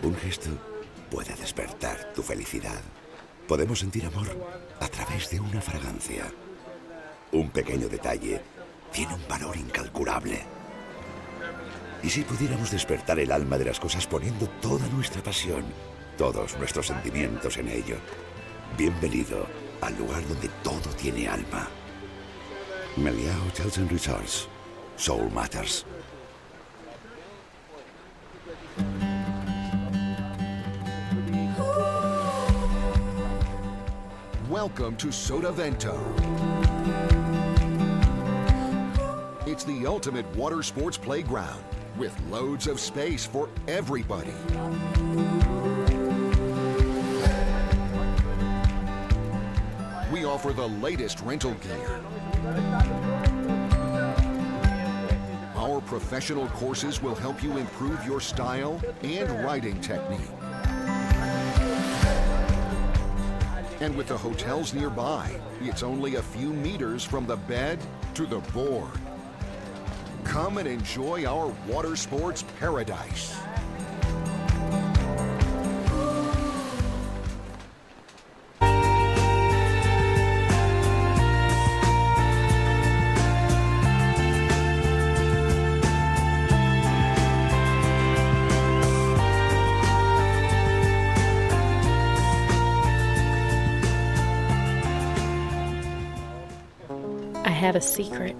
Un gesto puede despertar tu felicidad. Podemos sentir amor a través de una fragancia. Un pequeño detalle tiene un valor incalculable. ¿Y si pudiéramos despertar el alma de las cosas poniendo toda nuestra pasión, todos nuestros sentimientos en ello? Bienvenido al lugar donde todo tiene alma. Meliá Hotels and Resorts. Soul Matters. Welcome to Sotavento. It's the ultimate water sports playground with loads of space for everybody. We offer the latest rental gear. Our professional courses will help you improve your style and riding technique. And with the hotels nearby, it's only a few meters from the bed to the board. Come and enjoy our water sports paradise. I have a secret.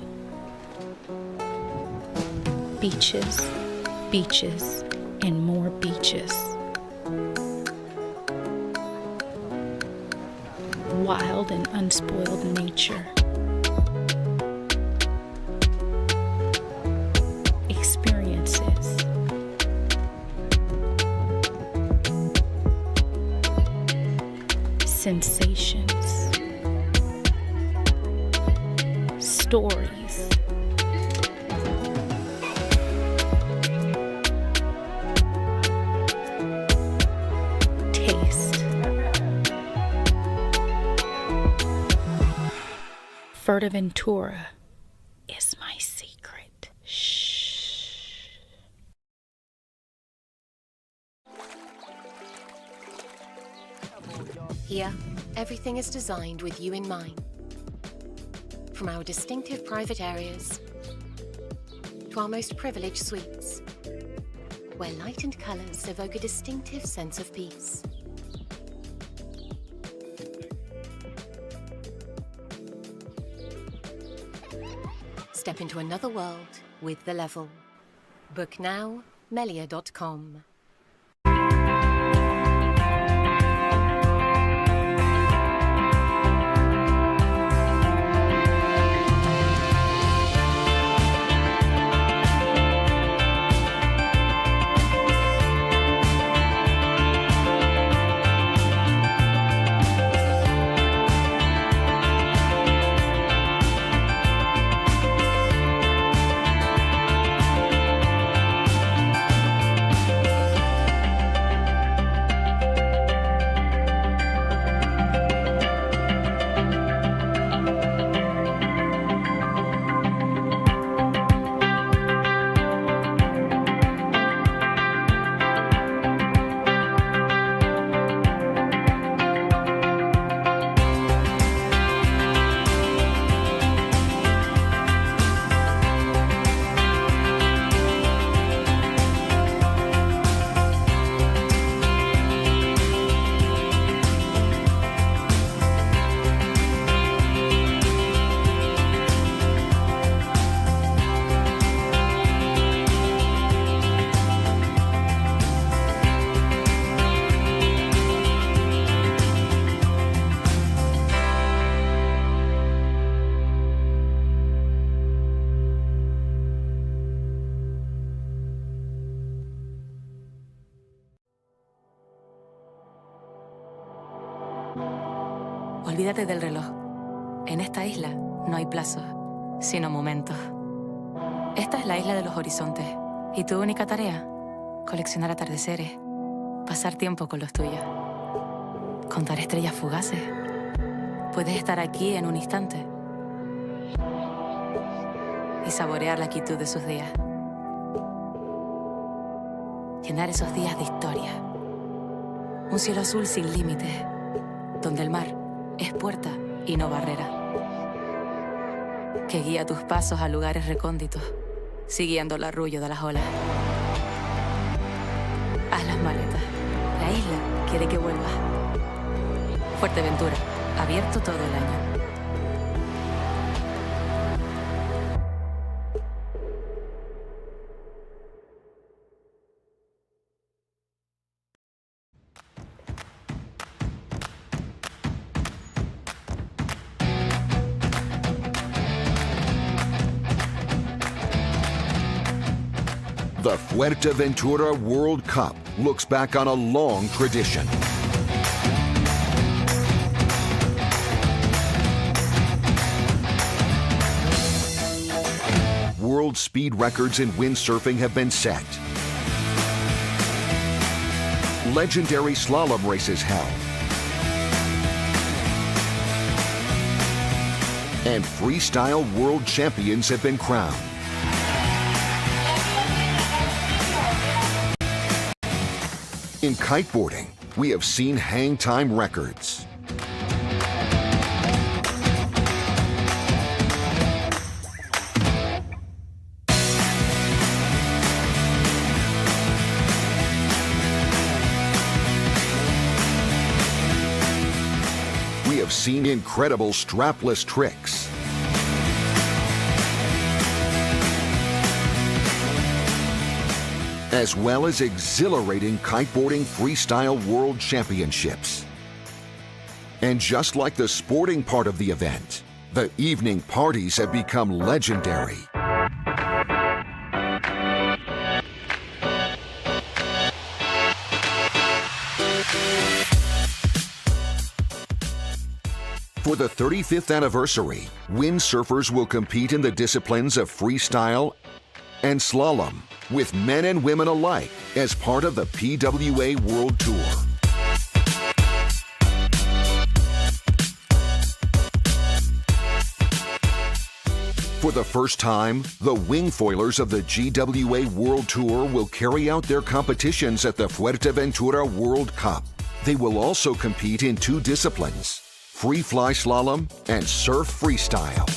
Beaches, beaches, and more beaches. Wild and unspoiled nature. Experiences. Sensations. Stories. Taste. Fuerteventura is my secret. Shh. Here, everything is designed with you in mind. From our distinctive private areas, to our most privileged suites, where light and colours evoke a distinctive sense of peace. Step into another world with The Level. Book now, melia.com. Olvídate del reloj. En esta isla no hay plazos, sino momentos. Esta es la isla de los horizontes. Y tu única tarea, coleccionar atardeceres, pasar tiempo con los tuyos, contar estrellas fugaces. Puedes estar aquí en un instante y saborear la quietud de sus días. Llenar esos días de historia. Un cielo azul sin límites, donde el mar es puerta y no barrera, que guía tus pasos a lugares recónditos, siguiendo el arrullo de las olas. Haz las maletas. La isla quiere que vuelvas. Fuerteventura, abierto todo el año. The Fuerteventura World Cup looks back on a long tradition. World speed records in windsurfing have been set. Legendary slalom races held. And freestyle world champions have been crowned. In kiteboarding, we have seen hang time records. We have seen incredible strapless tricks. As well as exhilarating kiteboarding freestyle world championships. And just like the sporting part of the event, the evening parties have become legendary. For the 35th anniversary, windsurfers will compete in the disciplines of freestyle and slalom, with men and women alike as part of the PWA World Tour. For the first time, the wing foilers of the GWA World Tour will carry out their competitions at the Fuerteventura World Cup. They will also compete in two disciplines, free fly slalom and surf freestyle.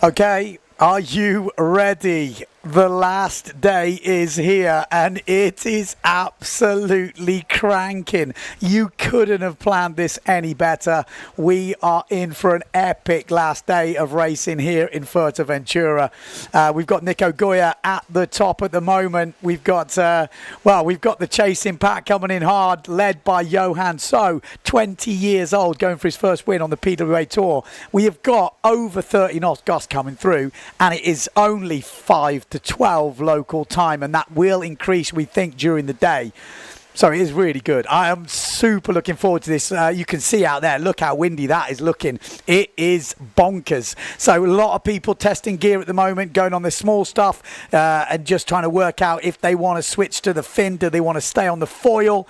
Okay, are you ready? The last day is here and it is absolutely cranking. You couldn't have planned this any better. We are in for an epic last day of racing here in Fuerteventura. We've got Nico Goya at the top at the moment. We've got, we've got the chasing pack coming in hard, led by Johan So, 20 years old, going for his first win on the PWA Tour. We have got over 30 knots gust coming through, and it is only 5 to 12 local time, and that will increase, we think, during the day. So it is really good. I am super looking forward to this. You can see out there, look how windy that is looking. It is bonkers. So a lot of people testing gear at the moment, going on the small stuff and just trying to work out if they want to switch to the fin. Do they want to stay on the foil?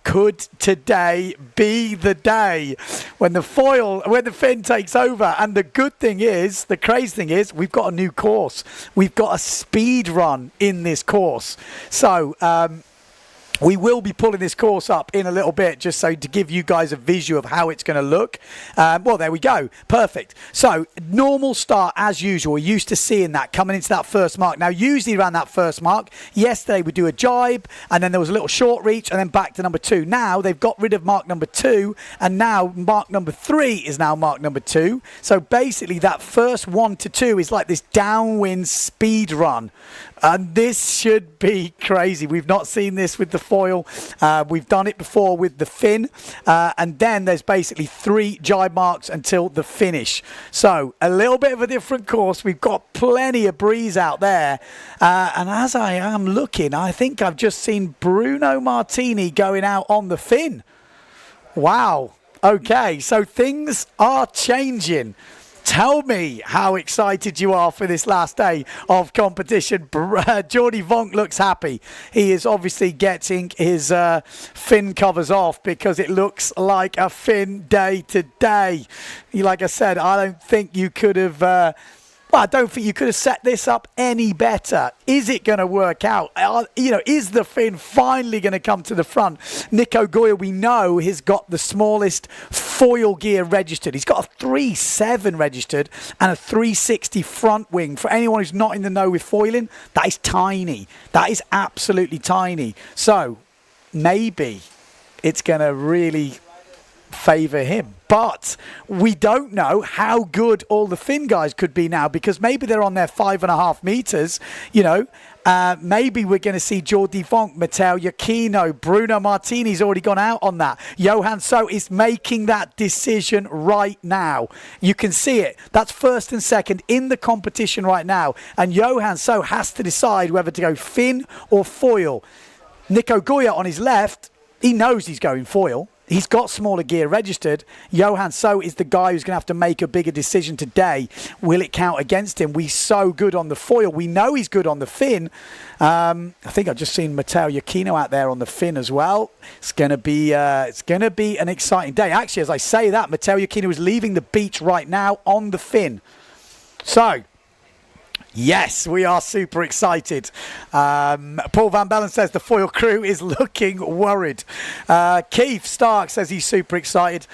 Could today be the day when the fin takes over? And the good thing is, the crazy thing is, we've got a new course. We've got a speed run in this course. So, we will be pulling this course up in a little bit just so to give you guys a visual of how it's going to look. Well, there we go. Perfect. So, normal start as usual. We're used to seeing that coming into that first mark. Now, usually around that first mark, yesterday we do a jibe and then there was a little short reach and then back to number 2. Now, they've got rid of mark number 2 and now mark number 3 is now mark number 2. So, basically that first 1 to 2 is like this downwind speed run. And this should be crazy. We've not seen this with the foil. We've done it before with the fin. And then there's basically 3 jibe marks until the finish. So a little bit of a different course. We've got plenty of breeze out there. And as I am looking, I think I've just seen Bruno Martini going out on the fin. Wow. Okay, so things are changing. Tell me how excited you are for this last day of competition. Jordi Vonk looks happy. He is obviously getting his fin covers off because it looks like a fin day today. Like I said, I don't think you could have... I don't think you could have set this up any better. Is it going to work out? Is the fin finally going to come to the front? Nico Goya, we know, has got the smallest foil gear registered. He's got a 3.7 registered and a 360 front wing. For anyone who's not in the know with foiling, that is tiny. That is absolutely tiny. So maybe it's going to really favour him. But we don't know how good all the fin guys could be now because maybe they're on their 5.5 meters, maybe we're going to see Jordi Vonk, Matteo Iachino, Bruno Martini's already gone out on that. Johan So is making that decision right now. You can see it. That's first and second in the competition right now. And Johan So has to decide whether to go fin or foil. Nico Goya on his left, he knows he's going foil. He's got smaller gear registered. Johan So is the guy who's going to have to make a bigger decision today. Will it count against him? We're so good on the foil. We know he's good on the fin. I think I've just seen Matteo Iachino out there on the fin as well. It's going to be an exciting day. Actually, as I say that, Matteo Iachino is leaving the beach right now on the fin. So... yes, we are super excited. Paul Van Bellen says the foil crew is looking worried. Keith Stark says he's super excited.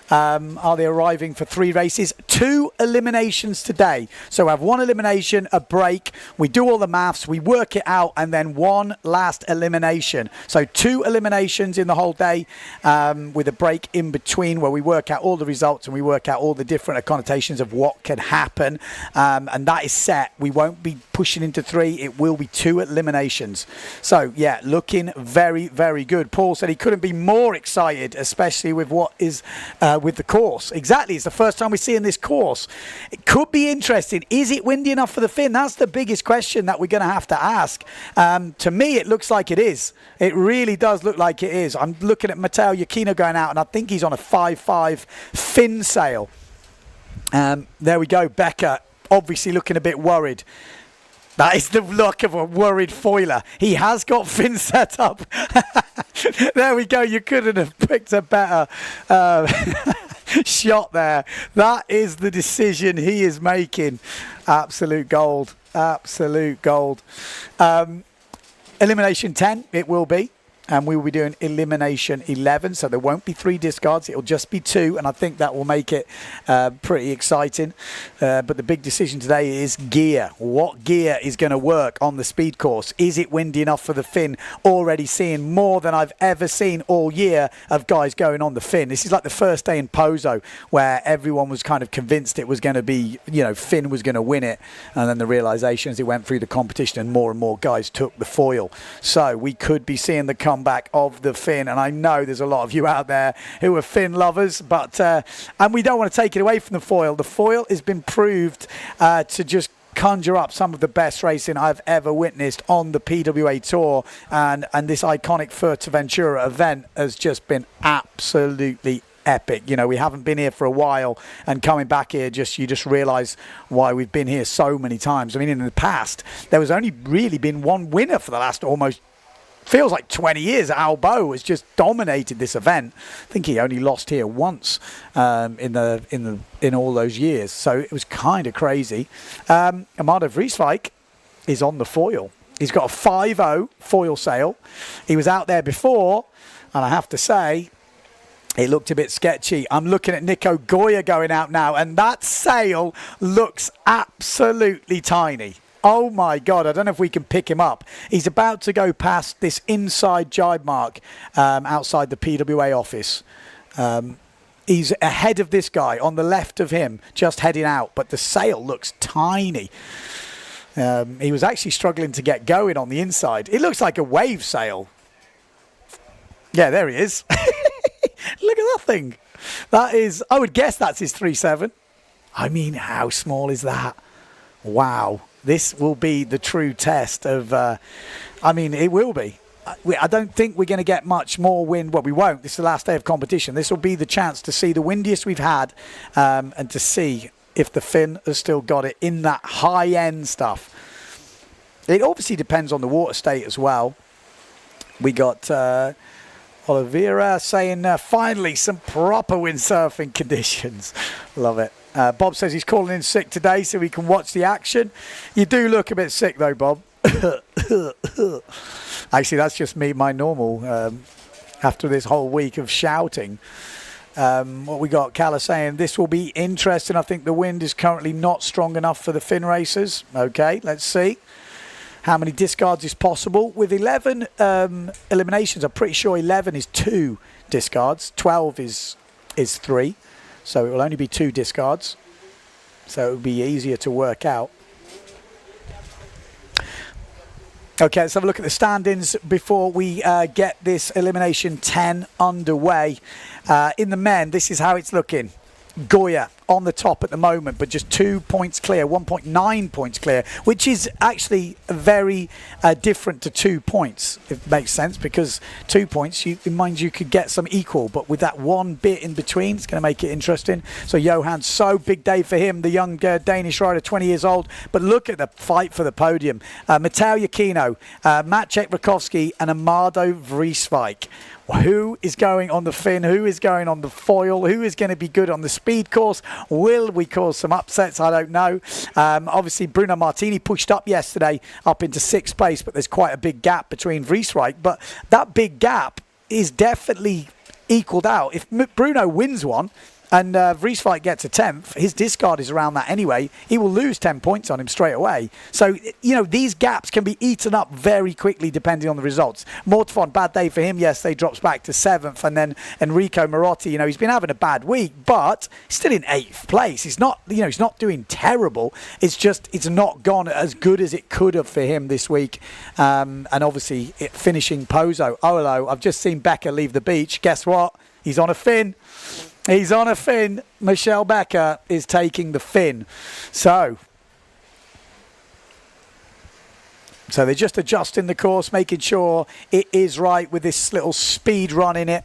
Are they arriving for 3 races? 2 eliminations today. So we have 1 elimination, a break. We do all the maths, we work it out, and then 1 last elimination. So 2 eliminations in the whole day with a break in between where we work out all the results and we work out all the different connotations of what can happen. And that is set. We won't be pushing into 3. It will be 2 eliminations. So yeah, looking very, very good. Paul said he couldn't be more excited, especially with what is with the course. Exactly, it's the first time we're seeing this course. It could be interesting. Is it windy enough for the fin? That's the biggest question that we're going to have to ask. To me, it looks like it is. It really does look like it is. I'm looking at Matteo Iachino going out, and I think he's on a 5.5 fin sail. There we go, Becca. Obviously looking a bit worried. That is the look of a worried foiler. He has got fin set up. There we go. You couldn't have picked a better shot there. That is the decision he is making. Absolute gold. Absolute gold. Elimination 10, it will be. and we will be doing elimination 11, so there won't be 3 discards, it'll just be 2, and I think that will make it pretty exciting. But the big decision today is gear. What gear is going to work on the speed course? Is it windy enough for the fin? Already seeing more than I've ever seen all year of guys going on the fin. This is like the first day in Pozo where everyone was kind of convinced it was going to be, you know, Finn was going to win it, and then the realization as it went through the competition and more guys took the foil. So we could be seeing the comeback of the fin, and I know there's a lot of you out there who are fin lovers, but and we don't want to take it away from the foil. The foil has been proved to just conjure up some of the best racing I've ever witnessed on the PWA Tour, and this iconic Fuerteventura event has just been absolutely epic. You know, we haven't been here for a while, and coming back here, you just realize why we've been here so many times. I mean, in the past there was only really been one winner for the last almost feels like 20 years. Albo has just dominated this event. I think he only lost here once in all those years, so it was kind of crazy. Amado Vrieswijk is on the foil. He's got a 5-0 foil sail. He was out there before, and I have to say, it looked a bit sketchy. I'm looking at Nico Goya going out now, and that sail looks absolutely tiny. Oh my God, I don't know if we can pick him up. He's about to go past this inside jibe mark outside the PWA office. He's ahead of this guy on the left of him, just heading out, but the sail looks tiny. He was actually struggling to get going on the inside. It looks like a wave sail. Yeah, there he is. Look at that thing. That is, I would guess that's his 3.7. I mean, how small is that? Wow. This will be the true test of, I mean, it will be. I don't think we're going to get much more wind. Well, we won't. This is the last day of competition. This will be the chance to see the windiest we've had, and to see if the fin has still got it in that high-end stuff. It obviously depends on the water state as well. We got Oliveira saying, finally, some proper windsurfing conditions. Love it. Bob says he's calling in sick today so we can watch the action. You do look a bit sick though, Bob. Actually, that's just me, my normal, after this whole week of shouting. What we got, Calla saying, this will be interesting. I think the wind is currently not strong enough for the fin racers. Okay, let's see how many discards is possible. With 11 eliminations, I'm pretty sure 11 is 2 discards. 12 is 3. So it will only be 2 discards. So it will be easier to work out. Okay, let's have a look at the standings before we get this elimination 10 underway. In the men, this is how it's looking. Goya on the top at the moment, but just 2 points clear, 1.9 points clear, which is actually very different to 2 points, if it makes sense, because 2 points, you could get some equal, but with that one bit in between, it's going to make it interesting. So Johan, so big day for him, the young Danish rider, 20 years old, but look at the fight for the podium. Mateo Yakino, Maciej Rakowski, and Amado Vrieswijk. Who is going on the fin? Who is going on the foil? Who is going to be good on the speed course? Will we cause some upsets? I don't know. Obviously, Bruno Martini pushed up yesterday up into 6th place, but there's quite a big gap between Vrieswijk. But that big gap is definitely equaled out. If Bruno wins one and Vrieswijk gets a 10th, his discard is around that anyway. He will lose 10 points on him straight away. So, you know, these gaps can be eaten up very quickly depending on the results. Mortefon, bad day for him yesterday, drops back to 7th. And then Enrico Marotti, you know, he's been having a bad week, but still in 8th place. He's not, you know, he's not doing terrible. It's just, it's not gone as good as it could have for him this week. And obviously, finishing Pozo. Olo, I've just seen Becker leave the beach. Guess what? He's on a fin. He's on a fin. Michelle Becker is taking the fin. So they're just adjusting the course, making sure it is right with this little speed run in it.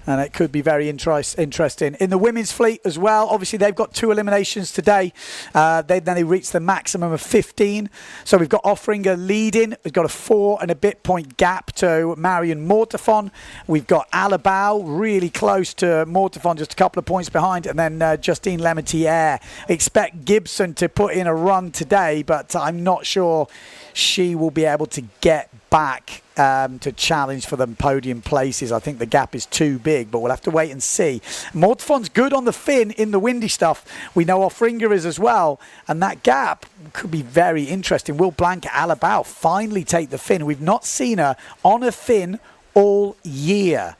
And it could be very interesting. In the women's fleet as well, obviously they've got 2 eliminations today. Then they reached the maximum of 15. So we've got Offringer leading. We've got a 4 and a bit point gap to Marion Mortefon. We've got Alabau really close to Mortefon, just a couple of points behind. And then Justine Lemetier. Expect Gibson to put in a run today, but I'm not sure she will be able to get back to challenge for the podium places. I think the gap is too big, but we'll have to wait and see. Mortefon's good on the fin in the windy stuff. We know Offringer is as well, and that gap could be very interesting. Will Blanca Alabau finally take the fin? We've not seen her on a fin all year.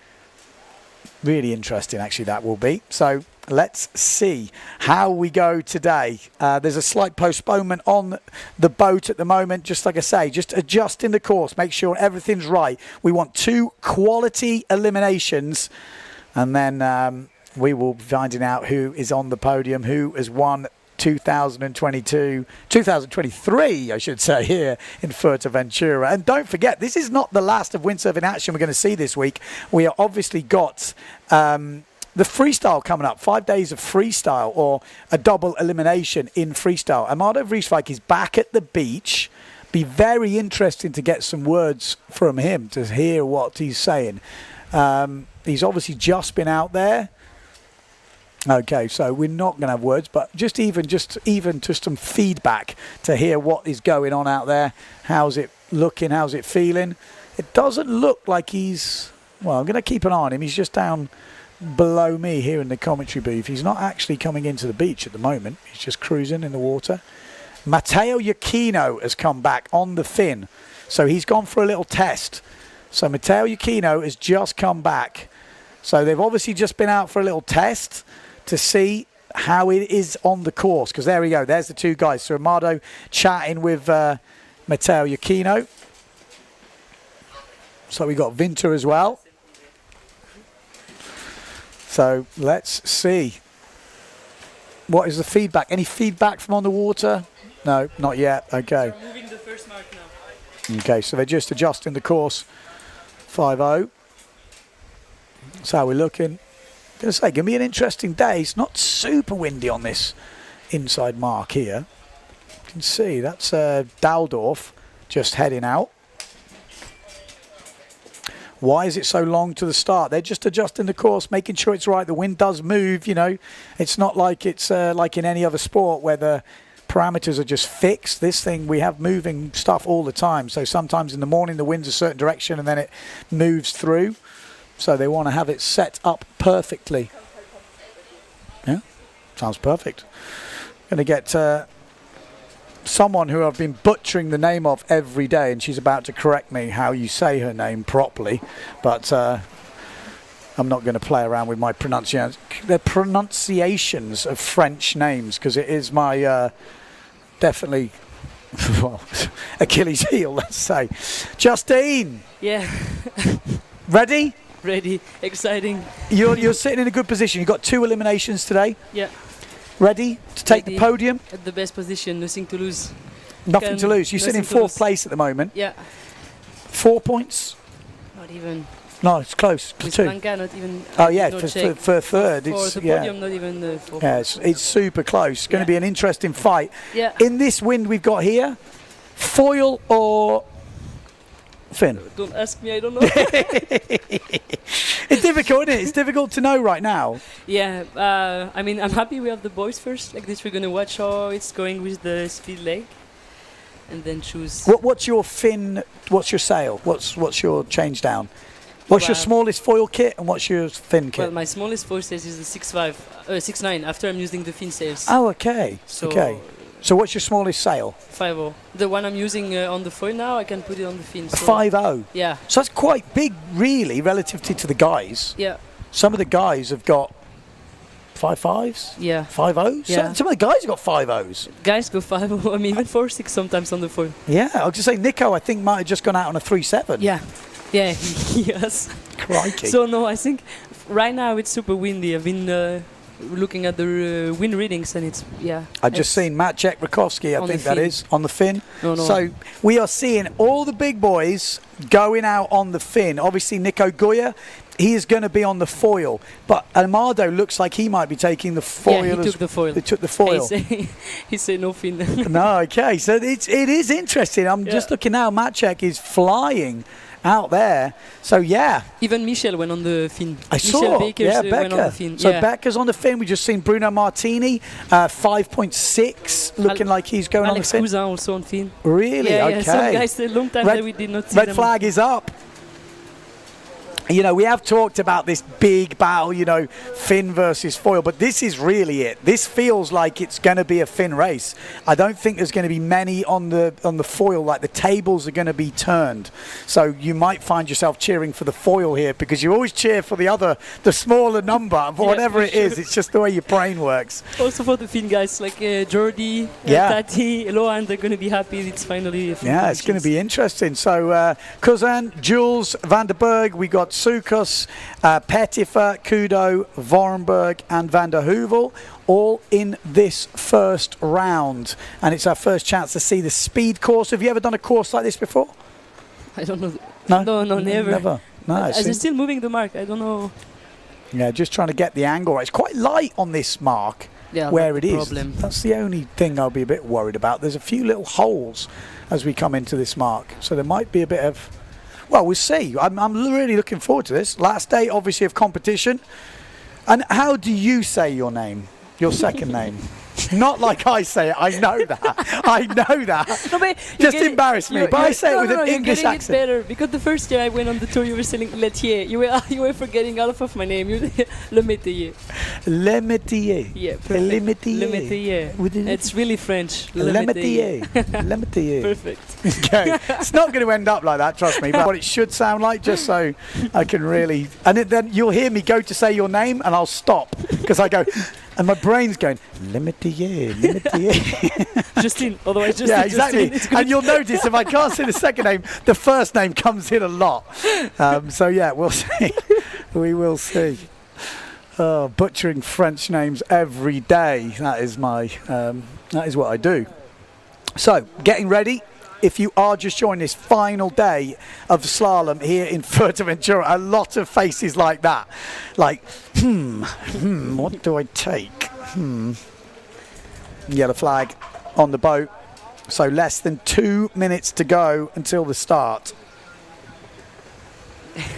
Really interesting, actually, that will be. So let's see how we go today. There's a slight postponement on the boat at the moment. Just like I say, just adjusting the course. Make sure everything's right. We want 2 quality eliminations. And then we will be finding out who is on the podium, who has won 2023, I should say, here in Fuerteventura. And don't forget, this is not the last of windsurfing action we're going to see this week. We have obviously got the freestyle coming up, 5 days of freestyle, or a double elimination in freestyle. Amado Vrieswijk is back at the beach. Be very interesting to get some words from him, to hear what he's saying. He's obviously just been out there. Okay, so we're not going to have words, but just some feedback to hear what is going on out there. How's it looking? How's it feeling? It doesn't look like he's... Well, I'm going to keep an eye on him. He's just down below me here in the commentary booth. He's not actually coming into the beach at the moment. He's just cruising in the water. Matteo Iachino has come back on the fin. So he's gone for a little test. So Matteo Iachino has just come back. So they've obviously just been out for a little test to see how it is on the course. Because there we go. There's the 2 guys. So Amado chatting with Matteo Iachino. So we got Vinter as well. So let's see. What is the feedback? Any feedback from on the water? No, not yet. Okay. We're moving the first mark now. Okay, so they're just adjusting the course. 5-0. That's how we're looking. I'm going to say, going to be an interesting day. It's not super windy on this inside mark here. You can see that's Daldorf just heading out. Why is it so long to the start? They're just adjusting the course, making sure it's right. The wind does move, you know. It's not like it's like in any other sport where the parameters are just fixed. This thing, we have moving stuff all the time. So sometimes in the morning the wind's a certain direction and then it moves through. So they want to have it set up perfectly. Yeah, sounds perfect. Going to get someone who I've been butchering the name of every day, and she's about to correct me how you say her name properly. But I'm not going to play around with my pronunciations of French names, because it is my definitely well, Achilles heel, let's say. Justine! Yeah. Ready? Ready. Exciting. You're sitting in a good position. You've got 2 eliminations today. Yeah. Ready to take the podium? At the best position, nothing to lose. Nothing to lose. You're sitting in 4th place at the moment. Yeah. 4 points? Not even. No, it's close. With 2. Blanca, not even. Oh yeah, no for For third. It's, the podium, not even 4. Yeah, it's super close. It's going to be an interesting fight. Yeah. In this wind we've got here, foil or fin? Don't ask me, I don't know. It's difficult, isn't it? It's difficult to know right now. Yeah, I mean, I'm happy we have the boys first. Like this, we're going to watch how it's going with the speed leg. And then choose. What's your fin? What's your sail? What's your change down? What's your smallest foil kit and what's your fin kit? Well, my smallest foil sails is the 6.9 after I'm using the fin sails. Oh, okay. So okay. So what's your smallest sail? 5.0. The one I'm using on the foil now, I can put it on the fin. So 5.0? Yeah. So that's quite big, really, relative to the guys. Yeah. Some of the guys have got 5.5s? Yeah. 5.0s? Yeah. Some of the guys have got 5.0s. Guys go 5.0, I mean even 4.6 sometimes on the foil. Yeah, I was just saying, Nico, I think, might have just gone out on a 3.7. Yeah. Yeah, yes. Crikey. So no, I think right now it's super windy. I've been looking at the wind readings and it's, yeah. I've just seen Maciek Rakowski, I think that is, on the fin. No. So we are seeing all the big boys going out on the fin. Obviously, Nico Goya, he is going to be on the foil. But Amado looks like he might be taking the foil. Yeah, he took the foil. He took the foil. He said no fin. No, okay. So it is interesting. I'm just looking now. Maciek is flying out there. So, yeah. Even Michel went on the fin. I Michel saw, Bakers yeah, went on the Becca. fin. So yeah. Becca's on the fin. We've just seen Bruno Martini, 5.6, looking like he's going Alex on the fin. Cousin also on fin. Really? Yeah, Okay. yeah. Some guys, a long time that we did not see Red them. flag is up. You know, we have talked about this big battle, you know, fin versus foil, but this is really it. This feels like it's going to be a fin race. I don't think there's going to be many on the foil. Like, the tables are going to be turned. So you might find yourself cheering for the foil here, because you always cheer for the smaller number. But whatever it is, it's just the way your brain works. Also for the fin guys, like Jordi, Tati, Lohan, they're going to be happy it's finally a fin. Yeah, it's going to be interesting. So, Cousin, Jules, Van der Berg, we got Sukas, Pettifer, Kudo, Vorenberg and Van der Heuvel, all in this first round. And it's our first chance to see the speed course. Have you ever done a course like this before? I don't know. No, never. Never. No, They're still moving the mark. I don't know. Yeah, just trying to get the angle right. It's quite light on this mark. Yeah, where it is. Problem. That's the only thing I'll be a bit worried about. There's a few little holes as we come into this mark. So there might be a bit of... Well, we'll see. I'm really looking forward to this. Last day, obviously, of competition. And how do you say your name? Your second name? Not like I say it. I know that. I know that. No, but just embarrass me. But I say it with an English accent. It's better, because the first year I went on the tour, you were saying Letier. You were forgetting half of my name. You Le Métayer. Le Métayer. Yeah, perfect. Le Métayer. Le Métayer. It's really French. Le Métayer. Le Métayer. Perfect. Okay. It's not going to end up like that, trust me. But what it should sound like, just so I can really... And then you'll hear me go to say your name and I'll stop, because I go... And my brain's going, Le Métayer, Le Métayer. Justine, otherwise Justine. Yeah, exactly. Justine, and you'll notice if I can't say the second name, the first name comes in a lot. So yeah, we'll see. We will see. Butchering French names every day. That is what I do. So, getting ready. If you are just joining this final day of slalom here in Fuerteventura, a lot of faces like that. Like, what do I take? Yellow flag on the boat. So less than 2 minutes to go until the start.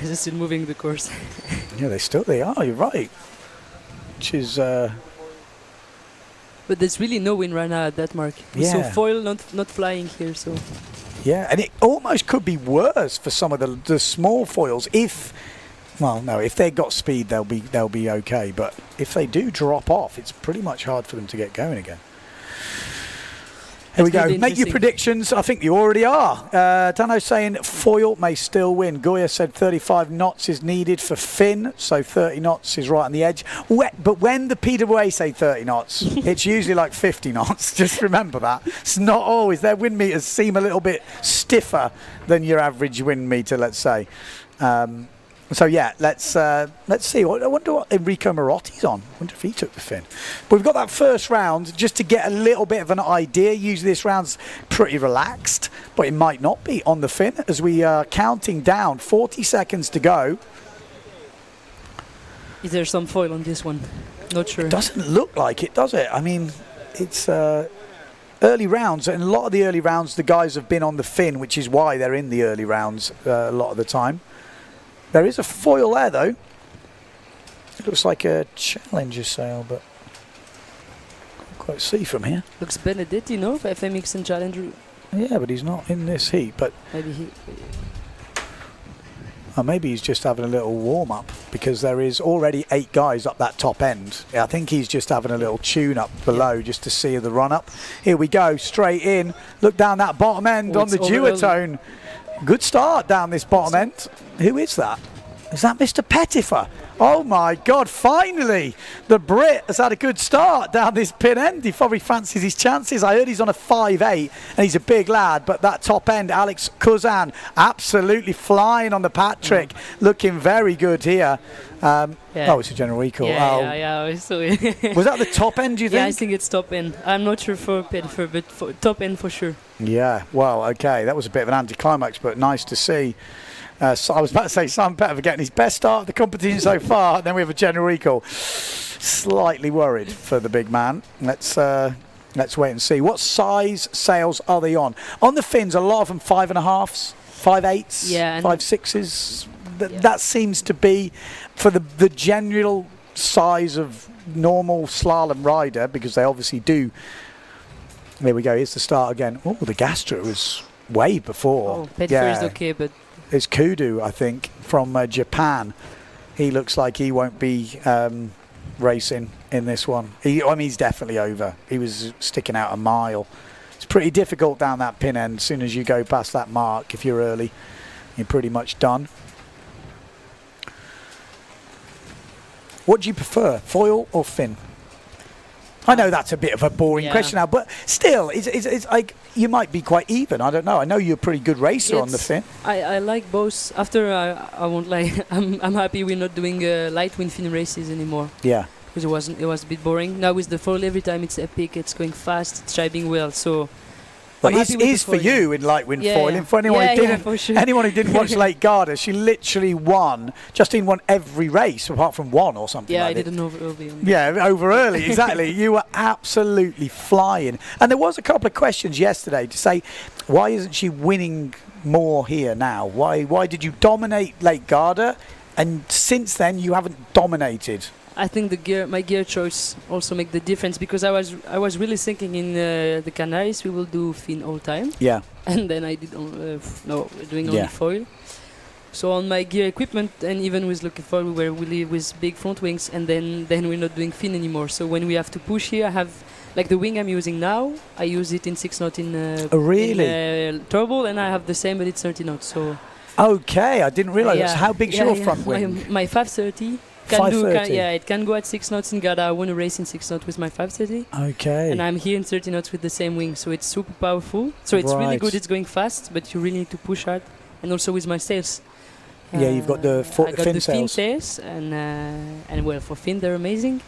Just still moving the course. Yeah, they are, you're right. Which is... But there's really no wind right now at that mark. Yeah. So foil not flying here, so... Yeah, and it almost could be worse for some of the small foils if they got speed, they'll be okay. But if they do drop off, it's pretty much hard for them to get going again. Here we go. Make your predictions. I think you already are. Dano saying foil may still win. Goya said 35 knots is needed for fin, so 30 knots is right on the edge. But when the PWA say 30 knots, it's usually like 50 knots. Just remember that. It's not always. Their wind meters seem a little bit stiffer than your average wind meter, let's say. So yeah, let's see. I wonder what Enrico Marotti's on. I wonder if he took the fin. But we've got that first round just to get a little bit of an idea. Usually this round's pretty relaxed, but it might not be on the fin as we are counting down. 40 seconds to go. Is there some foil on this one? Not sure. It doesn't look like it, does it? I mean, it's early rounds, and a lot of the early rounds, the guys have been on the fin, which is why they're in the early rounds a lot of the time. There is a foil there, though. It looks like a Challenger sail, but can't quite see from here. Looks Benedetti, no? FMX and Challenger. Yeah, but he's not in this heat. But maybe he... maybe he's just having a little warm-up, because there is already 8 guys up that top end. I think he's just having a little tune-up below just to see the run-up. Here we go, straight in. Look down that bottom end on the duotone. Good start down this bottom end. Who is that? Is that Mr. Pettifer? Oh my God, finally! The Brit has had a good start down this pin end. He probably fancies his chances. I heard he's on a 5.8 and he's a big lad, but that top end, Alex Cousin, absolutely flying on the Patrick. Looking very good here. Oh, it's a general recall. Yeah. Was that the top end, do you think? Yeah, I think it's top end. I'm not sure for Pettifer, but for top end for sure. Yeah, well, okay. That was a bit of an anticlimax, but nice to see. So I was about to say Simon Pettifer getting his best start of the competition so far, and then we have a general recall. Slightly worried for the big man. Let's wait and see. What size sails are they on? On the fins, a lot of them 5.5s, 5/8s, Yeah, and 5/6s. Yeah. That seems to be for the general size of normal slalom rider, because they obviously do. There we go. Here's the start again. Oh, the Gastro is way before. Oh, Pettifer is okay, but It's Kudu, I think, from Japan. He looks like he won't be racing in this one. He's definitely over. He was sticking out a mile. It's pretty difficult down that pin end. As soon as you go past that mark, if you're early, you're pretty much done. What do you prefer, foil or fin? I know that's a bit of a boring question now, but still, it's like you might be quite even. I don't know. I know you're a pretty good racer on the fin. I like both. After I won't lie, I'm happy we're not doing light wind fin races anymore. Yeah. Because it was a bit boring. Now with the foil, every time it's epic, it's going fast, it's driving well. So. Well, it is for you in light wind foiling. For anyone who didn't, for sure. anyone who didn't watch Lake Garda, she literally won. Justine won every race apart from one or something. Yeah, like I didn't over early. Yeah, over early, exactly. You were absolutely flying. And there was a couple of questions yesterday to say, why isn't she winning more here now? Why did you dominate Lake Garda, and since then you haven't dominated? I think my gear choice also make the difference, because I was really thinking in the Canaries we will do fin all time. Yeah. And then I did we're doing only foil. So on my gear equipment, and even with Lucky Foil, we were really with big front wings, and then we're not doing fin anymore. So when we have to push here, I have like the wing I'm using now. I use it in 6 knot in turbo, and I have the same, but it's 30 knots. So. Okay, I didn't realise that. How big's your front wing? My 530. It can go at 6 knots in Garda. I want to race in 6 knots with my 530. Okay. And I'm here in 30 knots with the same wing, so it's super powerful. So it's really good. It's going fast, but you really need to push hard. And also with my sails. Yeah, you've got the fin sails, and well, for fin they're amazing.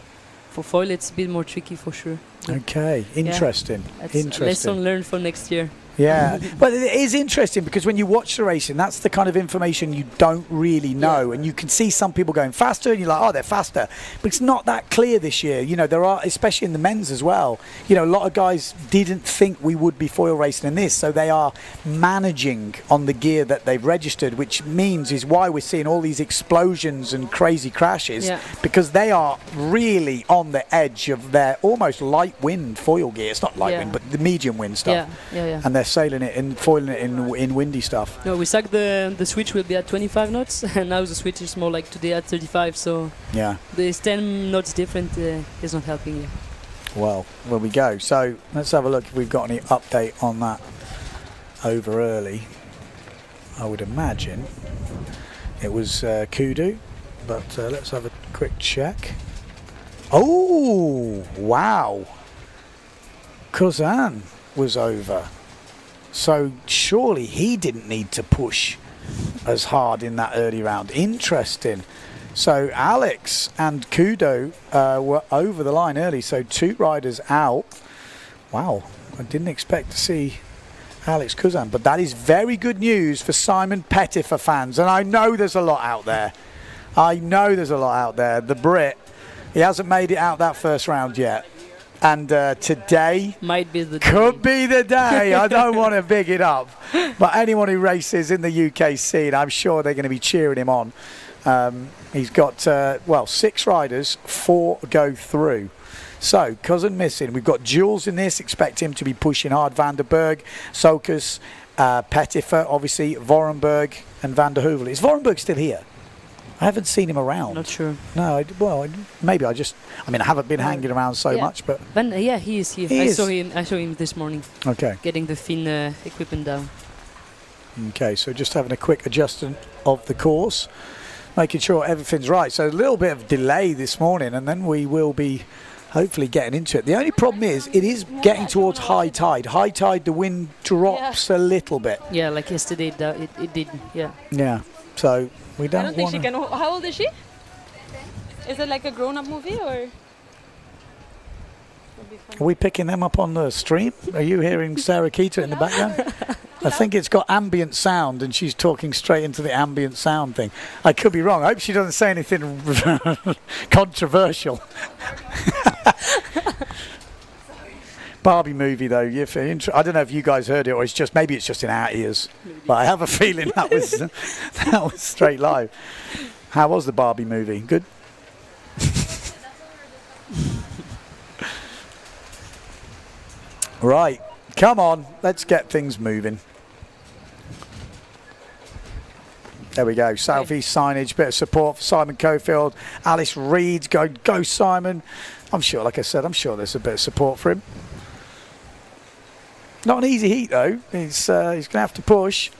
For foil, it's a bit more tricky for sure. Okay, interesting. Interesting. Lesson learned for next year. Yeah, but it is interesting because when you watch the racing, that's the kind of information you don't really know, and you can see some people going faster, and you're like, oh, they're faster, but it's not that clear this year. You know, there are, especially in the men's as well. You know, a lot of guys didn't think we would be foil racing in this, so they are managing on the gear that they've registered, which means is why we're seeing all these explosions and crazy crashes, because they are really on the edge of their almost light wind foil gear. It's not light wind, but the medium wind stuff. And they're sailing it and foiling it in windy stuff. No, we suck the switch will be at 25 knots, and now the switch is more like today at 35. So there's 10 knots different is not helping you. Well, there we go. So let's have a look if we've got any update on that over early. I would imagine it was Kudu, but let's have a quick check. Oh, wow. Kazan was over. So surely he didn't need to push as hard in that early round. Interesting. So Alex and Kudo were over the line early. So 2 riders out. Wow, I didn't expect to see Alex Kazan. But that is very good news for Simon Pettifer fans. And I know there's a lot out there. The Brit, he hasn't made it out that first round yet. And today might be the could be the day. I don't want to big it up, but anyone who races in the UK scene, I'm sure they're going to be cheering him on. He's got 6 riders, 4 go through. So Cousin missing. We've got Jules in this. Expect him to be pushing hard. Van der Berg, Sokus, Pettifer, obviously Vorenberg, and Van der Heuvel. Is Vorenberg still here? I haven't seen him around. Not sure. No, maybe I haven't been hanging around so much, but he is here. I saw him this morning. Okay. Getting the fin equipment down. Okay, so just having a quick adjustment of the course, making sure everything's right. So a little bit of delay this morning, and then we will be hopefully getting into it. The only problem is it is getting towards high tide. High tide, the wind drops a little bit. Yeah, like yesterday it did. Yeah. Yeah. So we don't. I don't think she can. How old is she? Is it like a grown-up movie or? Are we picking them up on the stream? Are you hearing Sarah Keeter in the background? I think it's got ambient sound and she's talking straight into the ambient sound thing. I could be wrong. I hope she doesn't say anything controversial. Barbie movie, though. I don't know if you guys heard it, or maybe it's just in our ears. But I have a feeling that was straight live. How was the Barbie movie? Good. Right, come on, let's get things moving. There we go. Southeast signage, bit of support for Simon Cofield. Alice Reed, go Simon. I'm sure, like I said, I'm sure there's a bit of support for him. Not an easy heat though. He's going to have to push.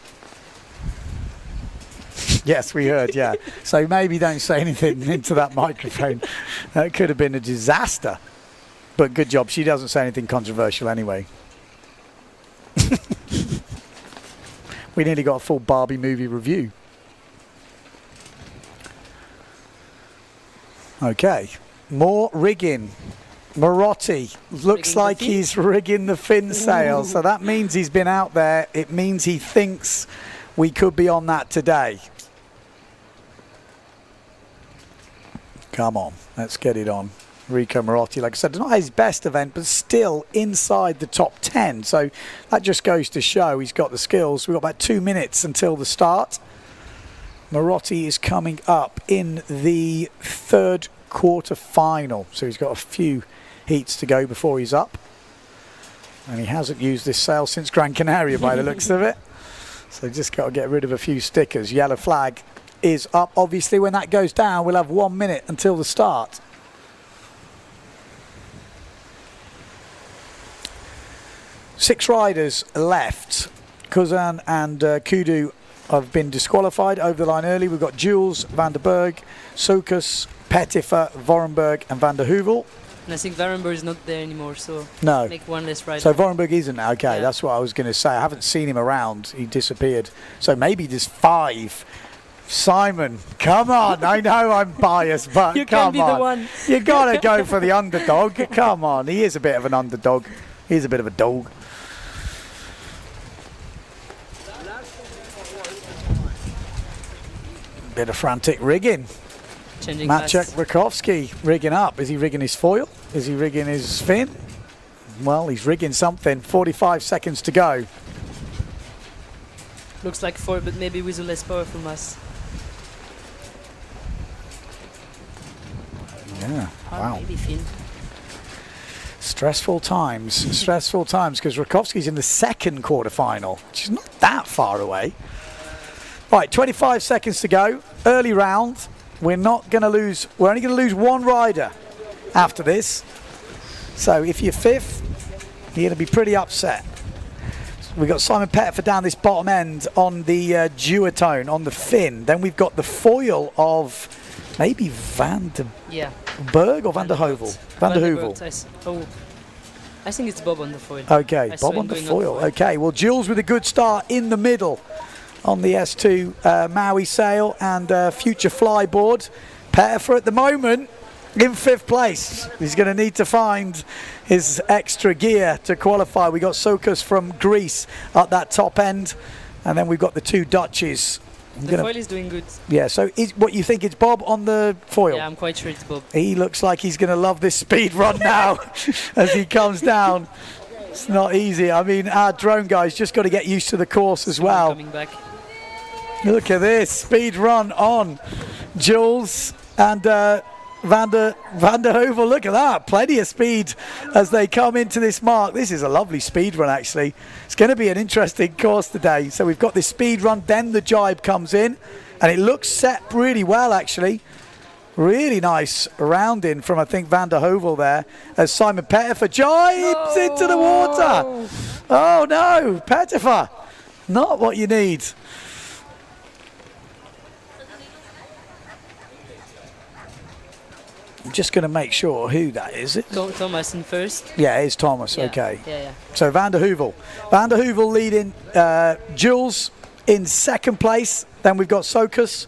Yes, we heard. Yeah. So maybe don't say anything into that microphone. That could have been a disaster. But good job. She doesn't say anything controversial anyway. We nearly got a full Barbie movie review. Okay, more rigging. Marotti looks like he's rigging the fin sail, so that means he's been out there. It means he thinks we could be on that today. Come on, let's get it on. Rico Marotti, like I said, not his best event, but still inside the top 10. So that just goes to show he's got the skills. We've got about 2 minutes until the start. Marotti is coming up in the third quarter final. So he's got a few heats to go before he's up. And he hasn't used this sail since Gran Canaria by the looks of it. So just got to get rid of a few stickers. Yellow flag is up. Obviously, when that goes down, we'll have 1 minute until the start. Six riders left. Kuzan and Kudu have been disqualified over the line early. We've got Jules, Van der Berg, Sokus, Pettifer, Vorenberg and Van der Heuvel. And I think Vorenberg is not there anymore, so no. make one less rider. So Vorenberg isn't. Okay, yeah. That's what I was going to say. I haven't seen him around. He disappeared. So maybe there's 5. Simon, come on. I know I'm biased, but you come can be on. The one. You got to go for the underdog. Come on. He is a bit of an underdog. He's a bit of a dog. Bit of frantic rigging. Maciek Rakowski rigging up. Is he rigging his foil? Is he rigging his fin? Well, he's rigging something. 45 seconds to go. Looks like foil, but maybe with a less powerful mast. Yeah, wow. Maybe fin. Stressful times. Stressful times because Rakowski's in the second quarter final, which is not that far away. Right, 25 seconds to go. Early round. We're not going to lose. We're only going to lose 1 rider after this. So if you're 5th, you're going to be pretty upset. We've got Simon Pettifer down this bottom end on the duotone, on the fin. Then we've got the foil of maybe Van der Berg or Van der Heuvel? Van der Heuvel. I think it's Bob on the foil. Okay, Bob on the foil. Okay, well, Jules with a good start in the middle on the S2 Maui sail and future flyboard. Pettifer at the moment in 5th place. He's going to need to find his extra gear to qualify. We got Sokus from Greece at that top end, and then we've got the 2 Dutches. The foil is doing good. Yeah, so what you think it's Bob on the foil? Yeah, I'm quite sure it's Bob. He looks like he's going to love this speed run now as he comes down. It's not easy. I mean, our drone guy's just got to get used to the course as well. Coming back. Look at this speed run on Jules and Van der Heuvel. Look at that, plenty of speed as they come into this mark. This is a lovely speed run actually. It's going to be an interesting course today. So we've got this speed run, then the jibe comes in, and it looks set really well actually. Really nice rounding from I think Van der Heuvel there as Simon Pettifer jibes into the water. Oh no, Pettifer, not what you need. I'm just going to make sure who that is. Thomas in first. Yeah, it's Thomas. Yeah. Okay. Yeah. So Van der Heuvel. Van der Heuvel leading Jules in 2nd place. Then we've got Sokus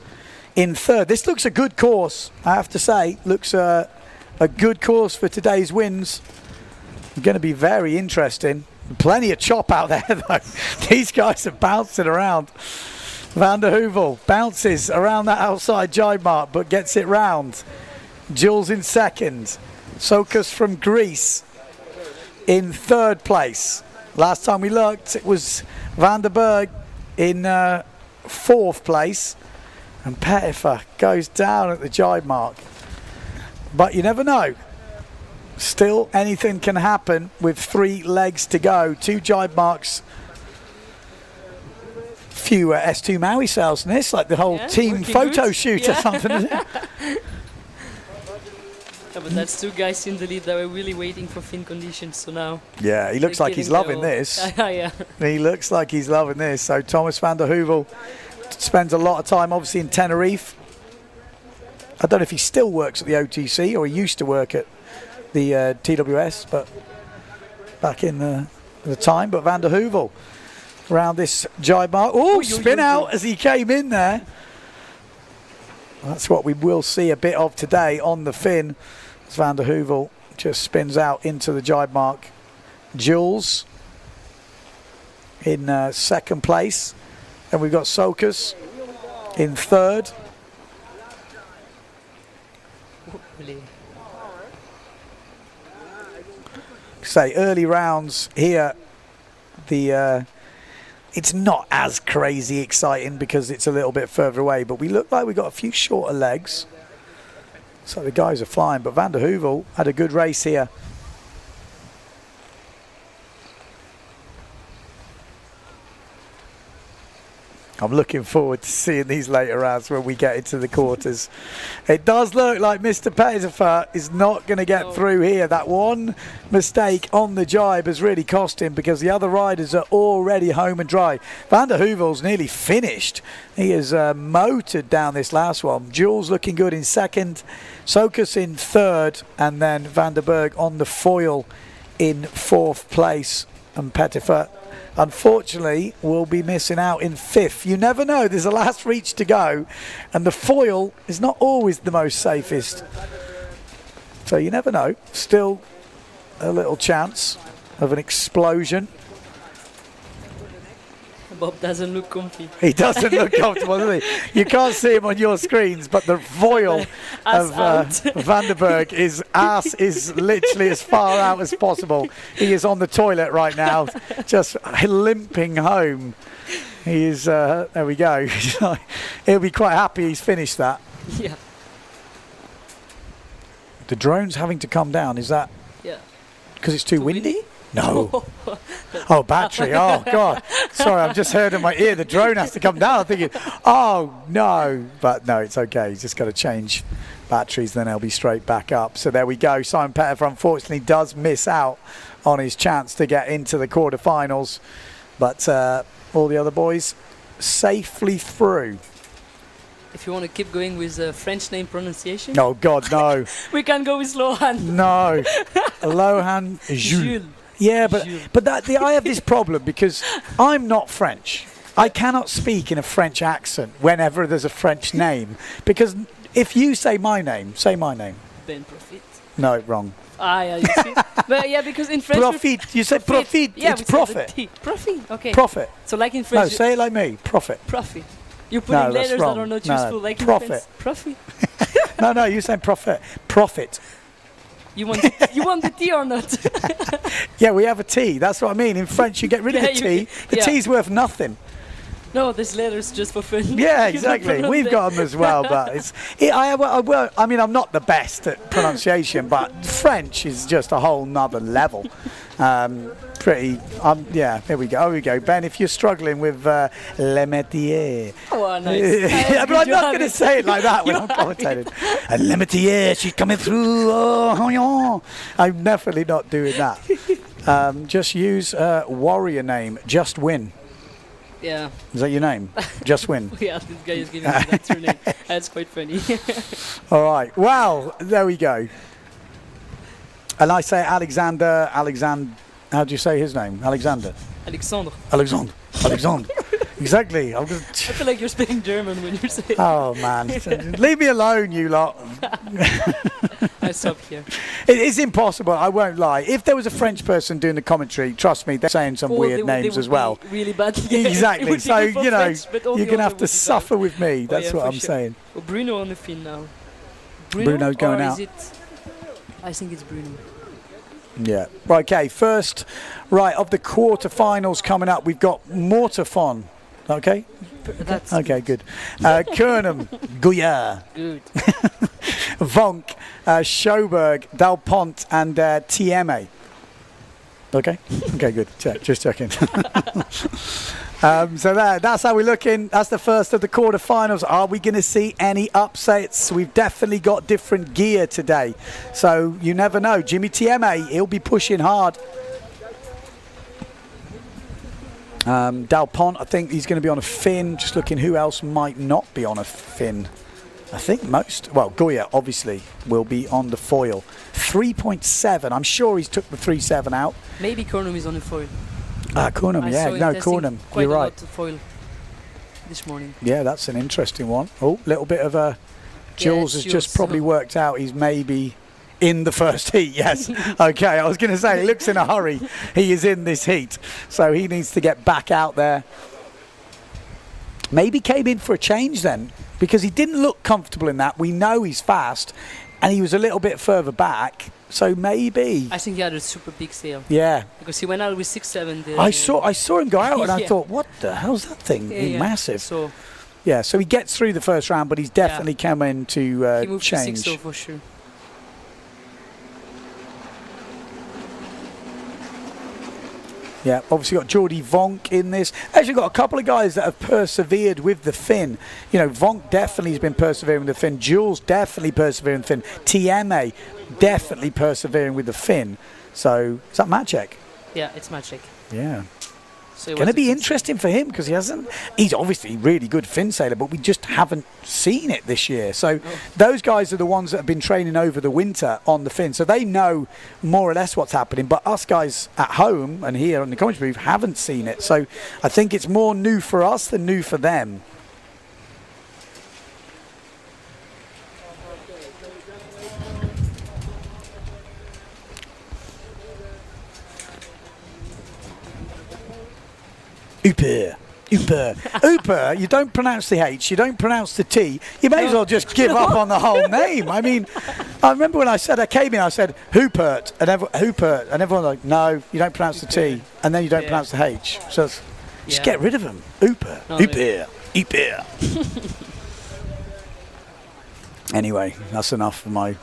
in 3rd. This looks a good course, I have to say. Looks a good course for today's wins. Going to be very interesting. Plenty of chop out there, though. These guys are bouncing around. Van der Heuvel bounces around that outside jibe mark, but gets it round. Jules in 2nd. Sokus from Greece in 3rd place. Last time we looked, it was Van der Berg in 4th place. And Pettifer goes down at the jibe mark. But you never know. Still, anything can happen with 3 legs to go. 2 jibe marks. Few S2 Maui sales in this, like the whole team photo good. Shoot or something, isn't it? But that's 2 guys in the lead that were really waiting for fin conditions, so now... Yeah, he looks like he's loving this. Yeah. He looks like he's loving this. So Thomas van der Heuvel spends a lot of time, obviously, in Tenerife. I don't know if he still works at the OTC or he used to work at the TWS, but back in the time. But van der Heuvel around this jibe mark. Oh, spin out as he came in there. That's what we will see a bit of today on the fin. As van der Heuvel just spins out into the jibe mark. Jules in 2nd place. And we've got Sokus in 3rd. Say early rounds here. It's not as crazy exciting because it's a little bit further away, but we look like we got a few shorter legs. So the guys are flying, but van der Heuvel had a good race here. I'm looking forward to seeing these later rounds when we get into the quarters. It does look like Mr. Pettifer is not going to get through here. That one mistake on the jibe has really cost him because the other riders are already home and dry. Van der Heuvel's nearly finished. He has motored down this last one. Jules looking good in 2nd, Sokus in 3rd, and then Van der Berg on the foil in 4th place. And Pettifer, unfortunately, will be missing out in 5th. You never know. There's a last reach to go. And the foil is not always the most safest. So you never know. Still a little chance of an explosion. Bob doesn't look comfy. He doesn't look comfortable, does he? You can't see him on your screens, but the foil of Van der Berg, his ass is literally as far out as possible. He is on the toilet right now, just limping home. He is, there we go. He'll be quite happy he's finished that. Yeah. The drone's having to come down, is that? Yeah. Because it's too windy? No. Oh, battery. Oh, God. Sorry, I've just heard in my ear the drone has to come down. I'm thinking, oh, no. But no, it's okay. He's just got to change batteries, then they'll be straight back up. So there we go. Simon Pettifer, unfortunately, does miss out on his chance to get into the quarterfinals. But all the other boys safely through. If you want to keep going with French name pronunciation. Oh, God, no. We can go with Lohan. No. Lohan Jules. Yeah, but I have this problem because I'm not French. I cannot speak in a French accent whenever there's a French name. Because if you say my name, Ben Profit. No, wrong. Ah, yeah, you see. But yeah, because in French... Profit. You say profit. Yeah, it's profit. Profit, okay. Profit. So like in French... No, say it like me. Profit. Profit. You're putting letters that are not useful, like profit. In French. Profit. No, you're saying profit. Profit. You want the T or not? Yeah, we have a T. That's what I mean. In French, you get rid of the T. The T's worth nothing. No, there's letters just for fun. Yeah, exactly. We've got them as well, but it's. I mean, I'm not the best at pronunciation, but French is just a whole nother level. Yeah, here we go. Here we go. Ben, if you're struggling with Le Métier. Oh, nice. But I'm not going to say it like that when I'm commentating. Le Métier, she's coming through. Oh, I'm definitely not doing that. Just use warrior name. Just win. Yeah. Is that your name? Just win. Yeah, this guy is giving me that surname. That's quite funny. All right. Well, there we go. And I say Alexander. How do you say his name? Alexander. Alexandre. Exactly. I feel like you're speaking German when you're saying. Oh man, leave me alone, you lot. I stop here. It is impossible. I won't lie. If there was a French person doing the commentary, trust me, they're saying some weird names as well. Really bad. Exactly. So you know, you're gonna have to suffer with me. That's what I'm saying. Well, Bruno on the fin now. Bruno's going out. I think it's Bruno. Yeah. Okay, first, of the quarterfinals coming up, we've got Mortafon. Okay? That's okay, good. Kernam, Guyard, good. Vonk, Schoberg, Dalpont, and TMA. Okay? Okay, good. Just checking. So that's how we're looking. That's the first of the quarterfinals. Are we going to see any upsets? We've definitely got different gear today. So you never know. Jimmy TMA, he'll be pushing hard. Dalpont, I think he's going to be on a fin. Just looking who else might not be on a fin. I think Goya obviously will be on the foil. 3.7. I'm sure he's took the 3.7 out. Maybe Kornum is on the foil. Kornum, yeah. No, Kornum. You're right. Quite a lot of foil this morning. Yeah, that's an interesting one. Oh, little bit of a... Jules has just probably worked out he's maybe in the first heat, yes. Okay, I was going to say, he looks in a hurry. He is in this heat, so he needs to get back out there. Maybe came in for a change then, because he didn't look comfortable in that. We know he's fast, and he was a little bit further back, so maybe. I think he had a super big sail. Yeah. Because he went out with 6.7. I saw him go out, and I thought, what the hell's that thing? Yeah, massive. So he gets through the first round, but he's definitely come in to he moved change. To 6.0 for sure. Yeah, obviously got Jordi Vonk in this. Actually got a couple of guys that have persevered with the fin. You know, Vonk definitely has been persevering with the fin. Jules definitely persevering with the fin. TMA definitely persevering with the fin. So, is that match check? Yeah, it's match check. Yeah. So going to be interesting for him because he's obviously really good fin sailor, but we just haven't seen it this year. So those guys are the ones that have been training over the winter on the fin. So they know more or less what's happening. But us guys at home and here on the commentary booth haven't seen it. So I think it's more new for us than new for them. Uper. You don't pronounce the H, you don't pronounce the T. You may as well just give up on the whole name. I mean, I remember when I came in, I said Hoopert, and everyone was like, no, you don't pronounce the T, and then you don't pronounce the H. So just get rid of them. Uper. Anyway, that's enough of my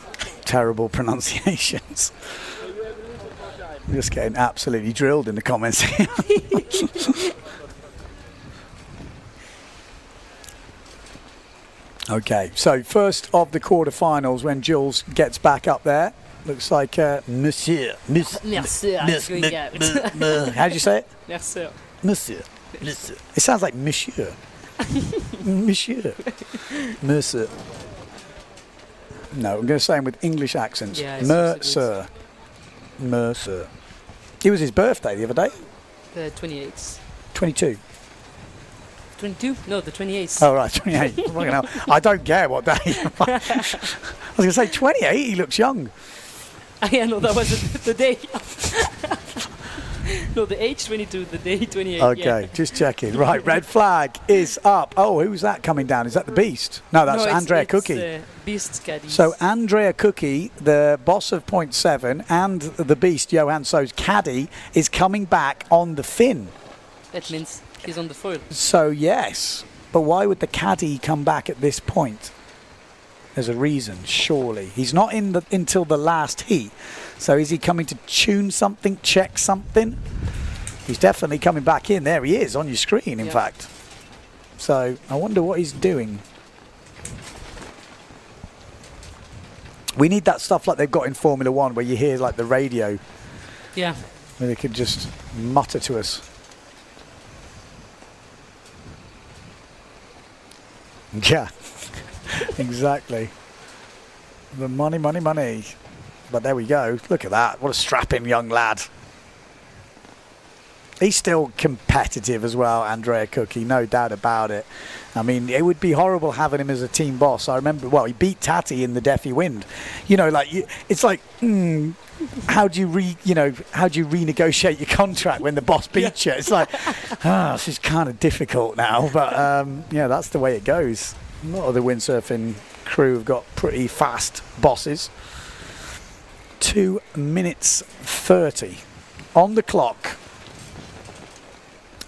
terrible pronunciations. I'm just getting absolutely drilled in the comments here. Okay, so first of the quarterfinals when Jules gets back up there. Looks like Monsieur. Monsieur. How do you say it? Monsieur. Monsieur. It sounds like Monsieur. Monsieur. Mercer. No, I'm going to say him with English accents. Yeah, Mercer. Mercer. It was his birthday the other day. The 28th. 22. 22? No, the 28th. Oh, right, 28. I don't care what day. I was going to say 28, he looks young. Yeah, no, that was the day. No, the age 22, the day 28. Okay, just checking. Right, red flag is up. Oh, who's that coming down? Is that the Beast? No, that's Andrea Cookie. Beast caddy. So Andrea Cookie, the boss of Point 7, and the Beast, Johan So's caddy, is coming back on the fin. That means he's on the foil. So, yes. But why would the caddy come back at this point? There's a reason, surely. He's not in until the last heat. So is he coming to tune something, check something? He's definitely coming back in. There he is on your screen, in fact. So I wonder what he's doing. We need that stuff like they've got in Formula One where you hear like the radio. Yeah. Where they could just mutter to us. Yeah, exactly. The money, money, money. But there we go. Look at that. What a strapping young lad. He's still competitive as well, Andrea Cookie, no doubt about it. I mean, it would be horrible having him as a team boss. I remember, well, he beat Tati in the Deafy Wind. You know, like, it's like, how do you renegotiate your contract when the boss beats you? It's like, this is kind of difficult now. But, yeah, that's the way it goes. A lot of the windsurfing crew have got pretty fast bosses. 2 minutes 30 on the clock.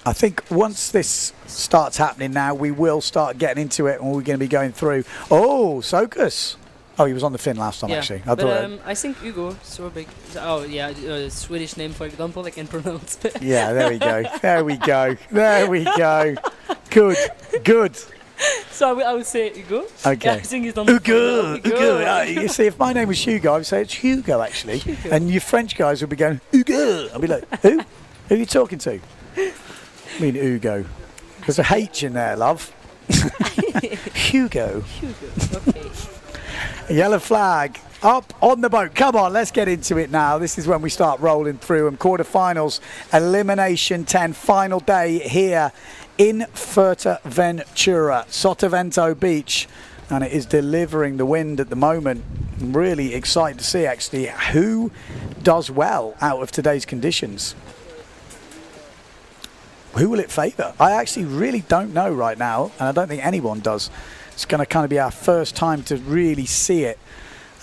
I think once this starts happening now, we will start getting into it and we're going to be going through. Oh, Sokas. Oh, he was on the fin last time, actually. I think Hugo Sorbeck. Oh, yeah, Swedish name, for example, I can pronounce. Yeah, there we go. There we go. There we go. Good. Good. So I would say Hugo. Okay. Yeah, I think he's on the Hugo. Hugo. Hugo. You see, if my name was Hugo, I would say it's Hugo, actually. Hugo. And you French guys would be going, Hugo. I'd be like, who? Who are you talking to? I mean, Hugo. There's a H in there, love. Hugo. Hugo, okay. Yellow flag up on the boat. Come on, let's get into it now. This is when we start rolling through them. Quarterfinals, elimination 10, final day here in Fuerteventura, Sotavento Beach. And it is delivering the wind at the moment. I'm really excited to see, actually, who does well out of today's conditions. Who will it favour? I actually really don't know right now, and I don't think anyone does. It's going to kind of be our first time to really see it.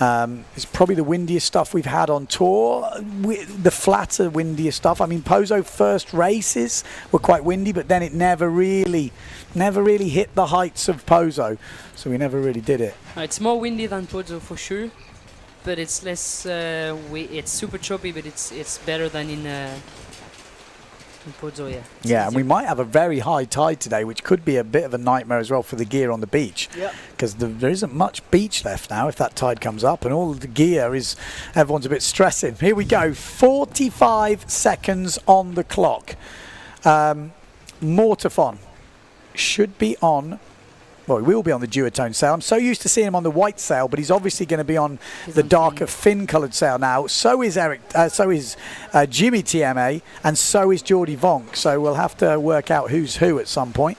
It's probably the windiest stuff we've had on tour, the flatter, windiest stuff. I mean, Pozo first races were quite windy, but then it never really hit the heights of Pozo, so we never really did it. It's more windy than Pozo for sure, but it's less. It's super choppy, but it's better than in Pozo, yeah. Yeah, and we might have a very high tide today, which could be a bit of a nightmare as well for the gear on the beach. Yeah. Because there isn't much beach left now if that tide comes up, and all the gear is, everyone's a bit stressing. Here we go, 45 seconds on the clock. Mortifon should be on. Well, he will be on the duotone sail. I'm so used to seeing him on the white sail, but he's obviously going to be on the darker fin-coloured sail now. So is Jimmy TMA, and so is Jordi Vonk. So we'll have to work out who's who at some point.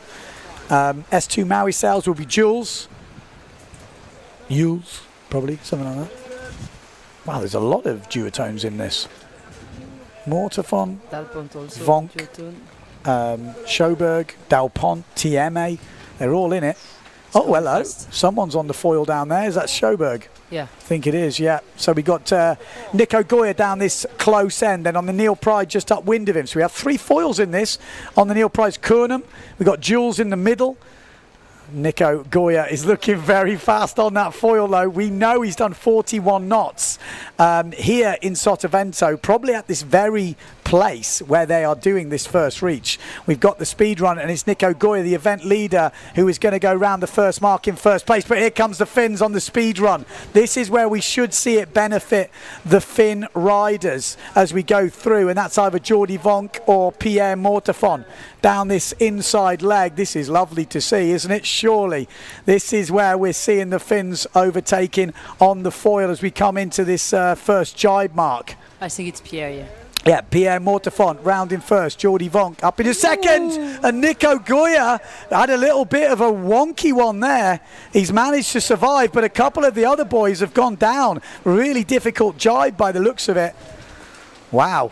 S2 Maui sails will be Jules, probably, something like that. Wow, there's a lot of duotones in this. Mortifon, Dalpont also, Vonk, duotone. Schoberg, Dalpont, TMA. They're all in it. Oh, hello. Fast. Someone's on the foil down there. Is that Schoberg? Yeah. I think it is, yeah. So we got Nico Goya down this close end, and on the Neil Pride just upwind of him. So we have 3 foils in this. On the Neil Pride's Kurnum. We've got Jules in the middle. Nico Goya is looking very fast on that foil, though. We know he's done 41 knots here in Sotavento, probably at this very place where they are doing this first reach. We've got the speed run, and it's Nico Goya, the event leader, who is going to go round the first mark in first place. But here comes the Finns on the speed run. This is where we should see it benefit the Finn riders as we go through, and that's either Jordi Vonk or Pierre Mortifon down this inside leg. This is lovely to see, isn't it? Surely this is where we're seeing the Finns overtaking on the foil as we come into this first jibe mark. I think it's Pierre, yeah. Yeah, Pierre Mortifon round in first, Jordi Vonk up in a second, and Nico Goya had a little bit of a wonky one there. He's managed to survive, but a couple of the other boys have gone down. Really difficult jibe by the looks of it. Wow.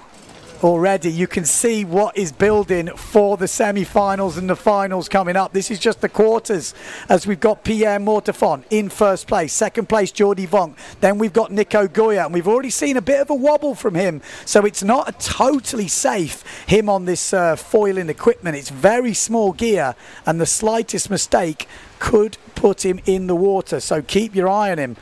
Already you can see what is building for the semi-finals and the finals coming up. This is just the quarters, as we've got Pierre Mortifon in first place, second place Jordi Vonk, then we've got Nico Goya, and we've already seen a bit of a wobble from him, so it's not a totally safe him on this foiling equipment. It's very small gear, and the slightest mistake could put him in the water, so keep your eye on him.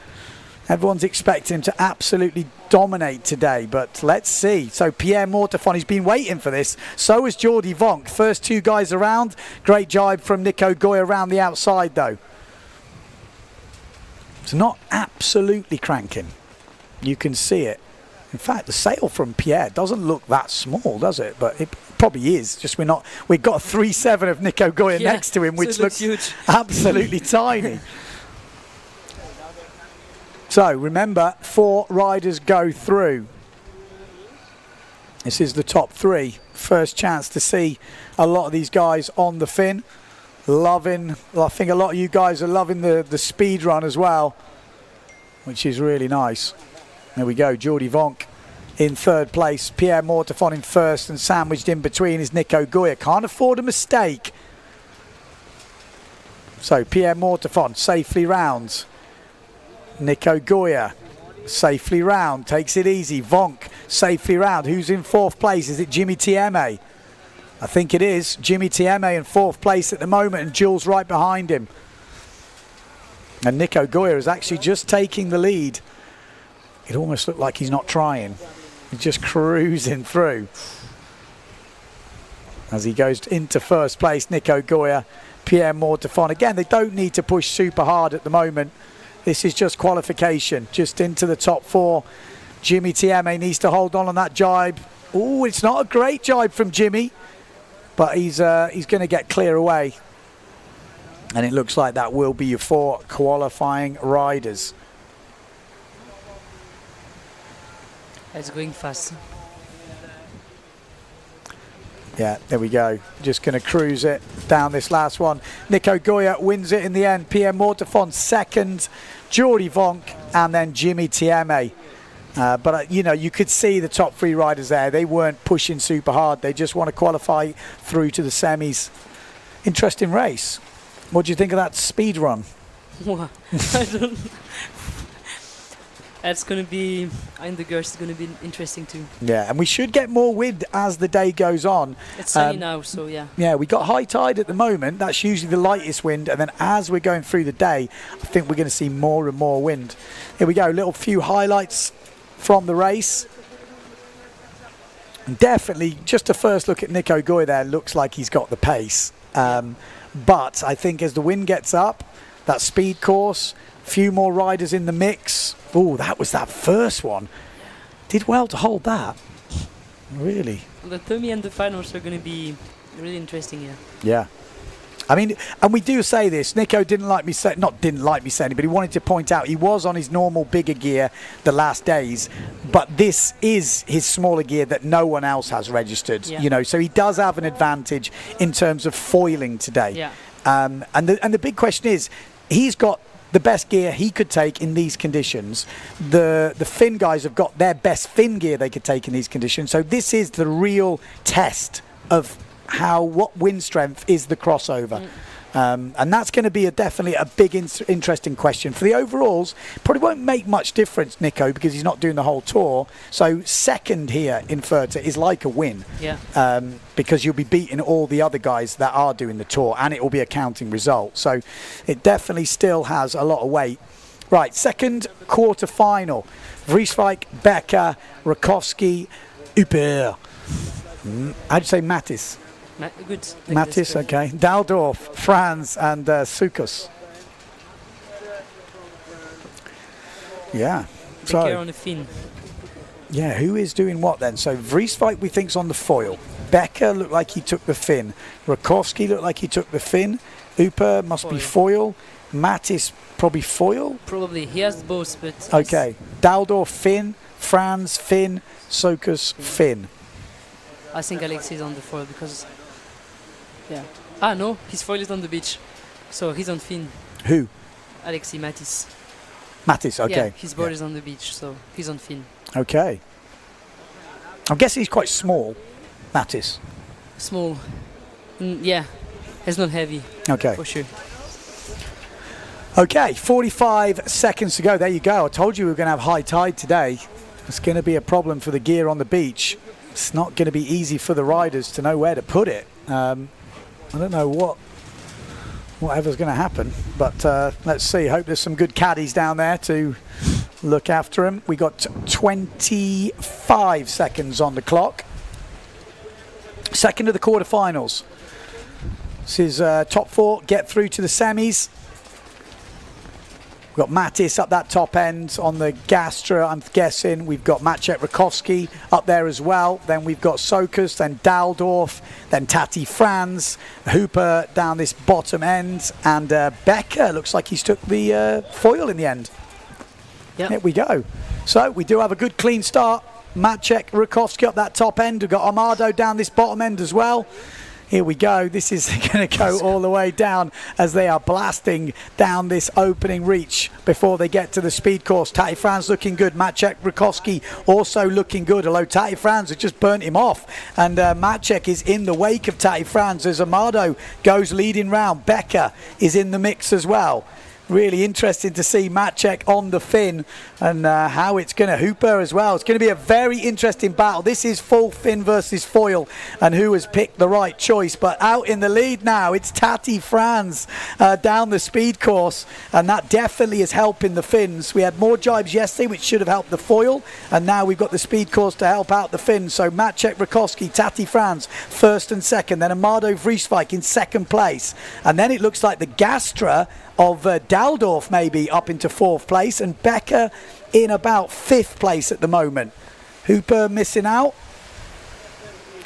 Everyone's expecting him to absolutely dominate today, but let's see. So Pierre Mortifon, he's been waiting for this. So has Jordi Vonk. First 2 guys around. Great jibe from Nico Goya around the outside, though. It's not absolutely cranking. You can see it. In fact, the sail from Pierre doesn't look that small, does it? But it probably is. Just we've got a 3.7 of Nico Goya next to him, which so looks huge. Absolutely tiny. So remember, 4 riders go through. This is the top 3. First chance to see a lot of these guys on the fin. I think a lot of you guys are loving the speed run as well, which is really nice. There we go, Jordi Vonk in third place, Pierre Mortifon in first, and sandwiched in between is Nico Goya. Can't afford a mistake. So Pierre Mortifon safely rounds. Nico Goya safely round, takes it easy. Vonk safely round. Who's in 4th place? Is it Jimmy Tieme? I think it is. Jimmy Tieme in 4th place at the moment, and Jules right behind him. And Nico Goya is actually just taking the lead. It almost looked like he's not trying. He's just cruising through. As he goes into 1st place, Nico Goya, Pierre Mortefon. Again, they don't need to push super hard at the moment. This is just qualification, just into the top 4. Jimmy Tieme needs to hold on that jibe. Oh, it's not a great jibe from Jimmy, but he's going to get clear away. And it looks like that will be your 4 qualifying riders. It's going fast. Yeah, there we go. Just going to cruise it down this last one. Nico Goya wins it in the end. Pierre Mortefon 2nd, Jordi Vonk, and then Jimmy Tieme. But, you know, you could see the top 3 riders there. They weren't pushing super hard. They just want to qualify through to the semis. Interesting race. What do you think of that speed run? I don't. That's going to be, in the girls, it's going to be interesting too. Yeah, and we should get more wind as the day goes on. It's sunny now, so yeah. Yeah, we got high tide at the moment. That's usually the lightest wind. And then as we're going through the day, I think we're going to see more and more wind. Here we go, little few highlights from the race. And definitely, just a first look at Nico Goya there, looks like he's got the pace. But I think as the wind gets up, that speed course, few more riders in the mix. Oh, that was that first one. Did well to hold that. Really. The Tommy and the finals are going to be really interesting, yeah. Yeah. I mean, and we do say this, Nico didn't like me saying, not didn't like me saying it, but he wanted to point out he was on his normal bigger gear the last days, but this is his smaller gear that no one else has registered, you know, so he does have an advantage in terms of foiling today. Yeah. And the big question is, he's got the best gear he could take in these conditions. The Finn guys have got their best Finn gear they could take in these conditions. So this is the real test of what wind strength is the crossover. And that's going to be definitely a big interesting question. For the overalls, probably won't make much difference, Nico, because he's not doing the whole tour. So 2nd here in Furta is like a win. Yeah. Because you'll be beating all the other guys that are doing the tour, and it will be a counting result. So it definitely still has a lot of weight. Right, 2nd quarter final. Vrieswijk, Becker, Rakowski, Uper. How'd you say Mattis? Good. Mattis, okay. Daldorf, Franz, and Sukas. Yeah. So, Becker on the fin. Yeah, who is doing what then? So Vrieswijk we think's on the foil. Becker looked like he took the fin. Rakowski looked like he took the fin. Uper must be foil. Mattis probably foil. Probably. He has both, but... Okay. Daldorf, fin. Franz, fin. Sukas, fin. I think Alex is on the foil because... Yeah. Ah, no. His foil is on the beach. So he's on fin. Who? Alexis Mattis. Mattis, okay. Yeah, his board is on the beach, so he's on fin. Okay. I'm guessing he's quite small, Mattis. Small. Yeah. It's not heavy. Okay. For sure. Okay, 45 seconds to go. There you go. I told you we were going to have high tide today. It's going to be a problem for the gear on the beach. It's not going to be easy for the riders to know where to put it. I don't know whatever's going to happen, but let's see. Hope there's some good caddies down there to look after him. We got 25 seconds on the clock. 2nd of the quarterfinals. This is top 4 get through to the semis. We've got Mattis up that top end on the Gastra, I'm guessing. We've got Maciek Rakowski up there as well. Then we've got Sokus, then Daldorf, then Tati Franz, Hooper down this bottom end, and Becker looks like he's took the foil in the end. Yep. Here we go. So we do have a good clean start. Maciek Rakowski up that top end. We've got Amado down this bottom end as well. Here we go. This is going to go all the way down as they are blasting down this opening reach before they get to the speed course. Tati Franz looking good. Maciek Rakowski also looking good, although Tati Franz has just burnt him off. And Maciek is in the wake of Tati Franz as Amado goes leading round. Becker is in the mix as well. Really interesting to see Maciek on the fin and how it's going to Hooper as well. It's going to be a very interesting battle. This is full fin versus foil and who has picked the right choice. But out in the lead now, it's Tati Franz down the speed course, and that definitely is helping the fins. We had more jibes yesterday, which should have helped the foil, and now we've got the speed course to help out the fins. So Maciek Rakowski, Tati Franz, first and second, then Amado Vrieswijk in second place. And then it looks like the Gastra of Daldorf maybe up into fourth place, and Becker in about fifth place at the moment. Hooper missing out.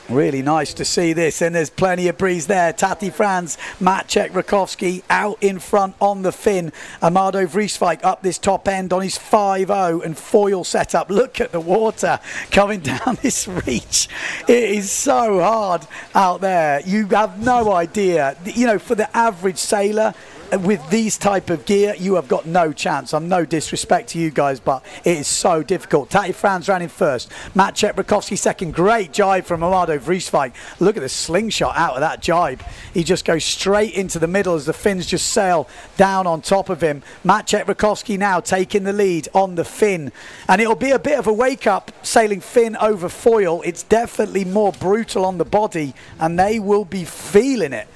Really nice to see this, and there's plenty of breeze there. Tati Franz, Maciek Rakowski out in front on the fin. Amado Vrieswijk up this top end on his 5.0 and foil setup. Look at the water coming down this reach. It is so hard out there. You have no idea. You know, for the average sailor, with these type of gear, you have got no chance. I'm no disrespect to you guys, but it is so difficult. Tati Franz ran in first. Maciek Rakowski second. Great jibe from Amado Vrieswijk. Look at the slingshot out of that jibe. He just goes straight into the middle as the fins just sail down on top of him. Maciek Rakowski now taking the lead on the fin. And it'll be a bit of a wake-up sailing fin over foil. It's definitely more brutal on the body, and they will be feeling it.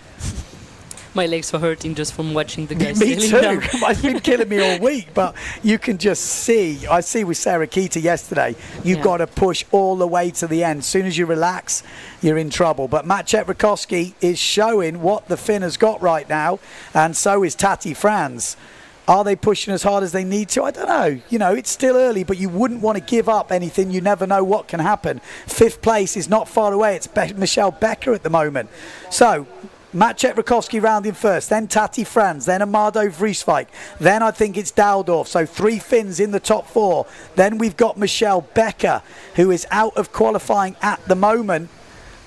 My legs are hurting just from watching the guys Me sailing too. down. It's been killing me all week, but you can just see. I see with Sarah Keita yesterday, you've got to push all the way to the end. As soon as you relax, you're in trouble. But Maciek Rakowski is showing what the fin has got right now, and so is Tati Franz. Are they pushing as hard as they need to? I don't know. You know, it's still early, but you wouldn't want to give up anything. You never know what can happen. Fifth place is not far away. It's Michelle Becker at the moment. So Maciek Rakowski rounding first, then Tati Franz, then Amado Vrieswijk, then I think it's Daldorf. So 3 Finns in the top 4. Then we've got Michelle Becker, who is out of qualifying at the moment.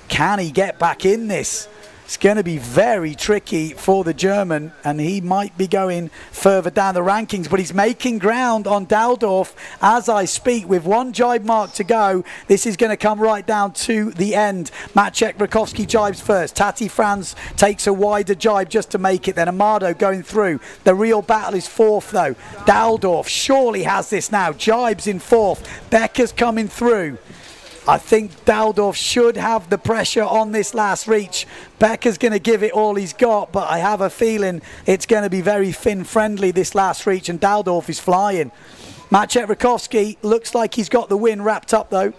Can he get back in this? It's going to be very tricky for the German, and he might be going further down the rankings, but he's making ground on Daldorf as I speak with 1 jibe mark to go. This is going to come right down to the end. Maciek Rakowski jibes first. Tati Franz takes a wider jibe just to make it. Then Amado going through. The real battle is 4th though. Daldorf surely has this now. Jibes in 4th. Becker's coming through. I think Daldorf should have the pressure on this last reach. Becker's going to give it all he's got, but I have a feeling it's going to be very fin-friendly this last reach, and Daldorf is flying. Maciek Rakowski looks like he's got the win wrapped up though,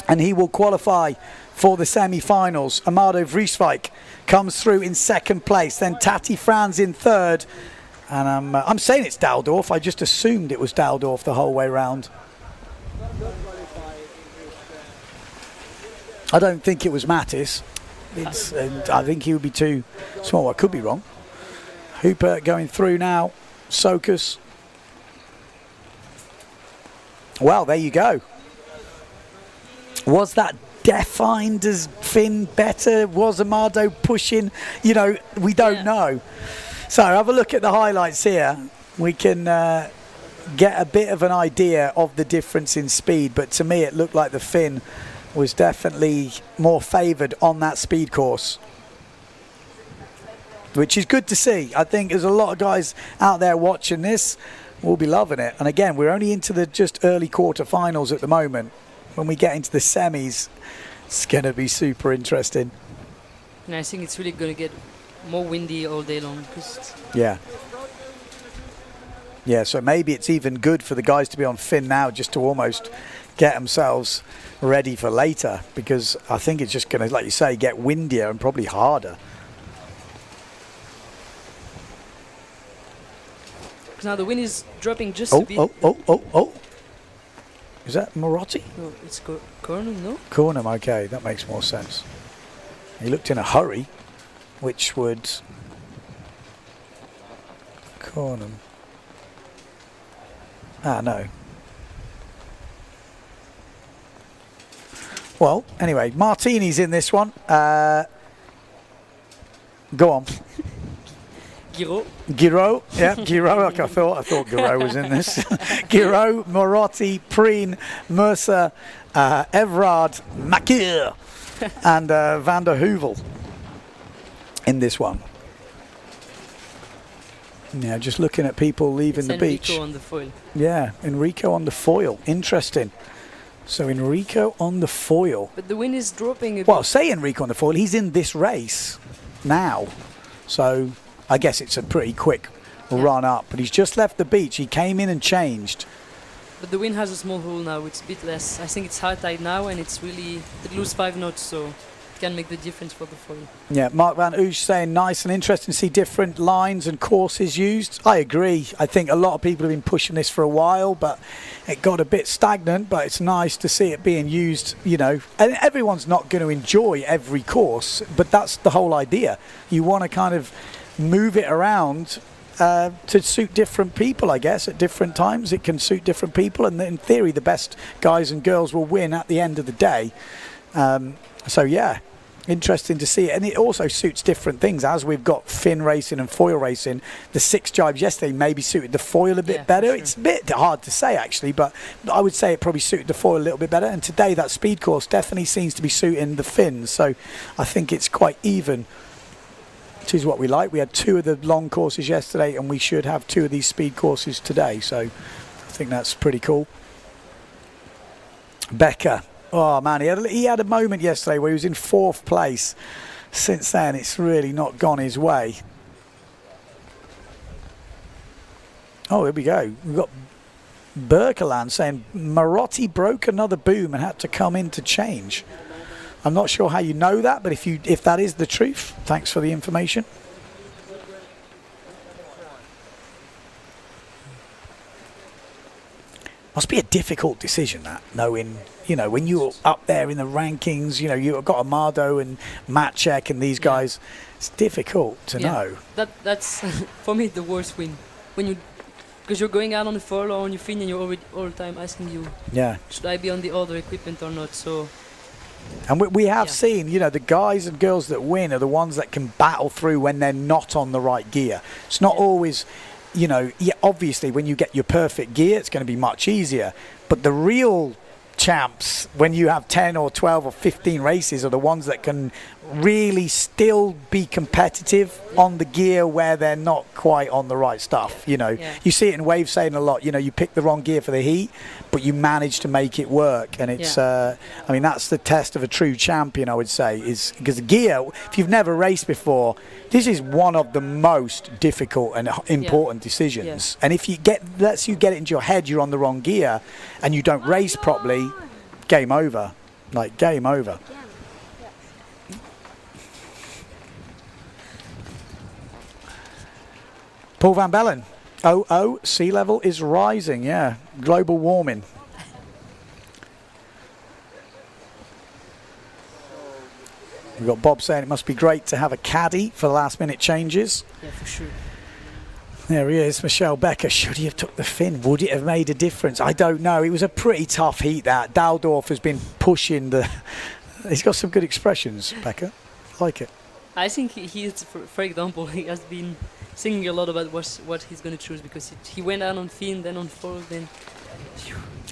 and he will qualify for the semi-finals. Amado Vrieswijk comes through in 2nd place, then Tati Franz in 3rd, and I'm saying it's Daldorf. I just assumed it was Daldorf the whole way round. I don't think it was Mattis. I think he would be too small. I could be wrong. Hooper going through now. Sokus. Well, there you go. Was that defined as Finn better? Was Amado pushing? You know, we don't know. So have a look at the highlights here. We can get a bit of an idea of the difference in speed, but to me it looked like the Finn was definitely more favoured on that speed course, which is good to see. I think there's a lot of guys out there watching this will be loving it. And again, we're only into the just early quarterfinals at the moment. When we get into the semis, it's going to be super interesting. And I think it's really going to get more windy all day long. Yeah. Yeah, so maybe it's even good for the guys to be on fin now just to almost get themselves ready for later, because I think it's just going to, like you say, get windier and probably harder. Because now the wind is dropping just a bit. Oh. Is that Morotti? No, it's Cornum, no? Cornum, okay, that makes more sense. He looked in a hurry, which would... Cornum. Ah, no. Well, anyway, Martini's in this one. Go on. Giro. Yeah, Giro. Like I thought Giro was in this. Giro, Morotti, Preen, Mercer, Everard, Makir, and Van der Heuvel in this one. Yeah, just looking at people leaving the beach. Enrico on the foil. Yeah, Enrico on the foil. Interesting. So Enrico on the foil. But the wind is dropping a Well, bit. say Enrico on the foil. He's in this race now. So I guess it's a pretty quick run up. But he's just left the beach. He came in and changed. But the wind has a small hole now. It's a bit less. I think it's high tide now, and it's really it lose 5 knots, so it can make the difference for the foil. Yeah, Mark Van Oost saying nice and interesting to see different lines and courses used. I agree. I think a lot of people have been pushing this for a while, but it got a bit stagnant. But it's nice to see it being used, you know. And everyone's not going to enjoy every course, but that's the whole idea. You want to kind of move it around to suit different people, I guess. At different times it can suit different people, and in theory the best guys and girls will win at the end of the day. So yeah, interesting to see it. And it also suits different things. As we've got fin racing and foil racing, the 6 jibes yesterday maybe suited the foil a bit better. Sure. It's a bit hard to say actually, but I would say it probably suited the foil a little bit better. And today that speed course definitely seems to be suiting the fins, so I think it's quite even, which is what we like. We had 2 of the long courses yesterday, and we should have 2 of these speed courses today, so I think that's pretty cool. Becker, oh man, he had a moment yesterday where he was in 4th place. Since then it's really not gone his way. Oh, here we go. We've got Berkeland saying Marotti broke another boom and had to come in to change. I'm not sure how you know that, but if that is the truth, thanks for the information. Must be a difficult decision, that, knowing, you know, when you're up there in the rankings, you know, you've got Amado and Maciek and these guys. It's difficult to know. That's for me the worst win. When you, because you're going out on the foil or on your fin, and you're already all the time asking you, should I be on the other equipment or not? So. And we have seen, you know, the guys and girls that win are the ones that can battle through when they're not on the right gear. It's not always, you know, obviously when you get your perfect gear, it's going to be much easier. But the real champs, when you have 10 or 12 or 15 races, are the ones that can really still be competitive on the gear where they're not quite on the right stuff. You know, you see it in wave sailing a lot. You know, you pick the wrong gear for the heat, but you manage to make it work. And it's, I mean, that's the test of a true champion, I would say, is because the gear, if you've never raced before, this is one of the most difficult and important decisions. And if you lets you get it into your head you're on the wrong gear and you don't race properly, game over. Like, game over. Paul Van Bellen. Sea level is rising, global warming. We've got Bob saying it must be great to have a caddy for the last minute changes. Yeah, for sure. There he is, Michelle Becker. Should he have took the fin? Would it have made a difference? I don't know. It was a pretty tough heat, that. Daldorf has been pushing the... He's got some good expressions, Becker. Like it. I think he is, for example, he has been singing a lot about what he's going to choose, because he went out on fin, then on foil, then...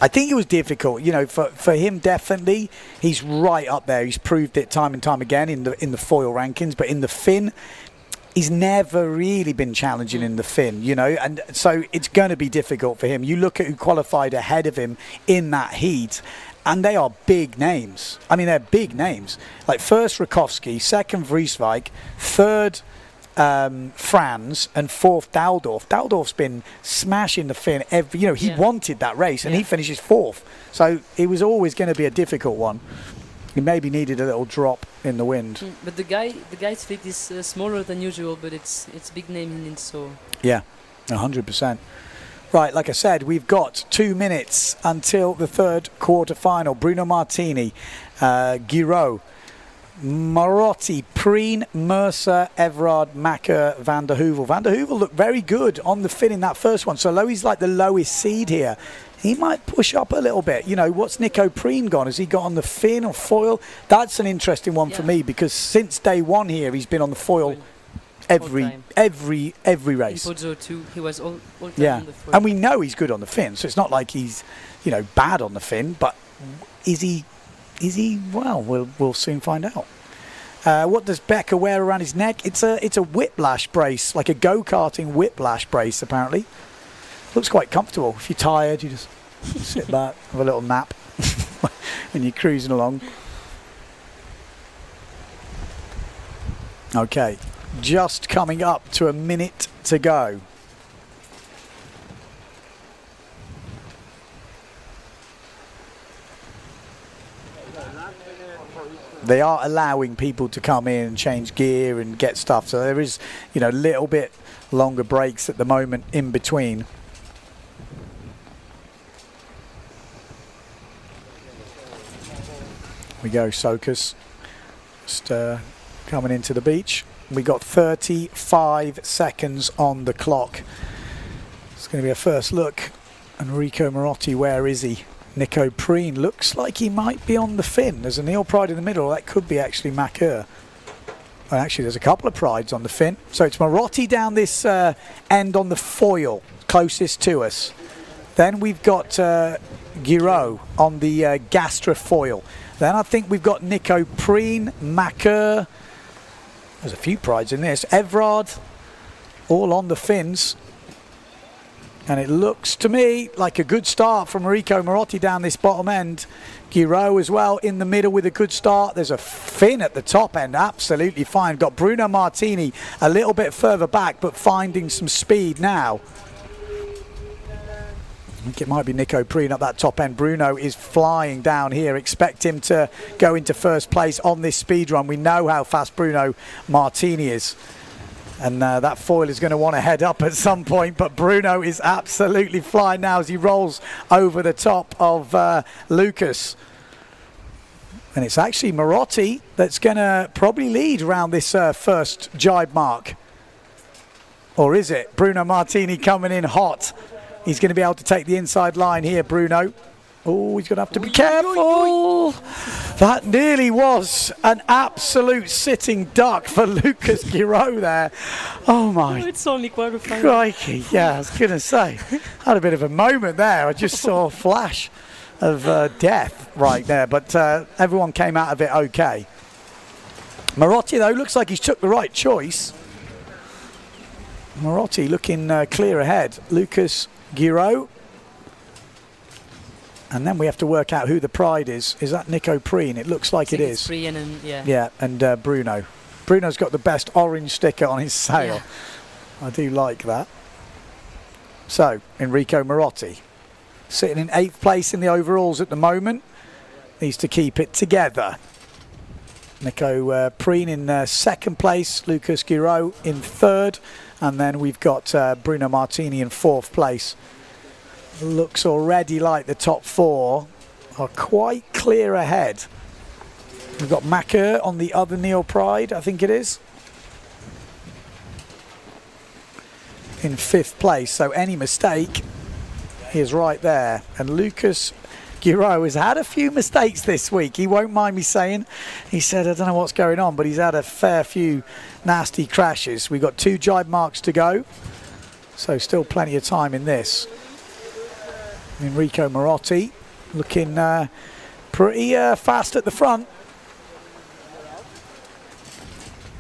I think it was difficult, you know, for him. Definitely, he's right up there. He's proved it time and time again in the foil rankings, but in the fin, he's never really been challenging in the fin, you know, and so it's going to be difficult for him. You look at who qualified ahead of him in that heat, and they are big names. I mean, they're big names. Like first Rakowski, second Vrieswijk, third Franz, and fourth Daldorf. Daldorf's been smashing the fin every, you know, he wanted that race and he finishes fourth. So it was always going to be a difficult one. He maybe needed a little drop in the wind. But the guy's fleet is smaller than usual, but it's big name in it, so... Yeah, 100%. Right, like I said, we've got 2 minutes until the third quarter final. Bruno Martini, Giraud, Marotti, Preen, Mercer, Everard, Macker, Van der Heuvel. Van der Heuvel looked very good on the fin in that first one. So although he's like the lowest seed here, he might push up a little bit. You know, what's Nico Preen gone? Has he got on the fin or foil? That's an interesting one for me, because since day one here, he's been on the foil every race. In Pozzo too, he was all time on the foil. And we know he's good on the fin, so it's not like he's, you know, bad on the fin, but is he? Well, we'll soon find out. What does Becker wear around his neck? It's a whiplash brace, like a go-karting whiplash brace, apparently. Looks quite comfortable. If you're tired, you just sit back, have a little nap when you're cruising along. Okay, just coming up to a minute to go. They are allowing people to come in and change gear and get stuff, so there is, you know, a little bit longer breaks at the moment in between. We go, Sokas, just coming into the beach. We got 35 seconds on the clock. It's going to be a first look. Enrico Marotti, where is he? Nico Preen looks like he might be on the fin. There's a Neil Pride in the middle. That could be actually Macker. Well, actually, there's a couple of Prides on the fin. So it's Marotti down this end on the foil, closest to us. Then we've got Giraud on the Gastra foil. Then I think we've got Nico Preen, Macker. There's a few Prides in this. Everard, all on the fins. And it looks to me like a good start from Enrico Marotti down this bottom end. Giraud as well in the middle with a good start. There's a fin at the top end, absolutely fine. Got Bruno Martini a little bit further back, but finding some speed now. I think it might be Nico Preen at that top end. Bruno is flying down here. Expect him to go into first place on this speed run. We know how fast Bruno Martini is. And that foil is going to want to head up at some point, but Bruno is absolutely flying now as he rolls over the top of Lucas. And it's actually Marotti that's going to probably lead around this first jibe mark. Or is it? Bruno Martini coming in hot. He's going to be able to take the inside line here, Bruno. Oh, he's going to have to be careful. That nearly was an absolute sitting duck for Lucas Giraud there. Oh, my. Oh, it's only quarterfinal. Crikey. Yeah, I was going to say. Had a bit of a moment there. I just saw a flash of death right there. But everyone came out of it okay. Marotti, though, looks like he's took the right choice. Marotti looking clear ahead. Lucas Giraud. And then we have to work out who the Pride is. Is that Nico Preen? It looks like it is. Preen and, yeah. Yeah, and Bruno. Bruno's got the best orange sticker on his sail. Yeah. I do like that. So, Enrico Marotti, sitting in 8th place in the overalls at the moment. Needs to keep it together. Nico Preen in 2nd place. Lucas Giraud in 3rd. And then we've got Bruno Martini in 4th place. Looks already like the top 4 are quite clear ahead. We've got Macker on the other Neil Pride, I think it is, in 5th place. So any mistake is right there. And Lucas Giraud has had a few mistakes this week. He won't mind me saying. He said, I don't know what's going on, but he's had a fair few nasty crashes. We've got 2 jibe marks to go. So still plenty of time in this. Enrico Marotti looking pretty fast at the front.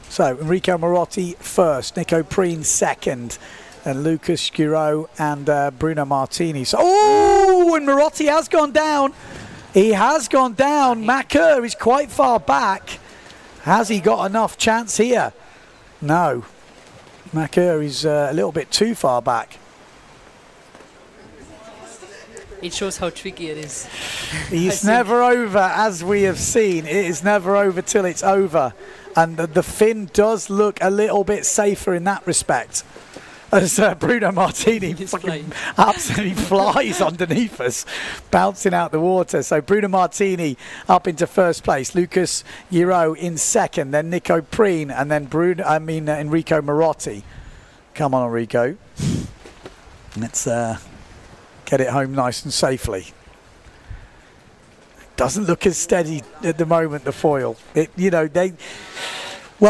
So Enrico Marotti first, Nico Preen 2nd, and Lucas Giraud and Bruno Martini. So, oh, and Marotti has gone down. He has gone down. Macker is quite far back. Has he got enough chance here? No. Macker is a little bit too far back. It shows how tricky it is. It's never over, as we have seen. It is never over till it's over. And the fin does look a little bit safer in that respect. As Bruno Martini absolutely flies underneath us, bouncing out the water. So Bruno Martini up into 1st place. Lucas Giraud in 2nd. Then Nico Preen. And then Enrico Marotti. Come on, Enrico. Let's get it home nice and safely. Doesn't look as steady at the moment, the foil. Well,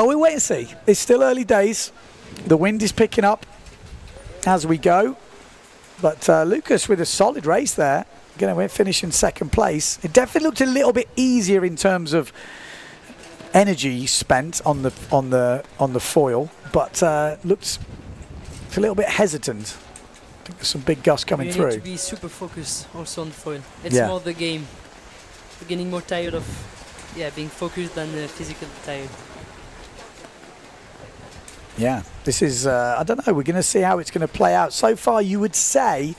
we'll wait and see. It's still early days. The wind is picking up as we go. But Lucas with a solid race there. Going to finish in 2nd place. It definitely looked a little bit easier in terms of energy spent on the foil, but looks a little bit hesitant. I think there's some big gusts coming you through. need to be super focused also on the foil. It's Yeah. more the game. We're getting more tired of being focused than physically tired. Yeah, this is, I don't know, we're going to see how it's going to play out. So far, you would say,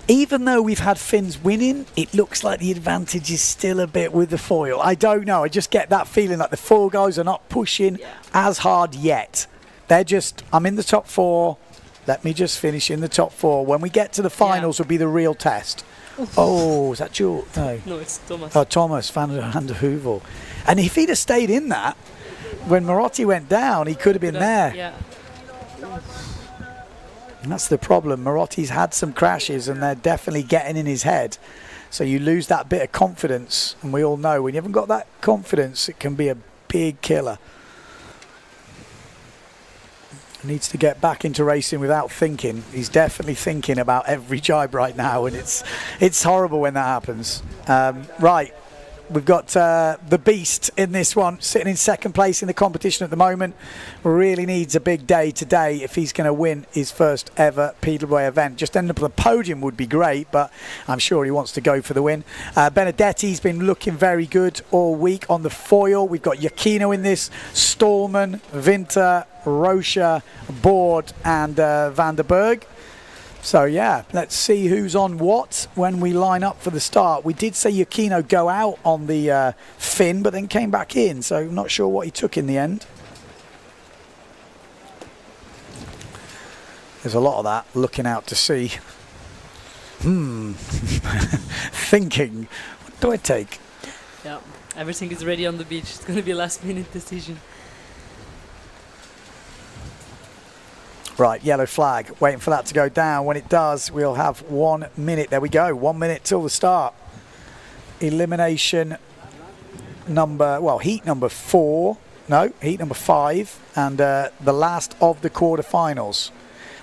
even though we've had Finns winning, it looks like the advantage is still a bit with the foil. I don't know, I just get that feeling like the foil guys are not pushing as hard yet. They're just, I'm in the top 4, let me just finish in the top 4. When we get to the finals will be the real test. Oh, is that Jules? No. No, it's Thomas. Oh, Thomas van der Heuvel. And if he'd have stayed in that, when Marotti went down, he could have been there. Yeah. And that's the problem. Marotti's had some crashes and they're definitely getting in his head. So you lose that bit of confidence. And we all know when you haven't got that confidence, it can be a big killer. He needs to get back into racing without thinking. He's definitely thinking about every jibe right now, and it's horrible when that happens. Right. We've got the Beast in this one, sitting in second place in the competition at the moment. Really needs a big day today if he's going to win his first ever PWA event. Just ending up on the podium would be great, but I'm sure he wants to go for the win. Benedetti's been looking very good all week on the foil. We've got Giacchino in this, Stallman, Winter, Rocha, Board, and Van der Berg. So yeah, let's see who's on what when we line up for the start. We did see Giacchino go out on the fin, but then came back in, so I'm not sure what he took in the end. There's a lot of that, looking out to sea. Thinking, what do I take? Yeah, everything is ready on the beach. It's going to be a last-minute decision. Right, yellow flag, waiting for that to go down. When it does, we'll have 1 minute. There we go, 1 minute till the start. Elimination number, well, heat number 4. No, heat number 5. And the last of the quarterfinals.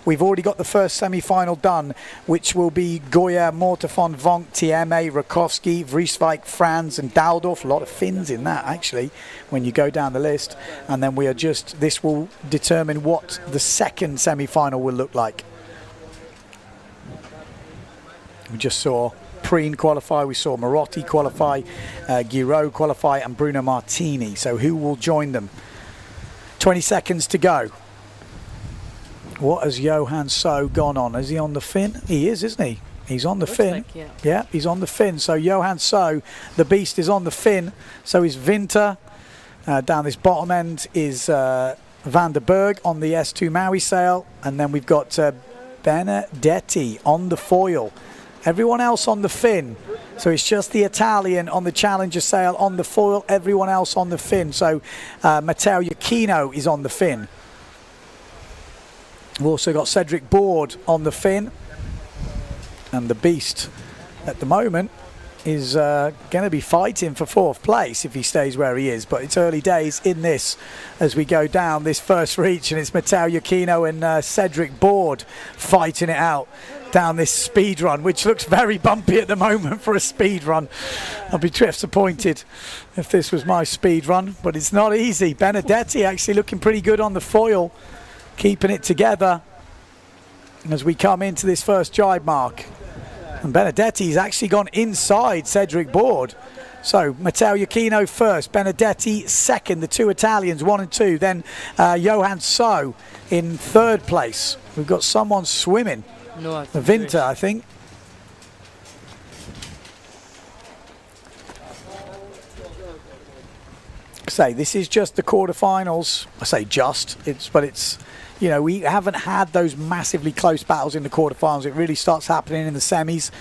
We've already got the first semi-final done, which will be Goya, Mortefon, Vonk, TMA, Rakowski, Vrieswijk, Franz and Daldorf. A lot of Finns in that, actually, when you go down the list. And then we are just, this will determine what the second semi-final will look like. We just saw Preen qualify, we saw Marotti qualify, Giraud qualify, and Bruno Martini. So who will join them? 20 seconds to go. What has Johan So gone on? Is he on the fin? He is, isn't he? He's on the fin. Like, yeah, he's on the fin. So Johan So, the Beast, is on the fin. So is Winter. Down this bottom end is Van der Berg on the S2 Maui sail. And then we've got Benedetti on the foil. Everyone else on the fin. So it's just the Italian on the Challenger sail on the foil. Everyone else on the fin. So Matteo Giacchino is on the fin. We've also got Cedric Board on the fin. And the Beast at the moment is going to be fighting for 4th place if he stays where he is. But it's early days in this as we go down this first reach. And it's Matteo Giacchino and Cedric Board fighting it out down this speed run, which looks very bumpy at the moment for a speed run. I'll be disappointed if this was my speed run, but it's not easy. Benedetti actually looking pretty good on the foil, keeping it together as we come into this first jibe mark. And Benedetti's actually gone inside Cedric Board. So Matteo Giacchino first, Benedetti second, the 2 Italians 1 and 2. Then Johan So in 3rd place. We've got someone swimming. No, I think Winter, I think. Say this is just the quarterfinals. I say just, but it's, you know, we haven't had those massively close battles in the quarterfinals. It really starts happening in the semis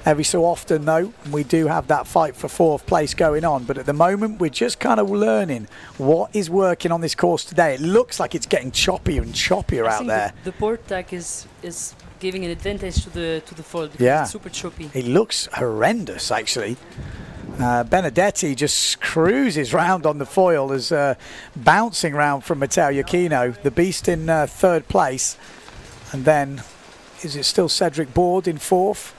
every so often, though. We do have that fight for 4th place going on, but at the moment we're just kind of learning what is working on this course today. It looks like it's getting choppier and choppier out there. The port tack is giving an advantage to the foil because it's super choppy. It looks horrendous, actually. Benedetti just cruises round on the foil as bouncing round from Matteo Giacchino. The Beast in 3rd place. And then, is it still Cedric Board in 4th?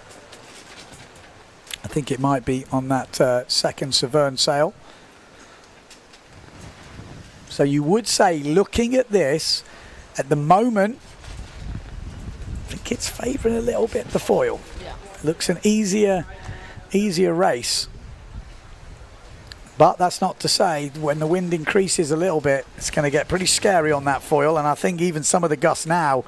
I think it might be on that second Severn sail. So you would say, looking at this, at the moment, I think it's favouring a little bit the foil. Yeah. Looks an easier race. But that's not to say when the wind increases a little bit, it's going to get pretty scary on that foil. And I think even some of the gusts now,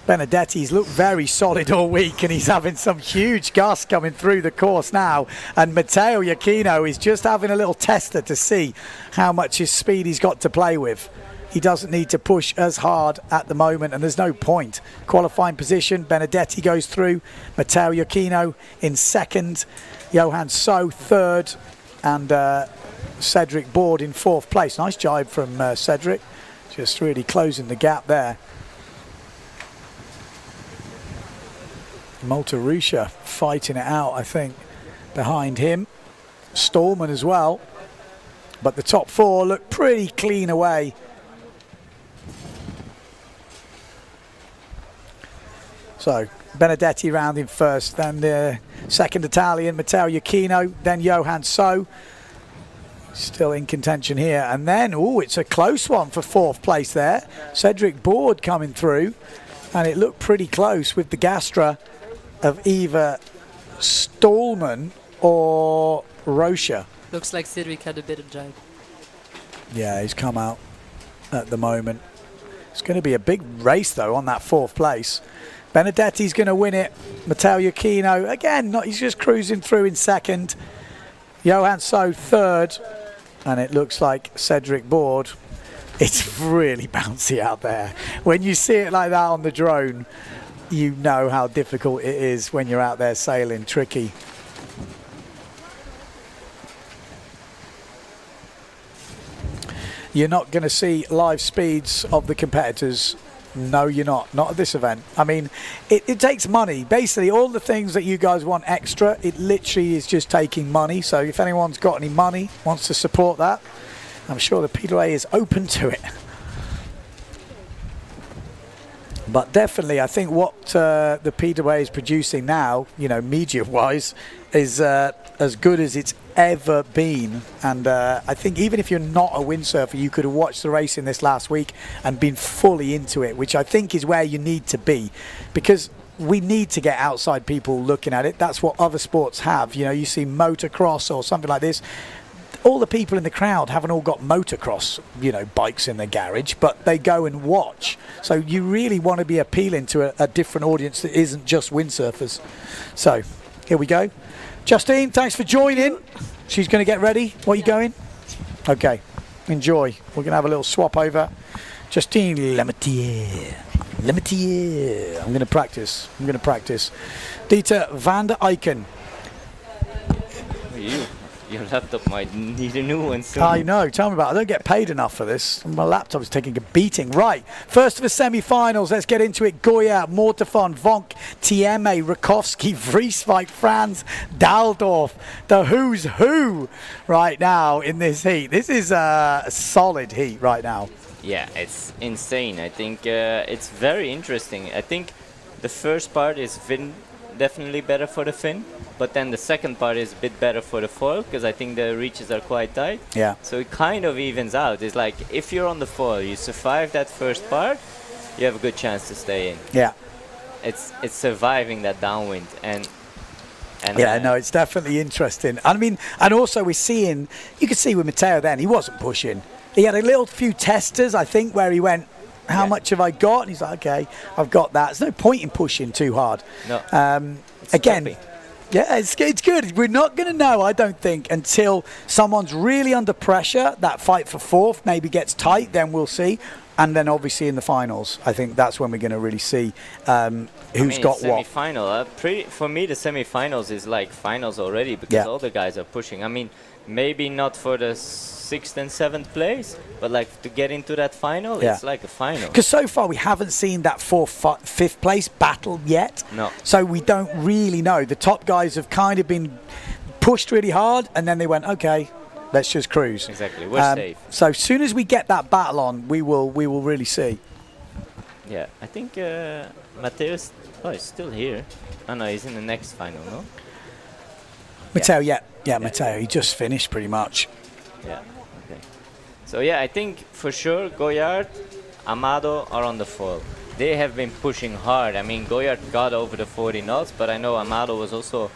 Benedetti's looked very solid all week, and he's having some huge gusts coming through the course now. And Matteo Iachino is just having a little tester to see how much his speed he's got to play with. He doesn't need to push as hard at the moment, and there's no point. Qualifying position, Benedetti goes through, Matteo Iachino in second, Johan So third, and Cedric Board in fourth place. Nice jibe from Cedric, just really closing the gap there. Maltarusha fighting it out, I think, behind him. Stallman as well. But the top four look pretty clean away. So Benedetti round in first, then the second Italian, Matteo Iachino, then Johan So. Still in contention here. And then, oh, it's a close one for fourth place there. Cedric Board coming through. And it looked pretty close with the Gastra of either Stallman or Rocha. Looks like Cedric had a better jibe. Yeah, he's come out at the moment. It's going to be a big race, though, on that fourth place. Benedetti's going to win it. Matteo Iachino, again, he's just cruising through in second. Johan So third. And it looks like Cedric Board. It's really bouncy out there. When you see it like that on the drone, you know how difficult it is when you're out there sailing. Tricky. You're not going to see live speeds of the competitors. No, you're not. Not at this event. I mean, it takes money. Basically, all the things that you guys want extra, it literally is just taking money. So if anyone's got any money, wants to support that, I'm sure the PWA is open to it. But definitely, I think what the PWA is producing now, you know, media-wise, is as good as it's ever been. And I think even if you're not a windsurfer, you could have watched the race in this last week and been fully into it, which I think is where you need to be, because we need to get outside people looking at it. That's what other sports have. You know, you see motocross or something like this. All the people in the crowd haven't all got motocross, you know, bikes in their garage, but they go and watch. So you really want to be appealing to a different audience that isn't just windsurfers. So here we go. Justine, thanks for joining. She's going to get ready. What are you going? Okay, enjoy. We're going to have a little swap over. Justine Lemetier. I'm going to practice. Dieter van der Eycken. Your laptop might need a new one soon. I know, tell me about it. I don't get paid enough for this. My laptop is taking a beating. Right, first of the semi-finals, let's get into it. Goya, Mortefon, Vonk, Tieme, Rakowski, Vrieswijk, Franz, Daldorf, the who's who right now in this heat. This is a solid heat right now. Yeah, it's insane. I think it's very interesting. I think the first part is definitely better for the fin, but then the second part is a bit better for the foil, because I think the reaches are quite tight. Yeah. So it kind of evens out. It's like if you're on the foil, you survive that first part, you have a good chance to stay in. Yeah. It's surviving that downwind and yeah, no, it's definitely interesting. I mean, and also we're seeing, you could see with Matteo then, he wasn't pushing. He had a little few testers, I think, where he went, how much have I got? And he's like, okay, I've got that. There's no point in pushing too hard. No. Again, scrappy. Yeah, it's good. We're not going to know, I don't think, until someone's really under pressure. That fight for fourth maybe gets tight, then we'll see. And then obviously in the finals, I think that's when we're going to really see who's got what. Semi-final, for me, the semi-finals is like finals already, because all the guys are pushing. I mean, maybe not for the 6th and 7th place, but like to get into that final, it's like a final. Because so far we haven't seen that 4th, 5th place battle yet. No. So we don't really know. The top guys have kind of been pushed really hard, and then they went, okay, let's just cruise. Exactly, we're safe. So as soon as we get that battle on, we will really see. Yeah, I think Matteo's is still here. Oh no, he's in the next final, no? Matteo, yeah, Matteo. He just finished pretty much. Yeah, okay. So yeah, I think for sure Goyard, Amado are on the foil. They have been pushing hard. I mean, Goyard got over the 40 knots, but I know Amado was also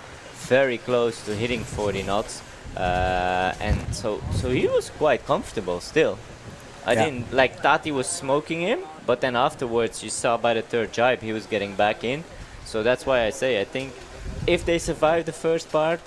very close to hitting 40 knots. And so he was quite comfortable still. I didn't, like, Tati was smoking him, but then afterwards you saw by the third jibe he was getting back in. So that's why I say, I think if they survive the first part,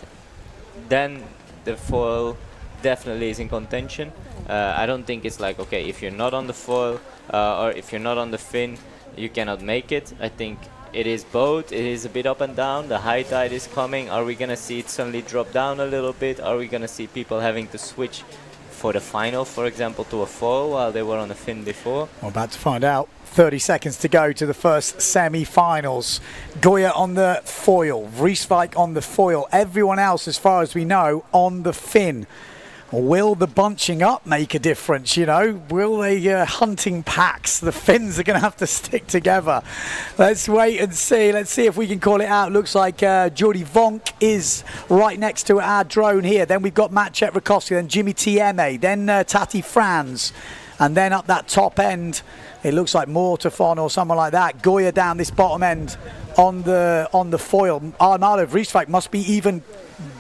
then the foil definitely is in contention. I don't think it's like, okay, if you're not on the foil or if you're not on the fin, you cannot make it. I think it is both. It is a bit up and down. The high tide is coming. Are we going to see it suddenly drop down a little bit? Are we going to see people having to switch for the final, for example, to a foil while they were on the fin before? We're about to find out. 30 seconds to go to the first semi-finals. Goya on the foil, Vrieswijk on the foil. Everyone else, as far as we know, on the fin. Will the bunching up make a difference, you know? Will they hunting packs? The fins are going to have to stick together. Let's wait and see. Let's see if we can call it out. Looks like Jordi Vonk is right next to our drone here. Then we've got Maciej Rakowski, then Jimmy Tieme, then Tati Franz. And then up that top end, it looks like Mortefon or someone like that. Goya down this bottom end on the foil. Arnaldo Vrieswijk must be even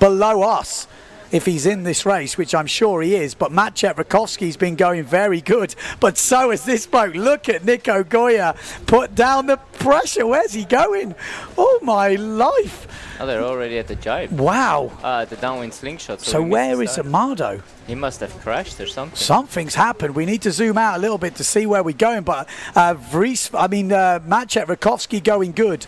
below us if he's in this race, which I'm sure he is. But Maciej Rakowski's been going very good. But so has this bloke. Look at Nico Goya. Put down the pressure. Where's he going? Oh, my life. Oh, they're already at the jibe. Wow. The downwind slingshot. So where is Amado? He must have crashed or something. Something's happened. We need to zoom out a little bit to see where we're going. But Maciej Rakowski going good.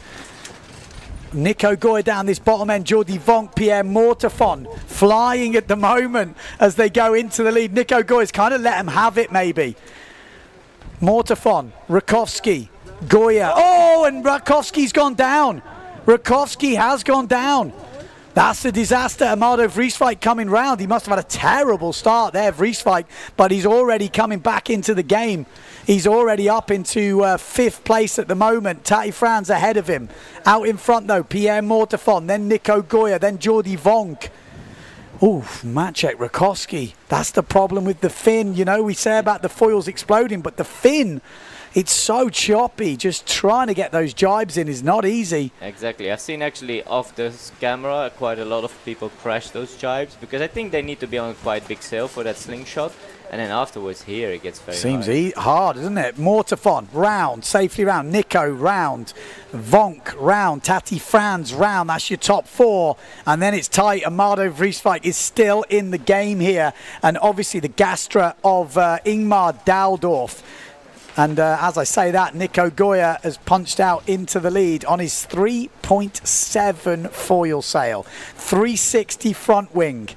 Nico Goya down this bottom end. Jordi Vonk, Pierre Mortefon flying at the moment as they go into the lead. Nico Goya's kind of let him have it maybe. Mortefon, Rakowski, Goya. Oh, and Rakowski's gone down. Rakowski has gone down. That's a disaster. Amado Vrieswijk coming round. He must have had a terrible start there, Vrieswijk, but he's already coming back into the game. He's already up into 5th place at the moment. Tati Franz ahead of him. Out in front, though, Pierre Mortefon, then Nico Goya, then Jordi Vonk. Ooh, Maciej Rakowski. That's the problem with the fin. You know, we say about the foils exploding, but the fin, it's so choppy. Just trying to get those jibes in is not easy. Exactly. I've seen actually off this camera quite a lot of people crash those jibes because I think they need to be on quite big sail for that slingshot. And then afterwards here it gets very Seems hard, doesn't it? Mortefon, round, safely round. Nico, round. Vonk, round. Tati Franz, round. That's your top 4. And then it's tight. Amado Vrieswijk is still in the game here. And obviously the Gastra of Ingmar Daldorf. And as I say that, Nico Goya has punched out into the lead on his 3.7 foil sail. 360 front wing.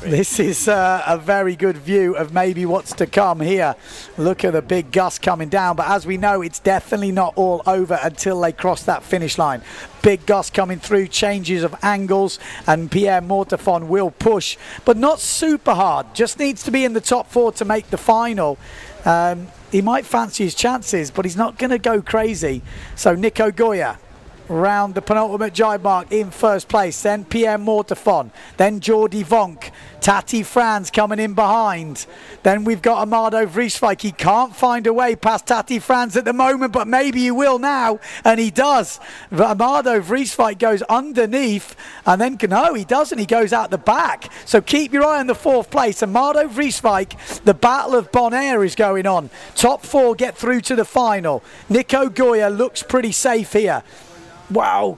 This is a very good view of maybe what's to come here. Look at the big gust coming down. But as we know, it's definitely not all over until they cross that finish line. Big gust coming through, changes of angles, and Pierre Mortefon will push, but not super hard. Just needs to be in the top 4 to make the final. He might fancy his chances, but he's not going to go crazy. So Nico Goya round the penultimate jibe mark in 1st place, then Pierre Mortefon, then Jordi Vonk, Tati Franz coming in behind. Then we've got Amado Vrieswijk. He can't find a way past Tati Franz at the moment, but maybe he will now, and he does. Amado Vrieswijk goes underneath, and then, no, he doesn't. He goes out the back. So keep your eye on the 4th place. Amado Vrieswijk, the Battle of Bonaire is going on. Top 4 get through to the final. Nico Goya looks pretty safe here. Wow.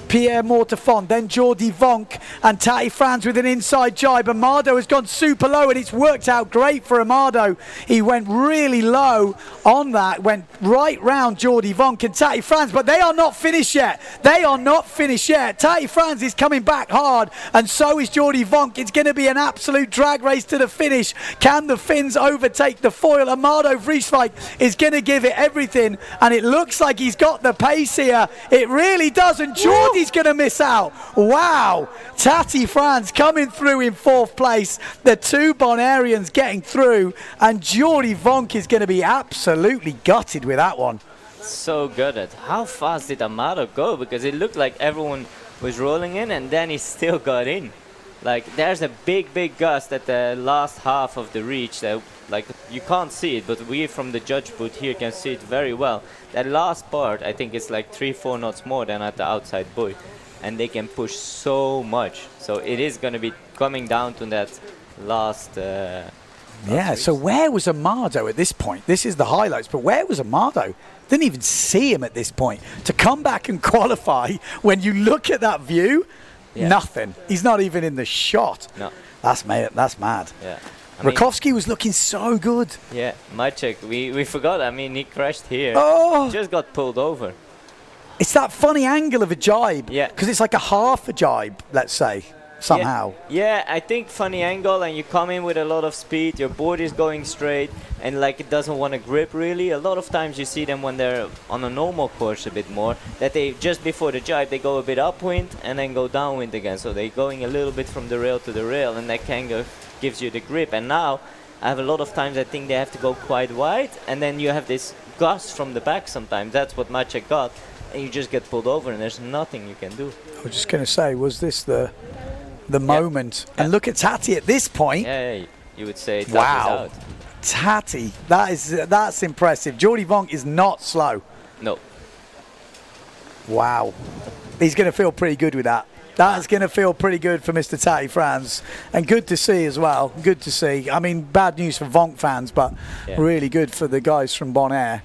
Pierre Mortefon, then Jordi Vonk and Tati Franz with an inside jibe. Amado has gone super low and it's worked out great for Amado. He went really low on that, went right round Jordi Vonk and Tati Franz, but they are not finished yet. They are not finished yet. Tati Franz is coming back hard and so is Jordi Vonk. It's going to be an absolute drag race to the finish. Can the Finns overtake the foil? Amado Vrieswijk is going to give it everything and it looks like he's got the pace here. It really does, and Jordi's going to miss out. Wow. Tati Franz coming through in 4th place. The 2 Bonaireans getting through, and Jordi Vonk is going to be absolutely gutted with that one. So good at how fast did Amado go, because it looked like everyone was rolling in and then he still got in. Like there's a big gust at the last half of the reach that like you can't see it, but we from the judge booth here can see it very well. That last part, I think it's like 3-4 knots more than at the outside buoy, and they can push so much. So it is going to be coming down to that last. Yeah. So where was Amado at this point? This is the highlights, but where was Amado? Didn't even see him at this point. To come back and qualify, when you look at that view, nothing. He's not even in the shot. No. That's mad. That's mad. Yeah. Rakowski was looking so good. Yeah, Maciek, we forgot. I mean, he crashed here. Oh! Just got pulled over. It's that funny angle of a jibe. Yeah. Because it's like a half a jibe, let's say, somehow. Yeah, I think funny angle, and you come in with a lot of speed. Your board is going straight, and like it doesn't want to grip really. A lot of times you see them when they're on a normal course a bit more, that they just before the jibe they go a bit upwind and then go downwind again. So they're going a little bit from the rail to the rail, and that can go. Gives you the grip. And now I have a lot of times I think they have to go quite wide, and then you have this gust from the back sometimes. That's what Maciek got, and you just get pulled over and there's nothing you can do. I was just going to say, was this the moment? And look at Tati at this point. Yeah, you would say that wow. is out. Tati, that's impressive. Jordi Vonk is not slow. No. Wow. He's going to feel pretty good with that. That's going to feel pretty good for Mr. Tati Franz. And good to see as well. Good to see. I mean, bad news for Vonk fans, but really good for the guys from Bonaire.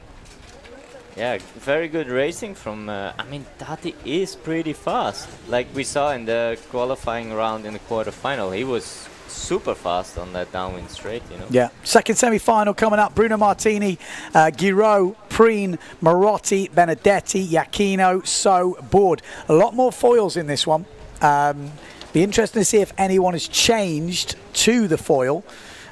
Yeah, very good racing from... I mean, Tati is pretty fast. Like we saw in the qualifying round in the quarterfinal. He was super fast on that downwind straight, you know. Yeah. Second semi-final coming up. Bruno Martini, Giraud, Preen, Marotti, Benedetti, Iachino, So, Board. A lot more foils in this one. Be interesting to see if anyone has changed to the foil.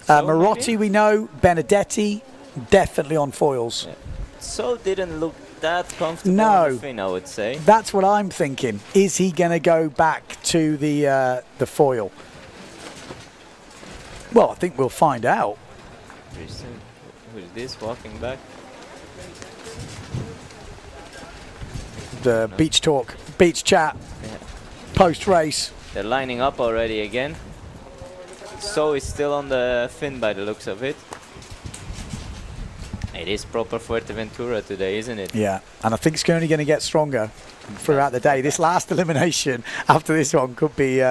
Marotti, we know. Benedetti, definitely on foils. Yeah. So didn't look that comfortable on the fin, I would say. That's what I'm thinking. Is he going to go back to the foil? Well, I think we'll find out. Pretty soon. Who's this walking back? The beach talk, beach chat, post-race. They're lining up already again. So is still on the fin by the looks of it. It is proper Fuerteventura today, isn't it? Yeah, and I think it's only going to get stronger throughout the day. This last elimination after this one could be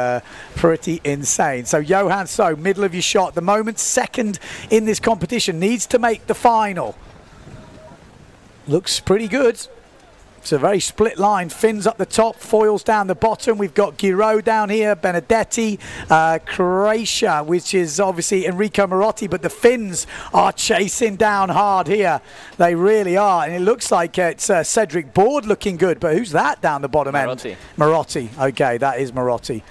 pretty insane. So Johan So, middle of your shot at the moment, second in this competition, needs to make the final. Looks pretty good. It's a very split line. Fins up the top, foils down the bottom. We've got Giraud down here, Benedetti, Croatia, which is obviously Enrico Marotti, but the Finns are chasing down hard here. They really are. And it looks like it's Cedric Board looking good, but who's that down the bottom end? Marotti. Okay, that is Marotti.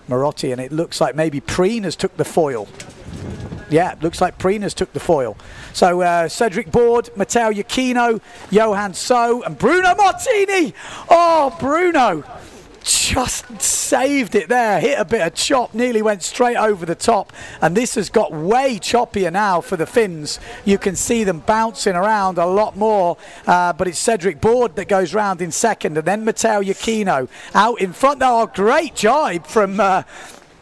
Marotti, and it looks like maybe Preen has took the foil. Yeah, looks like Preen has took the foil. So Cedric Board, Matteo Iachino, Johan So, and Bruno Martini. Oh, Bruno just saved it there. Hit a bit of chop, nearly went straight over the top. And this has got way choppier now for the Finns. You can see them bouncing around a lot more. But it's Cedric Board that goes round in second. And then Matteo Iachino out in front. Oh, great jibe from...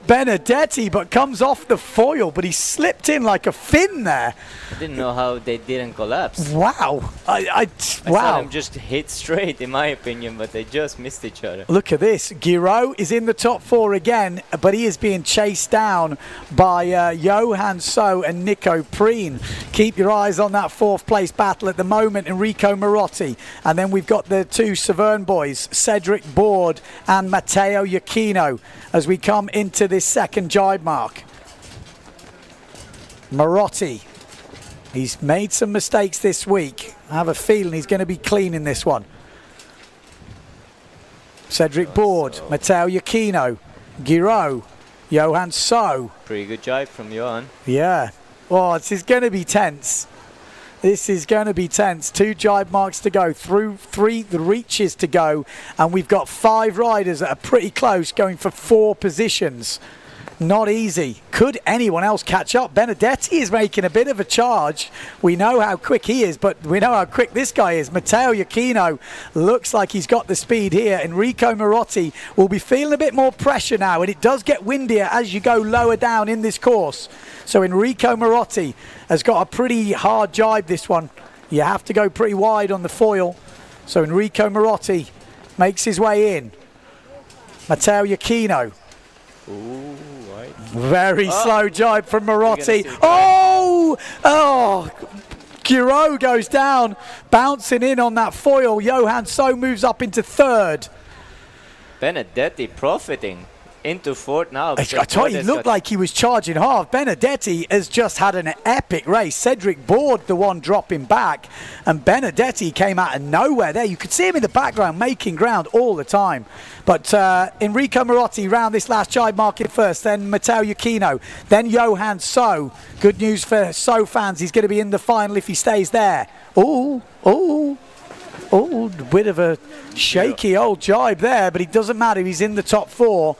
Benedetti, but comes off the foil, but he slipped in like a fin there. I didn't know how they didn't collapse. Wow. I saw them just hit straight, in my opinion, but they just missed each other. Look at this. Giraud is in the top four again, but he is being chased down by Johan So and Nico Preen. Keep your eyes on that fourth place battle at the moment, Enrico Marotti. And then we've got the two Severn boys, Cedric Board and Matteo Iachino, as we come into this second jibe mark. Marotti, he's made some mistakes this week. I have a feeling he's going to be clean in this one. Cedric Board, Matteo Iachino, Giraud, Johan So. Pretty good jibe from Johan. Yeah. Oh, this is going to be tense. This is going to be tense. 2 jibe marks to go, through 3 the reaches to go, and we've got 5 riders that are pretty close, going for 4 positions. Not easy. Could anyone else catch up? Benedetti is making a bit of a charge. We know how quick he is, but we know how quick this guy is. Matteo Iachino looks like he's got the speed here. Enrico Marotti will be feeling a bit more pressure now, and it does get windier as you go lower down in this course. So Enrico Marotti has got a pretty hard jibe this one. You have to go pretty wide on the foil. So Enrico Marotti makes his way in. Matteo Iachino. Ooh, right. Very slow jibe from Marotti. Oh! Giro goes down, bouncing in on that foil. Johan So moves up into third. Benedetti profiting into fourth now. I tell you, he looked like he was charging hard. Benedetti has just had an epic race. Cedric Board, the one dropping back, and Benedetti came out of nowhere there. You could see him in the background making ground all the time. But Enrico Marotti round this last jibe market first, then Matteo Iachino, then Johan So. Good news for So fans, he's going to be in the final if he stays there. Oh, bit of a shaky old jibe there, but it doesn't matter. He's in the top four.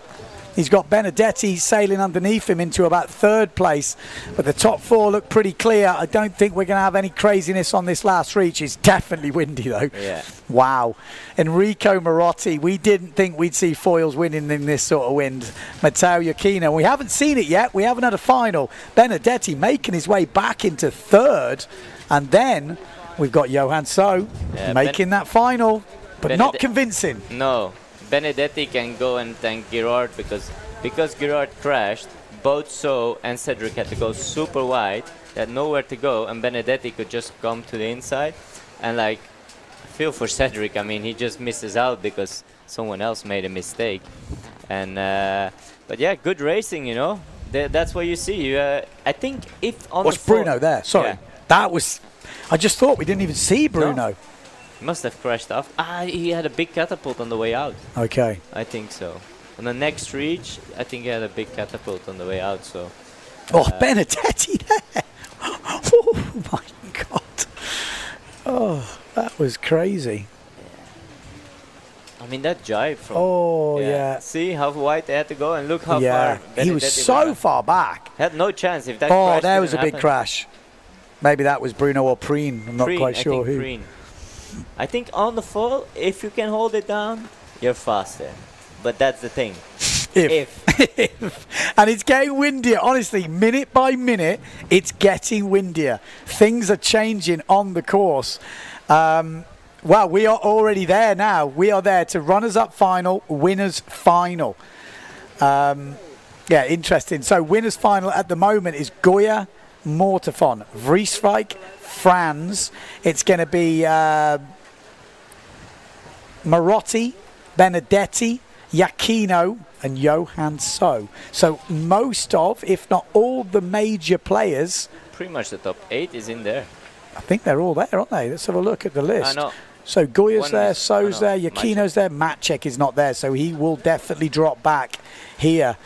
He's got Benedetti sailing underneath him into about third place. But the top four look pretty clear. I don't think we're going to have any craziness on this last reach. It's definitely windy, though. Yeah. Wow. Enrico Marotti, we didn't think we'd see foils winning in this sort of wind. Matteo Iachino, we haven't seen it yet. We haven't had a final. Benedetti making his way back into third. And then we've got Johan So making that final, but not convincing. No. Benedetti can go and thank Girard because Girard crashed. Both So and Cedric had to go super wide. They had nowhere to go, and Benedetti could just come to the inside. And like, I feel for Cedric. I mean, he just misses out because someone else made a mistake. And but yeah, good racing, you know. That's what you see. I think if on was Bruno there? Sorry, that was. I just thought we didn't even see Bruno. No. He must have crashed off. He had a big catapult on the way out. Okay. I think so. On the next reach, I think he had a big catapult on the way out. So. Benedetti there. Oh my God. Oh, that was crazy. I mean, that jibe from. Oh yeah. See how wide they had to go, and look how far. He was so far back. Had no chance if that. Oh, there was a big crash. Maybe that was Bruno or Preen. I'm not quite sure who. Preen. I think on the fall, if you can hold it down, you're faster. But that's the thing. If. And it's getting windier. Honestly, minute by minute, it's getting windier. Things are changing on the course. Well, we are already there now. We are there to runners-up final, winners final. Yeah, interesting. So winners final at the moment is Goya, Mortefon, Vrieswijk, Franz. It's going to be Marotti, Benedetti, Iachino and Johan So. So most of, if not all the major players. Pretty much the top 8 is in there. I think they're all there, aren't they? Let's have a look at the list. I know. So Goya's there, So's there, Iachino's there, Maciek is not there, so he will definitely drop back here.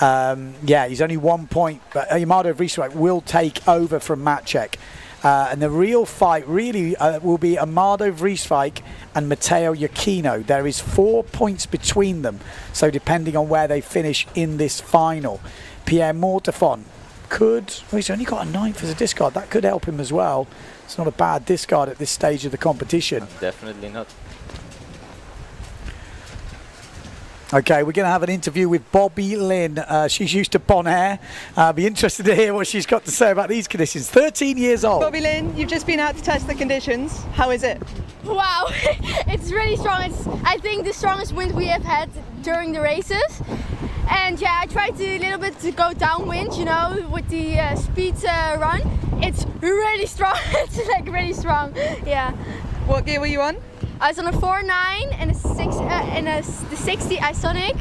Yeah, he's only 1 point, but Amado Vrieswijk will take over from Maciek. And the real fight really will be Amado Vrieswijk and Matteo Iachino. There is 4 points between them, so depending on where they finish in this final. Pierre Mortefon he's only got a 9th as a discard. That could help him as well. It's not a bad discard at this stage of the competition. Definitely not. Okay, we're going to have an interview with Bobby Lynn. She's used to Bonaire. Be interested to hear what she's got to say about these conditions. 13 years old. Bobby Lynn, you've just been out to test the conditions. How is it? Wow, it's really strong. It's, I think, the strongest wind we have had during the races. And yeah, I tried to a little bit to go downwind, you know, with the speed run. It's really strong. It's like really strong. Yeah. What gear were you on? I was on a 4.9 and the 60 Isonic.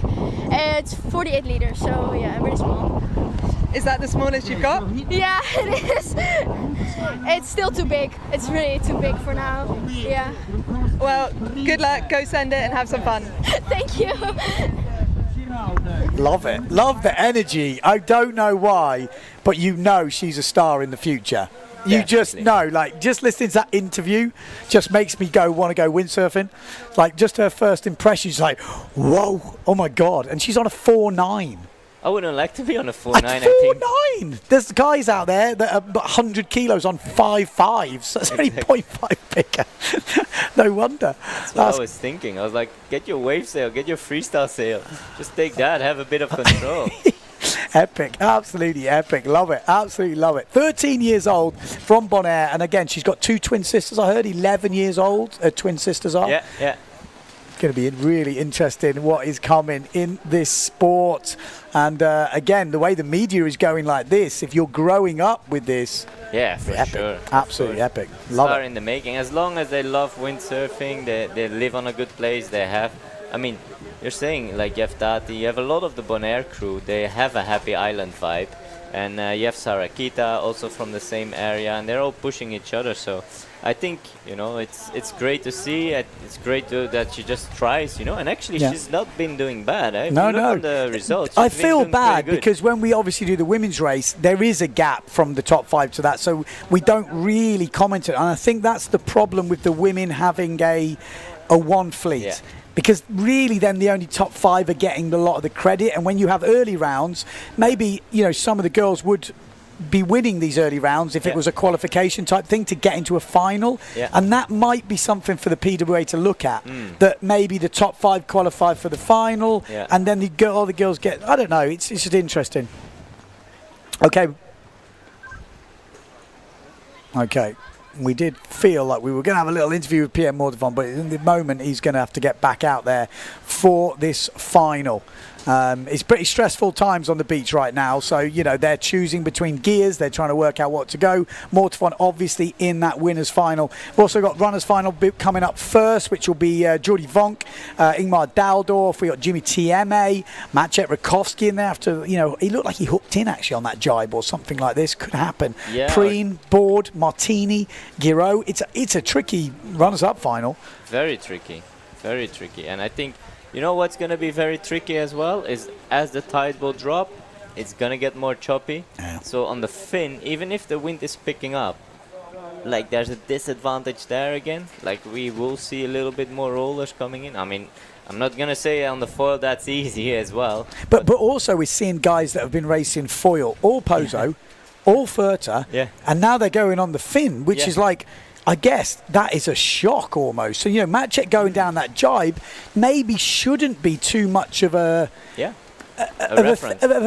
It's 48 liters, so yeah, really small. Is that the smallest you've got? Yeah, it is. It's still too big. It's really too big for now. Yeah. Well, good luck. Go send it and have some fun. Thank you. Love it. Love the energy. I don't know why, but you know she's a star in the future. You just know, like, just listening to that interview just makes me want to go windsurfing. Like, just her first impression, she's like, whoa, oh my God. And she's on a 4.9. I wouldn't like to be on a 4.9. At 4.9. There's guys out there that are 100 kilos on 5.5s. So that's only 0.5 bigger. No wonder. That's what I was thinking. I was like, get your wave sail, get your freestyle sail. Just take that, have a bit of control. Epic, absolutely epic. Love it, absolutely love it. 13 years old from Bonaire, and again, she's got 2 twin sisters. I heard 11 years old, her twin sisters are. Yeah, yeah. Going to be really interesting what is coming in this sport. And again, the way the media is going like this, if you're growing up with this, yeah, for epic. sure. Absolutely epic. Love Star it. in the making. As long as they love windsurfing, they live on a good place, they have, I mean, you're saying like you have Tati, you have a lot of the Bonaire crew, they have a happy island vibe. And you have Sarakita also from the same area, and they're all pushing each other. So I think, you know, it's great to see. It's great that she just tries, you know. And actually, she's not been doing bad. Eh? No, if you look on the results, I she's been feel doing bad pretty good. because when we obviously do the women's race, there is a gap from the top 5 to that. So we don't really comment on it. And I think that's the problem with the women having a one fleet. Yeah. Because really then the only top 5 are getting a lot of the credit, and when you have early rounds, maybe, you know, some of the girls would be winning these early rounds if it was a qualification type thing to get into a final, and that might be something for the PWA to look at, that maybe the top 5 qualify for the final, and then all the girls get, I don't know, it's just interesting. Okay, we did feel like we were going to have a little interview with Pierre Mordavon, but in the moment he's going to have to get back out there for this final. It's pretty stressful times on the beach right now, so you know they're choosing between gears, they're trying to work out what to go. Mortafon obviously in that winners final. We've also got runners final coming up first, which will be Jordi Vonk, Ingmar Daldorf, we got Jimmy Tieme, Maciej Rakowski in there after, you know, he looked like he hooked in actually on that jibe or something like this. Could happen. Preen, Board, Martini, Giro. It's a tricky runners up final. Very tricky, and I think, you know what's going to be very tricky as well is as the tide will drop, it's going to get more choppy. So on the fin, even if the wind is picking up, like there's a disadvantage there again. Like we will see a little bit more rollers coming in. I mean, I'm not going to say on the foil that's easy as well. But also we're seeing guys that have been racing foil, all Pozo, all Furter, and now they're going on the fin, which is like, I guess that is a shock almost. So, you know, Maciej going down that jibe maybe shouldn't be too much of a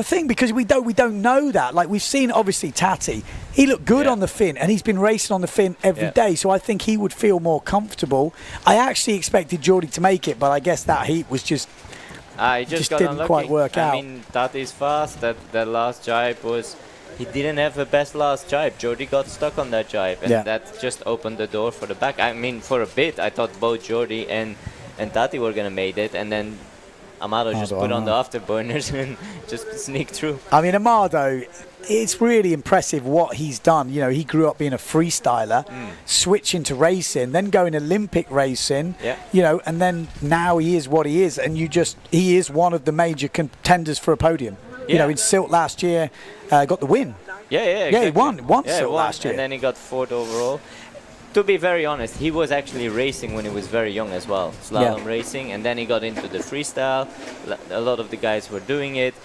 thing, because we don't know that. Like we've seen obviously Tati, he looked good on the fin and he's been racing on the fin every day, so I think he would feel more comfortable. I actually expected Jordi to make it, but I guess that heat was just didn't unlucky. Quite work out. I mean, Tati's fast. That last jibe was, he didn't have the best last jibe. Jordi got stuck on that jibe, and that just opened the door for the back. I mean, for a bit, I thought both Jordi and Tati were going to make it, and then Amado just put on the afterburners and just sneaked through. I mean, Amado, it's really impressive what he's done. You know, he grew up being a freestyler, switching to racing, then going Olympic racing, you know, and then now he is what he is, and he is one of the major contenders for a podium. You know, in Silt last year, got the win. Exactly. He won Silt last year. And then he got 4th overall. To be very honest, he was actually racing when he was very young as well, slalom racing, and then he got into the freestyle. A lot of the guys were doing it.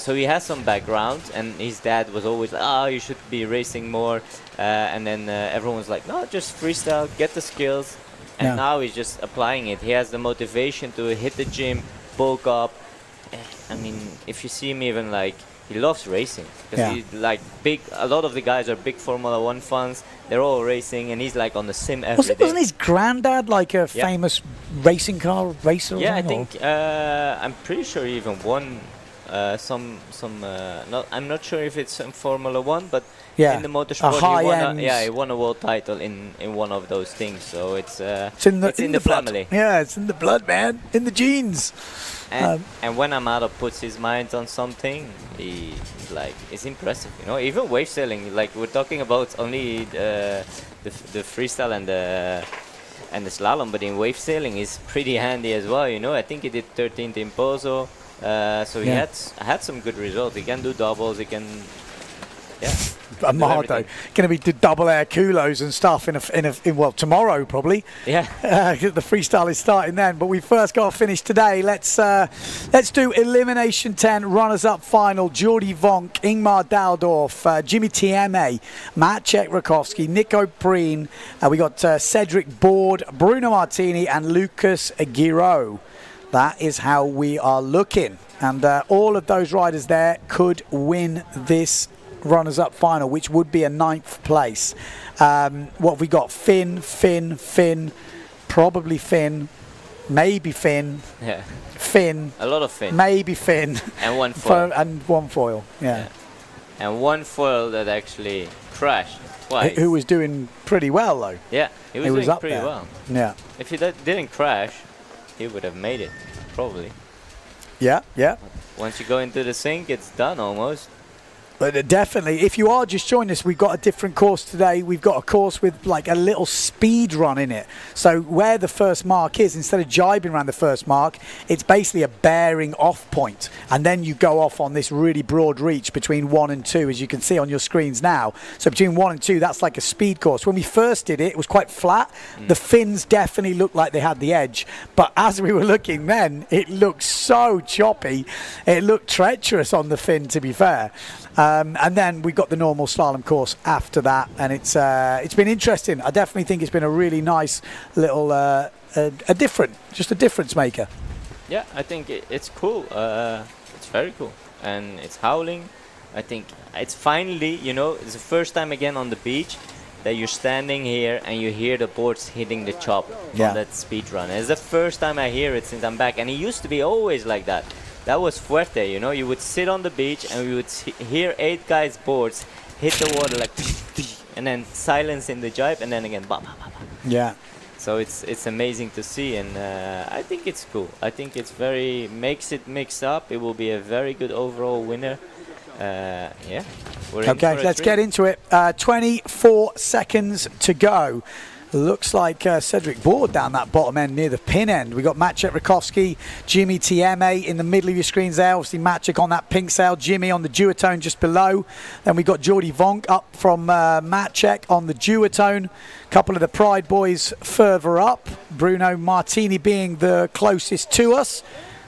So he has some background, and his dad was always like, oh, you should be racing more. And then everyone was like, no, just freestyle, get the skills. And now he's just applying it. He has the motivation to hit the gym, bulk up. I mean, if you see him even, like, he loves racing. Because he's like a lot of the guys are big Formula 1 fans. They're all racing, and he's like on the sim every day. Wasn't his granddad like a famous racing car racer? Yeah, I think, I'm pretty sure he even won I'm not sure if it's in Formula 1, but in the motorsport, he won a world title in one of those things. So it's in the family. Yeah, it's in the blood, man, in the genes. And when Amado puts his mind on something, it's impressive, you know. Even wave sailing, like we're talking about only the freestyle and the slalom, but in wave sailing is pretty handy as well, you know. I think he did 13th in Pozo, so he had some good results. He can do doubles, he can, Amado going to be double air culos and stuff in tomorrow probably. Yeah. The freestyle is starting then, but we first got to finish today. Let's do elimination 10 runners up final. Jordi Vonk, Ingmar Daldorf, Jimmy Tieme, Maciek Rakowski, Nico Breen. We got Cedric Board, Bruno Martini, and Lucas Giro. That is how we are looking, and all of those riders there could win this runners-up final, which would be a 9th place. What have we got? Finn, probably Finn, maybe Finn. Yeah. Finn. A lot of Finn. Maybe Finn. And one foil. And one foil. Yeah. And one foil that actually crashed twice. Who was doing pretty well though. Yeah, he was doing up pretty there. well. Yeah. If he didn't crash, he would have made it, probably. Yeah. Once you go into the sink, it's done almost. But definitely, if you are just joining us, we've got a different course today. We've got a course with like a little speed run in it. So where the first mark is, instead of jibing around the first mark, it's basically a bearing off point. And then you go off on this really broad reach between 1 and 2, as you can see on your screens now. So between 1 and 2, that's like a speed course. When we first did it, it was quite flat. The Finns definitely looked like they had the edge. But as we were looking then, it looked so choppy. It looked treacherous on the Finn, to be fair. And then we got the normal slalom course after that, and it's been interesting. I definitely think it's been a really nice little just a difference maker. Yeah, I think it's cool. It's very cool, and it's howling. I think it's finally, it's the first time again on the beach that you're standing here and you hear the boards hitting the chop on that speed run. It's the first time I hear it since I'm back, and it used to be always like that. That was Fuerte, you would sit on the beach and we would hear 8 guys' boards hit the water like, and then silence in the jibe, and then again, bah, bah, bah, bah. Yeah. So it's amazing to see, and I think it's cool. I think it's makes it mix up. It will be a very good overall winner. Yeah. Okay, let's get into it. 24 seconds to go. Looks like Cedric Board down that bottom end near the pin end. We got Maciek Rakowski, Jimmy Tieme in the middle of your screens there. Obviously Maciek on that pink sail, Jimmy on the duotone just below. Then we got Jordi Vonk up from Maciek on the duotone. A couple of the Pride boys further up. Bruno Martini being the closest to us.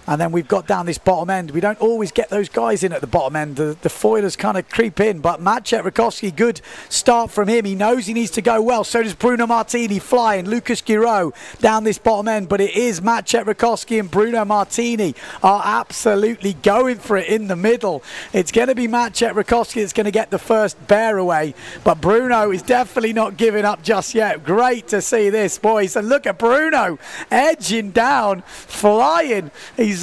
And then we've got down this bottom end. We don't always get those guys in at the bottom end. The foilers kind of creep in. But Maciek Rakowski, good start from him. He knows he needs to go well. So does Bruno Martini flying. Lucas Giro down this bottom end. But it is Maciek Rakowski and Bruno Martini are absolutely going for it in the middle. It's going to be Maciek Rakowski that's going to get the first bear away. But Bruno is definitely not giving up just yet. Great to see this, boys. And look at Bruno edging down, flying. He's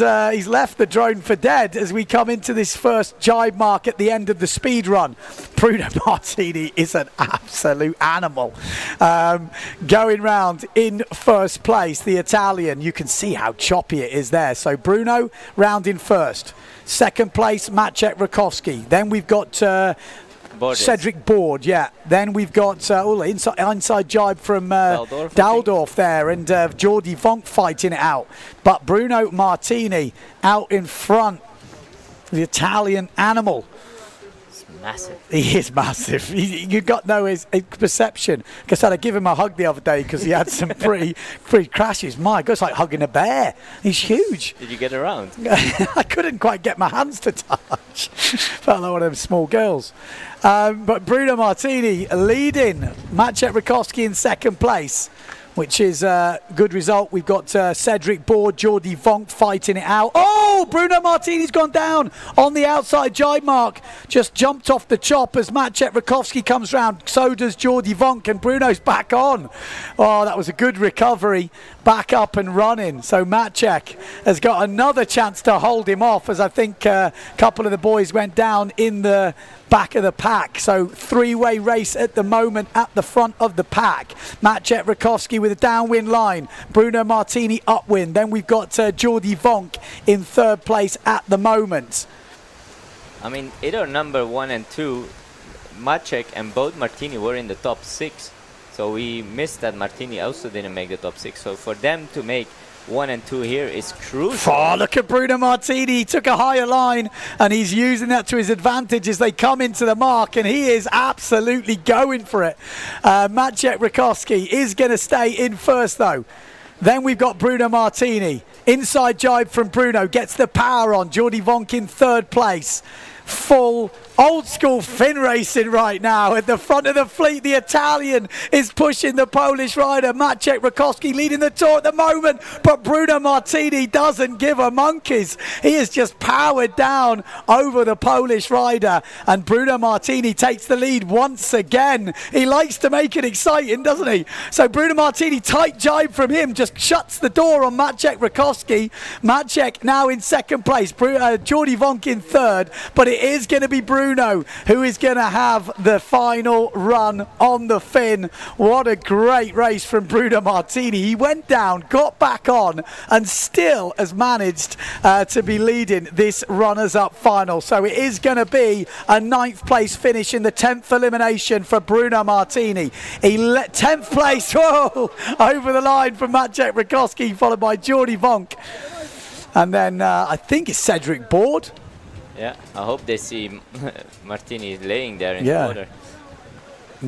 left the drone for dead as we come into this first jibe mark at the end of the speed run. Bruno Martini is an absolute animal. Going round in first place, the Italian. You can see how choppy it is there. So Bruno round in first. Second place, Maciek Rakowski. Then we've got Cedric Board, yeah. Then we've got inside jibe from Daldorf there, and Jordi Vonk fighting it out. But Bruno Martini out in front, the Italian animal. It's massive. He is massive. You got no his perception. Because I give him a hug the other day because he had some pretty crashes. My God, it's like hugging a bear. He's huge. Did you get around? I couldn't quite get my hands to touch. Felt like one of them small girls. But Bruno Martini leading. Maciek Rakowski in second place, which is a good result. We've got Cedric Board, Jordi Vonk fighting it out. Oh, Bruno Martini's gone down on the outside jibe mark. Just jumped off the chop as Maciek Rakowski comes round. So does Jordi Vonk, and Bruno's back on. Oh, that was a good recovery. Back up and running. So Maciek has got another chance to hold him off, as I think a couple of the boys went down in the back of the pack. So three-way race at the moment at the front of the pack. Maciek Rakowski with a downwind line. Bruno Martini upwind. Then we've got Jordi Vonk in third place at the moment. I mean, either number 1 and 2, Maciek and both Martini were in the top 6. So we missed that Martini also didn't make the top 6. So for them to make 1 and 2 here is crucial. Oh, look at Bruno Martini. He took a higher line, and he's using that to his advantage as they come into the mark, and he is absolutely going for it. Maciej Rakowski is going to stay in first, though. Then we've got Bruno Martini. Inside jibe from Bruno, gets the power on. Jordi Vonk in third place. Full old school Finn racing right now. At the front of the fleet, the Italian is pushing the Polish rider. Maciej Rakowski leading the tour at the moment, but Bruno Martini doesn't give a monkeys. He has just powered down over the Polish rider, and Bruno Martini takes the lead once again. He likes to make it exciting, doesn't he? So Bruno Martini, tight jibe from him, just shuts the door on Maciej Rakowski. Maciej now in second place, Jordi Vonk in third, but it is going to be Bruno who is going to have the final run on the Finn. What a great race from Bruno Martini. He went down, got back on, and still has managed to be leading this runners-up final. So it is going to be a 9th place finish in the 10th elimination for Bruno Martini. 10th place, whoa, over the line from Maciej Rakowski, followed by Jordi Vonk. And then I think it's Cedric Board. Yeah, I hope they see Martini laying there in the water.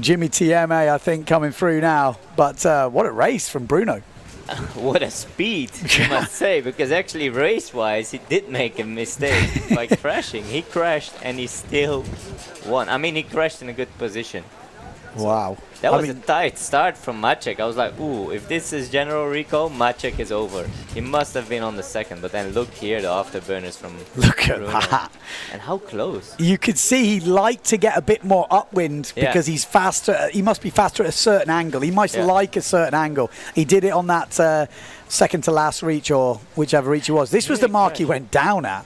Jimmy Tieme, I think, coming through now. But what a race from Bruno. What a speed, I must say, because actually race-wise, he did make a mistake by crashing. He crashed and he still won. I mean, he crashed in a good position. Wow. That was a tight start from Maciej. I was like, ooh, if this is general recall, Maciej is over. He must have been on the second, but then look here, the afterburners from Look at Bruno. that. And how close. You could see he liked to get a bit more upwind because he's faster. He must be faster at a certain angle. He must like a certain angle. He did it on that second to last reach, or whichever reach it was. This was the mark he went down at.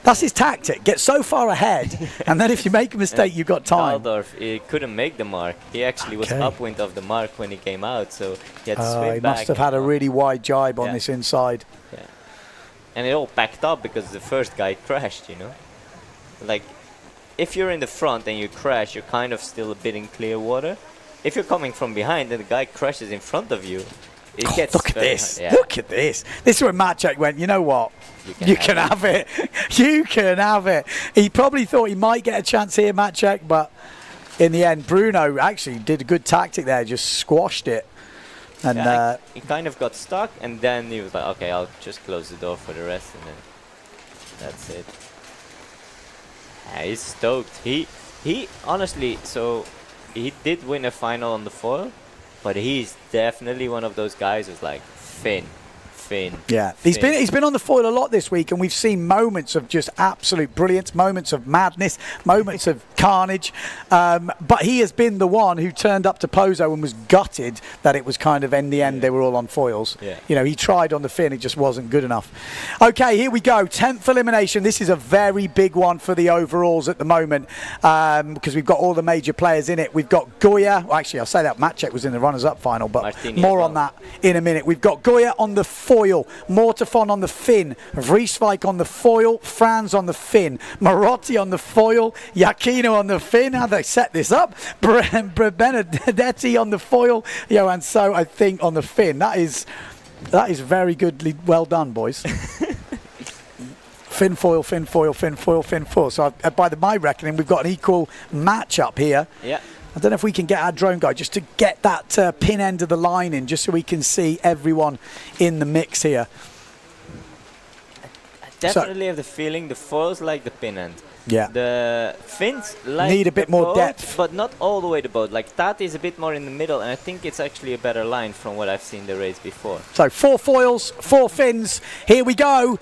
That's his tactic. Get so far ahead, and then if you make a mistake, you've got time. Waldorf, he couldn't make the mark. He actually was upwind of the mark when he came out, so he had to swing he back. must have had a really wide jibe on this inside. Yeah. And it all packed up because the first guy crashed, you know? Like, if you're in the front and you crash, you're kind of still a bit in clear water. If you're coming from behind and the guy crashes in front of you, it gets look at this. Look at this. This is where Maciej went, you know what? You can have it. You can have it. He probably thought he might get a chance here, Maciej, but in the end, Bruno actually did a good tactic there, just squashed it. And he kind of got stuck, and then he was like, okay, I'll just close the door for the rest, and then that's it. Yeah, he's stoked. He honestly, so he did win a final on the foil, but he's definitely one of those guys who's like, Finn. Yeah, he's been on the foil a lot this week, and we've seen moments of just absolute brilliance, moments of madness, moments of carnage. But he has been the one who turned up to Pozo and was gutted that it was kind of in the end they were all on foils. Yeah. You know, he tried on the Finn, it just wasn't good enough. Okay, here we go. 10th elimination. This is a very big one for the overalls at the moment because we've got all the major players in it. We've got Goya. Well, actually, I'll say that Maciej was in the runners-up final, but Martini more on that in a minute. We've got Goya on the foil, Mortefon on the Finn, Vrieswijk on the foil, Franz on the Finn, Marotti on the foil, Iachino on the Finn. How they set this up? Benedetti on the foil, and so I think on the Finn. That is very goodly well done, boys. Fin foil, fin foil, fin foil, fin foil. So by my reckoning, we've got an equal match-up here. Yeah. I don't know if we can get our drone guy just to get that pin end of the line in, just so we can see everyone in the mix here. I definitely have the feeling the foils like the pin end. Yeah. The fins like need a bit more depth, but not all the way the boat. Like Tati is a bit more in the middle, and I think it's actually a better line from what I've seen the race before. So 4 foils, 4 fins. Here we go.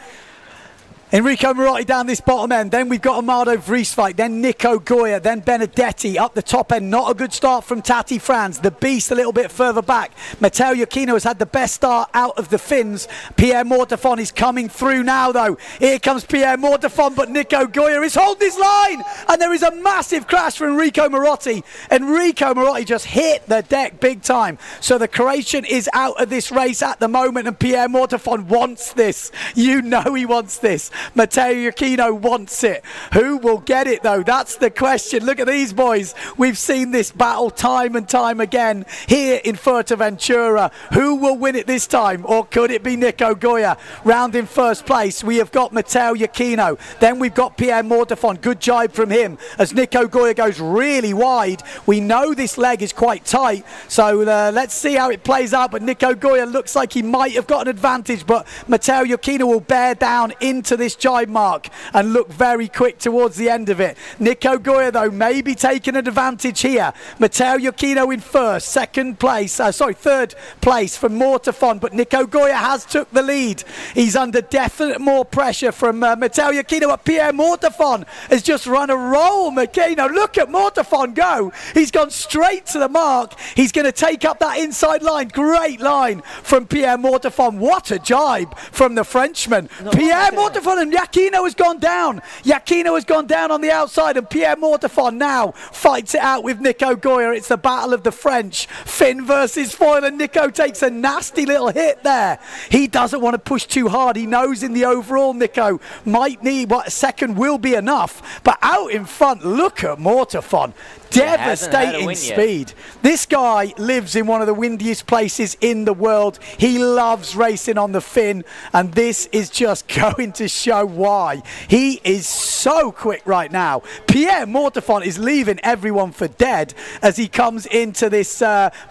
Enrico Marotti down this bottom end. Then we've got Amado Vrieswijk. Then Nico Goya. Then Benedetti up the top end. Not a good start from Tati Franz. The Beast a little bit further back. Matteo Iachino has had the best start out of the Finns. Pierre Mortefon is coming through now, though. Here comes Pierre Mortefon, but Nico Goya is holding his line. And there is a massive crash for Enrico Marotti. Enrico Marotti just hit the deck big time. So the Croatian is out of this race at the moment, and Pierre Mortefon wants this. You know he wants this. Matteo Iachino wants it. Who will get it, though? That's the question. Look at these boys. We've seen this battle time and time again here in Fuerteventura. Who will win it this time? Or could it be Nico Goya? Round in first place, we have got Matteo Iachino. Then we've got Pierre Mortefon. Good jibe from him as Nico Goya goes really wide. We know this leg is quite tight, so let's see how it plays out. But Nico Goya looks like he might have got an advantage, but Matteo Iachino will bear down into this jibe mark and look very quick towards the end of it. Nico Goya, though, may be taking an advantage here. Matteo Iachino in first, third place from Mortefon, but Nico Goya has took the lead. He's under definite more pressure from Matteo Iachino, but Pierre Mortefon has just run a roll. Iachino, look at Mortefon go. He's gone straight to the mark. He's going to take up that inside line. Great line from Pierre Mortefon. What a jibe from the Frenchman. Pierre Mortefon, and Iachino has gone down. Iachino has gone down on the outside, and Pierre Mortefon now fights it out with Nico Goya. It's the battle of the French. Fin versus foil, and Nico takes a nasty little hit there. He doesn't want to push too hard. He knows in the overall Nico might need what a second will be enough. But out in front, look at Mortefon. Devastating speed. This guy lives in one of the windiest places in the world. He loves racing on the fin, and this is just going to show why. He is so quick right now. Pierre Mortefon is leaving everyone for dead as he comes into this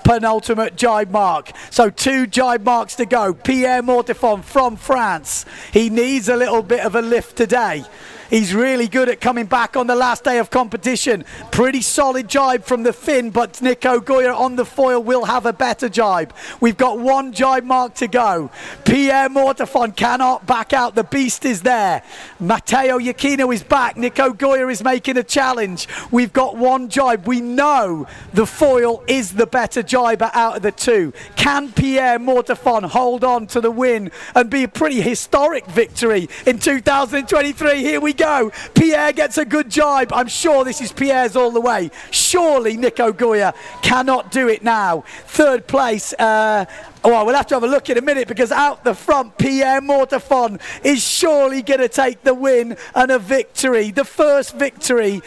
penultimate jibe mark. So 2 jibe marks to go. Pierre Mortefon from France. He needs a little bit of a lift today. He's really good at coming back on the last day of competition. Pretty solid jibe from the fin, but Nico Goya on the foil will have a better jibe. We've got 1 jibe mark to go. Pierre Mortefon cannot back out. The beast is there. Matteo Iachino is back. Nico Goya is making a challenge. We've got 1 jibe. We know the foil is the better jiber out of the 2. Can Pierre Mortefon hold on to the win and be a pretty historic victory in 2023? Here we go. Pierre gets a good jibe. I'm sure this is Pierre's all the way. Surely Nico Goya cannot do it now. Third place, well, we'll have to have a look in a minute, because out the front, Pierre Mortefon is surely going to take the win and a victory. The first victory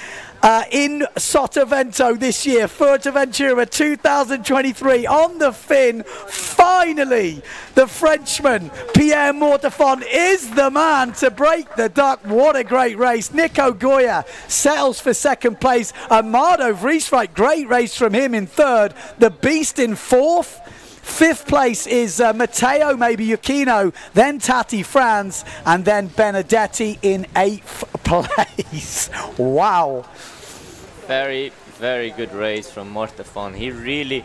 in Sotavento this year, Fuerteventura 2023 on the fin. Finally, the Frenchman Pierre Mortefon is the man to break the duck. What a great race. Nico Goya settles for second place. Amado Vrieswijk, great race from him in third. The Beast in fourth. Fifth place is Matteo Iachino, then Tati Franz, and then Benedetti in 8th place. Wow. Very, very good race from Mortefon. He really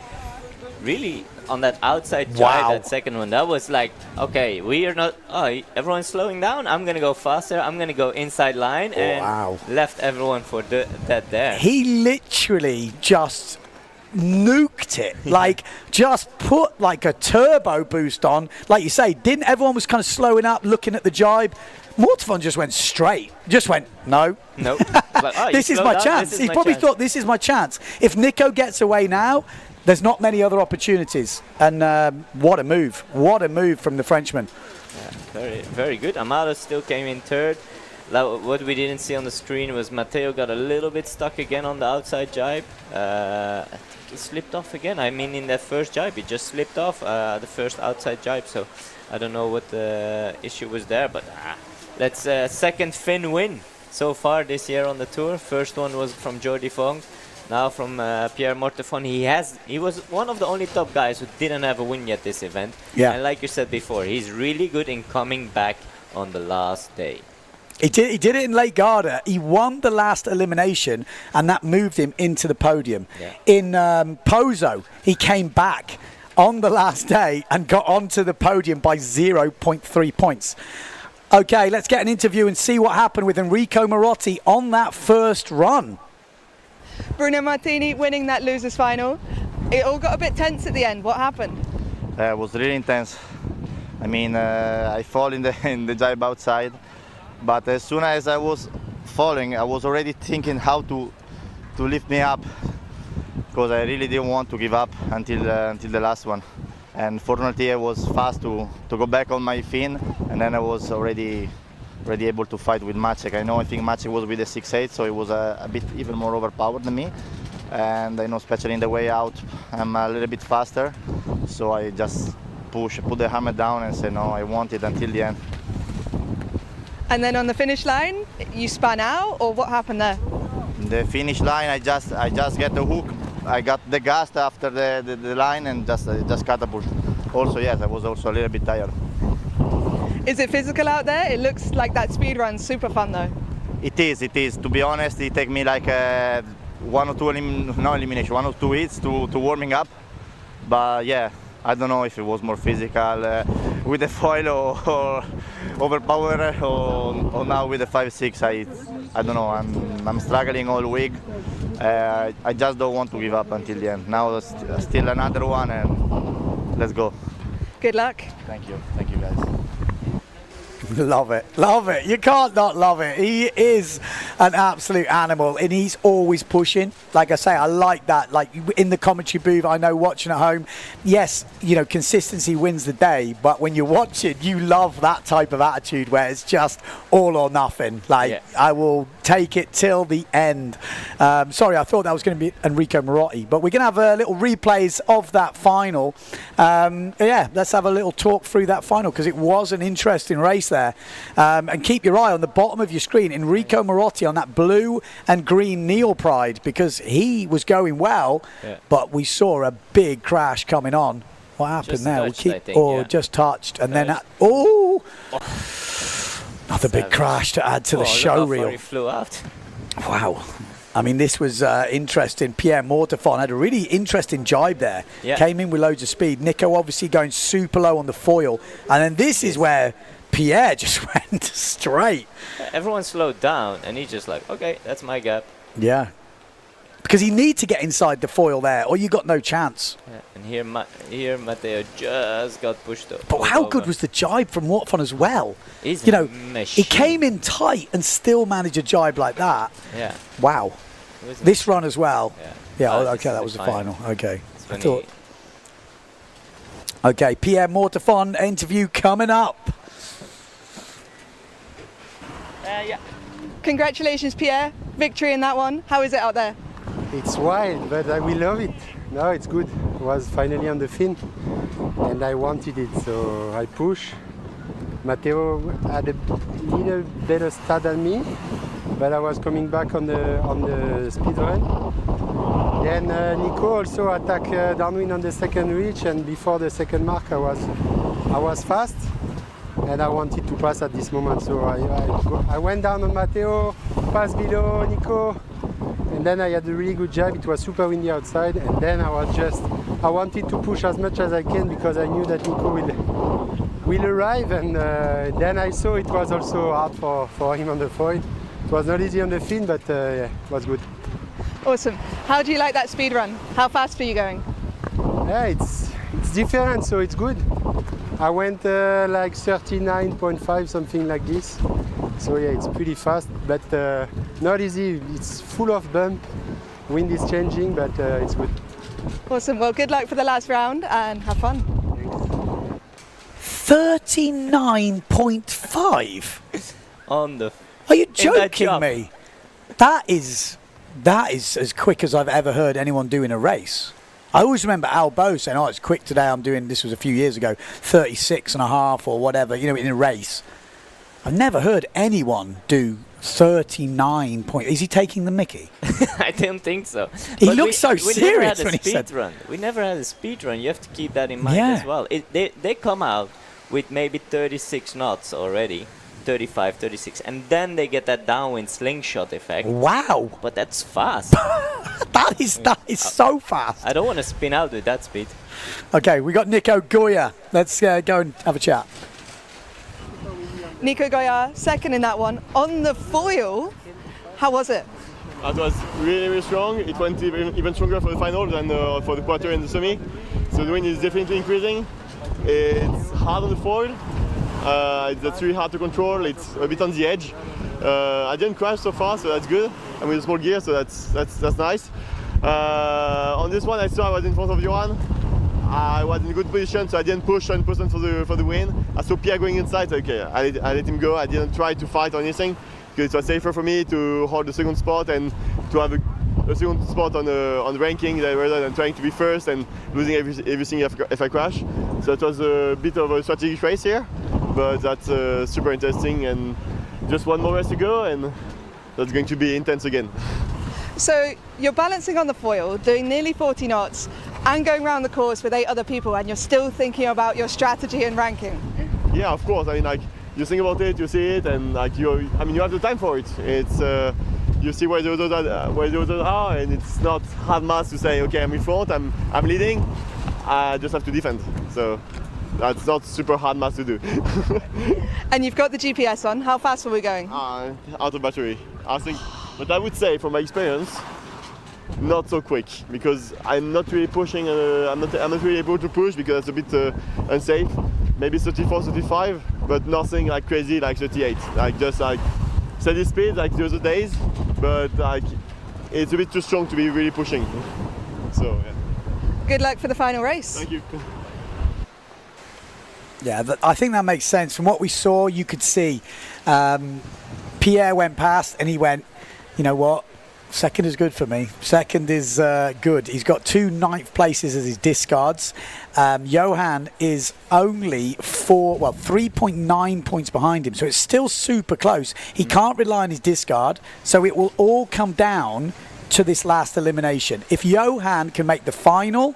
on that outside jibe, that second one, that was like, okay, we are not, everyone's slowing down, I'm going to go faster, I'm going to go inside line, and left everyone for that there. He literally just nuked it, like just put like a turbo boost on. Like you say, everyone was kind of slowing up, looking at the jibe. Mortefon just went straight, just went, no. Nope. Like, this is my chance. He probably thought, this is my chance. If Nico gets away now, there's not many other opportunities. And what a move. What a move from the Frenchman. Yeah, very, very good. Amado still came in third. What we didn't see on the screen was Matteo got a little bit stuck again on the outside jibe. I think he slipped off again. I mean, in that first jibe, he just slipped off the first outside jibe. So I don't know what the issue was there, but that's second Finn win so far this year on the tour. First one was from Jordi Fong, now from Pierre Mortefon. He was one of the only top guys who didn't have a win yet this event. Yeah. And like you said before, he's really good in coming back on the last day. He did it in Lake Garda. He won the last elimination, and that moved him into the podium. Yeah. In Pozo, he came back on the last day and got onto the podium by 0.3 points. Okay, let's get an interview and see what happened with Enrico Marotti on that first run. Bruno Martini winning that losers final. It all got a bit tense at the end. What happened? It was really intense. I mean, I fall in the jibe outside, but as soon as I was falling, I was already thinking how to lift me up, because I really didn't want to give up until the last one. And fortunately, I was fast to go back on my fin, and then I was already already able to fight with Maciek. I think Maciek was with the 6'8", so he was a bit even more overpowered than me. And I know especially in the way out, I'm a little bit faster. So I just put the hammer down and say, no, I want it until the end. And then on the finish line, you spun out, or what happened there? The finish line, I just get the hook. I got the gas after the line and just catapult. Also, yes, I was also a little bit tired. Is it physical out there? It looks like that speed run's super fun though. It is. To be honest, it take me like one or two hits to warming up. But yeah, I don't know if it was more physical with the foil or overpower or now with the 5.6. I don't know. I'm struggling all week. I just don't want to give up until the end. Now still another one, and let's go. Good luck. Thank you guys. Love it. You can't not love it. He is an absolute animal, and he's always pushing. Like I say, I like that. Like in the commentary booth, I know watching at home, yes, consistency wins the day, but when you're watching, you love that type of attitude where it's just all or nothing. I will take it till the end. Sorry, I thought that was going to be Enrico Marotti, but we're going to have a little replays of that final. Let's have a little talk through that final, because it was an interesting race there. And keep your eye on the bottom of your screen, Enrico Marotti on that blue and green Neil Pride, because he was going well, but we saw a big crash coming on. What happened just there? Touched, just touched, and then another big crash to add to the show reel. He flew out. Wow. I mean, this was interesting. Pierre Mortefon had a really interesting jibe there. Yeah. Came in with loads of speed. Nico obviously going super low on the foil, and then this is where Pierre just went straight. Everyone slowed down, and he just like, okay, that's my gap. Yeah. Because you need to get inside the foil there, or you got no chance. Yeah. And here Matteo just got pushed over. But how good was the jibe from Mortefon as well? He's he came in tight and still managed a jibe like that. Yeah. Wow. This run as well. Yeah. Okay, that was the final. Okay. I thought. Okay, Pierre Mortefon interview coming up. Congratulations, Pierre. Victory in that one. How is it out there? It's wild, but we love it. No, it's good. I was finally on the fin, and I wanted it, so I push. Matteo had a little better start than me, but I was coming back on the speed run. Then Nico also attacked downwind on the second reach, and before the second mark, I was fast. And I wanted to pass at this moment, so I went down on Matteo, passed below Nico, and then I had a really good jibe. It was super windy outside, and then I wanted to push as much as I can because I knew that Nico will arrive, and then I saw it was also hard for him on the foil. It was not easy on the fin, but it was good. Awesome. How do you like that speed run? How fast were you going? Yeah, it's different, so it's good. I went like 39.5, something like this. So yeah, it's pretty fast, but not easy. It's full of bump. Wind is changing, but it's good. Awesome. Well, good luck for the last round and have fun. 39.5 on the. Are you joking me? That is as quick as I've ever heard anyone do in a race. I always remember Al Bow saying, "Oh, it's quick today. I'm doing this." Was a few years ago, 36.5 or whatever. In a race. I've never heard anyone do 39 point. Is he taking the mickey? I don't think so. He looks so serious when he said. We never had a speed run. You have to keep that in mind as well. They come out with maybe 36 knots already. 35, 36, and then they get that downwind slingshot effect. Wow! But that's fast. that is so fast. I don't want to spin out with that speed. Okay, we got Nico Goya. Let's go and have a chat. Nico Goya, second in that one. On the foil, how was it? It was really, really strong. It went even stronger for the final than for the quarter and the semi. So the wind is definitely increasing. It's hard on the foil. That's really hard to control. It's a bit on the edge. I didn't crash so far, so that's good. I'm with a small gear, so that's nice. On this one, I saw I was in front of Johan. I was in a good position, so I didn't push 100% for the win. I saw Pierre going inside, so okay, I let him go. I didn't try to fight or anything, because it was safer for me to hold the second spot and to have a second spot on the ranking rather than trying to be first and losing everything if I crash. So it was a bit of a strategic race here, but that's super interesting, and just one more race to go, and that's going to be intense again. So you're balancing on the foil, doing nearly 40 knots, and going around the course with 8 other people, and you're still thinking about your strategy and ranking. Yeah, of course. I mean, like, you think about it, you see it, and like you have the time for it. It's you see where the others are, and it's not hard math to say, okay, I'm in front, I'm leading, I just have to defend. So that's not super hard math to do. And you've got the GPS on. How fast were we going? Out of battery, I think. But I would say, from my experience, not so quick, because I'm not really pushing. I'm not really able to push because it's a bit unsafe. Maybe 34, 35, but nothing like crazy like 38. Like just like steady speed like the other days, but like it's a bit too strong to be really pushing. So yeah. Good luck for the final race. Thank you. Yeah, I think that makes sense. From what we saw, you could see Pierre went past and he went, you know what? Second is good for me. Second is good. He's got 2 9th places as his discards. Johan is only 3.9 points behind him, so it's still super close. He can't rely on his discard, so it will all come down to this last elimination. If Johan can make the final,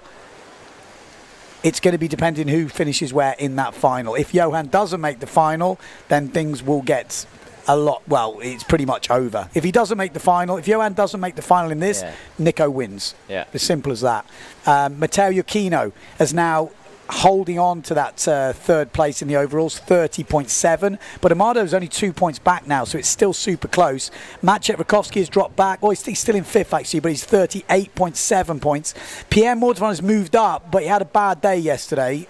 it's going to be depending who finishes where in that final. If Johan doesn't make the final, then things will get a lot, well, it's pretty much over. If he doesn't make the final, if Johan doesn't make the final in this, Nico wins. Yeah. As simple as that. Matteo Iuchino is now holding on to that 3rd place in the overalls, 30.7. But Amado's only 2 points back now, so it's still super close. Maciej Rakowski has dropped back. Oh, he's still in 5th, actually, but he's 38.7 points. Pierre Mordevan has moved up, but he had a bad day yesterday.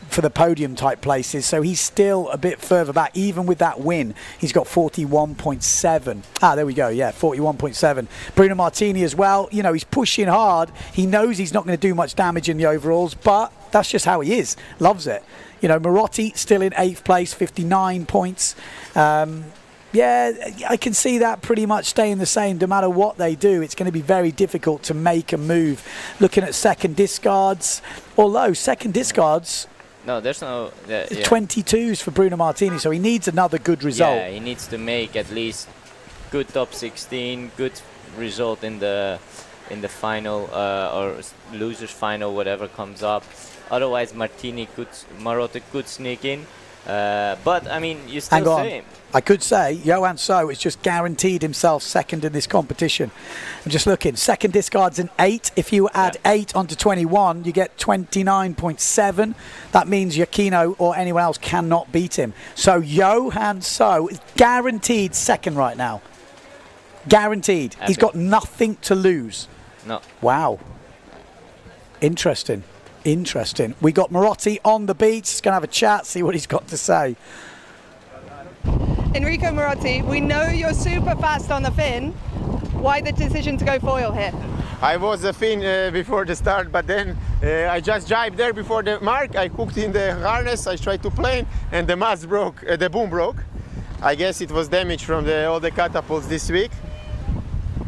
For the podium type places, so he's still a bit further back. Even with that win, he's got 41.7. There we go. Yeah, 41.7. Bruno Martini as well. You know, he's pushing hard. He knows he's not going to do much damage in the overalls, but that's just how he is. Loves it. You know, Marotti still in 8th place, 59 points. Yeah, I can see that pretty much staying the same no matter what they do. It's going to be very difficult to make a move. Looking at second discards, although second discards, no, there's no 22s for Bruno Martini, so he needs another good result. Yeah, he needs to make at least good top 16, good result in the final or losers final, whatever comes up. Otherwise, Marotti could sneak in. But I mean, you still say. I could say Johan So has just guaranteed himself second in this competition. I'm just looking. Second discards in 8. If you add 8 onto 21, you get 29.7. That means Iuchino or anyone else cannot beat him. So Johan So is guaranteed second right now. Guaranteed. He's got nothing to lose. No. Wow. Interesting. Interesting. We got Marotti on the beach. He's going to have a chat, see what he's got to say. Enrico Marotti, we know you're super fast on the fin. Why the decision to go foil here? I was a fin before the start, but then I just jibed there before the mark. I hooked in the harness, I tried to plane, and the mast broke, the boom broke. I guess it was damage from all the catapults this week.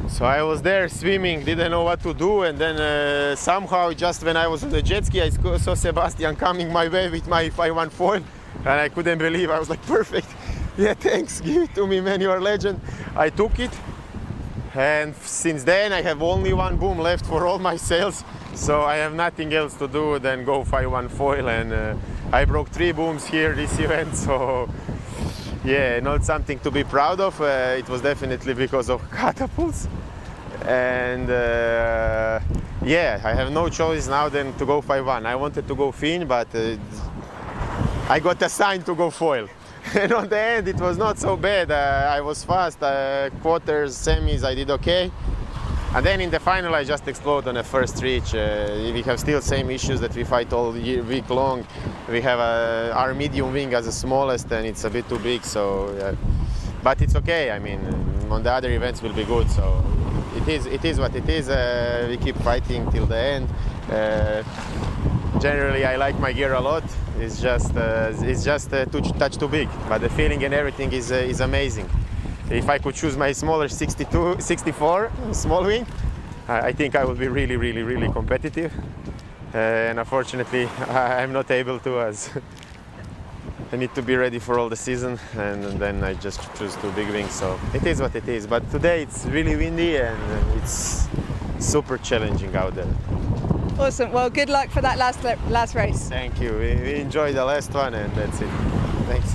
So I was there swimming, didn't know what to do, and then somehow just when I was on the jet ski, I saw Sebastian coming my way with my 5-1 foil, and I couldn't believe. I was like, perfect. Yeah, thanks, give it to me, man, you're a legend. I took it, and since then I have only 1 boom left for all my sails, so I have nothing else to do than go 5-1 foil, and I broke 3 booms here this event, so yeah, not something to be proud of. It was definitely because of catapults, and yeah, I have no choice now than to go 5-1. I wanted to go fin, but I got assigned to go foil. And on the end, it was not so bad. I was fast, quarters, semis, I did okay. And then in the final, I just exploded on the first reach. We have still same issues that we fight all week long. We have our medium wing as the smallest, and it's a bit too big. So, but it's okay. I mean, on the other events will be good. So it is what it is. We keep fighting till the end. Generally, I like my gear a lot. It's just a touch too big, but the feeling and everything is amazing. If I could choose my smaller 64 small wing, I think I would be really competitive. And unfortunately, I'm not able to, as I need to be ready for all the season, and then I just choose 2 big wings. So it is what it is. But today it's really windy and it's super challenging out there. Awesome. Well, good luck for that last race. Thank you. We enjoyed the last one, and that's it. Thanks.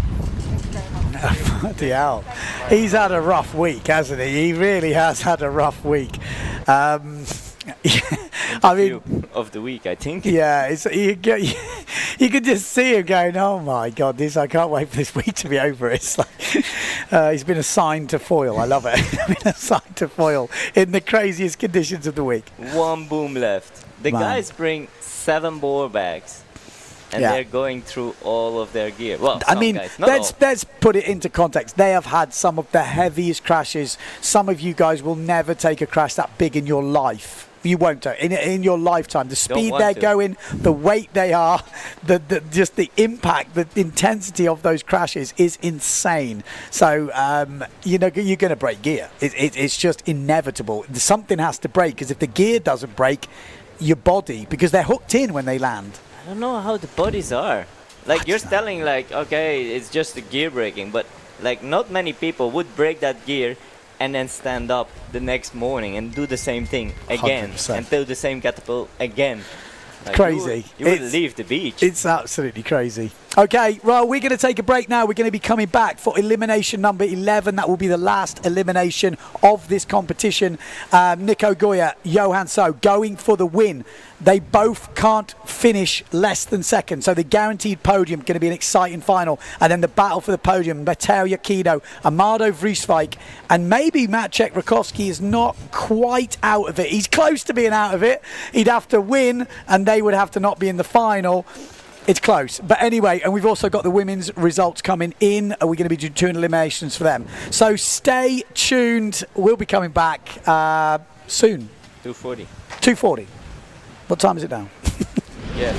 Bloody hell. He's had a rough week, hasn't he? He really has had a rough week. I mean, of the week, I think. Yeah, you could just see him going, "Oh my God, I can't wait for this week to be over." It's like he's been assigned to foil. I love it. He's been assigned to foil in the craziest conditions of the week. 1 boom left. The guys bring 7 bore bags, and they're going through all of their gear. Well, I mean, let's put it into context. They have had some of the heaviest crashes. Some of you guys will never take a crash that big in your life. You won't do in your lifetime. The speed they're going, the weight they are, just the impact, the intensity of those crashes is insane. So you're going to break gear. It's just inevitable. Something has to break, because if the gear doesn't break, your body, because they're hooked in when they land. I don't know how the bodies are. Like, you're telling, like, okay, it's just the gear breaking, but like not many people would break that gear and then stand up the next morning and do the same thing again 100%. and do the same catapult again. Like, Crazy. You would leave the beach. It's absolutely crazy. Okay, well, we're going to take a break now. We're going to be coming back for elimination number 11. That will be the last elimination of this competition. Nico Goya, Johan So going for the win. They both can't finish less than second, so the guaranteed podium going to be an exciting final. And then the battle for the podium, Mateo Yakido, Amado Vrieswijk, and maybe Maciej Rakowski is not quite out of it. He's close to being out of it. He'd have to win, and they would have to not be in the final. It's close. But anyway, and we've also got the women's results coming in. We're going to be doing 2 eliminations for them. So stay tuned. We'll be coming back soon. 2:40. 2:40. What time is it now? Yeah.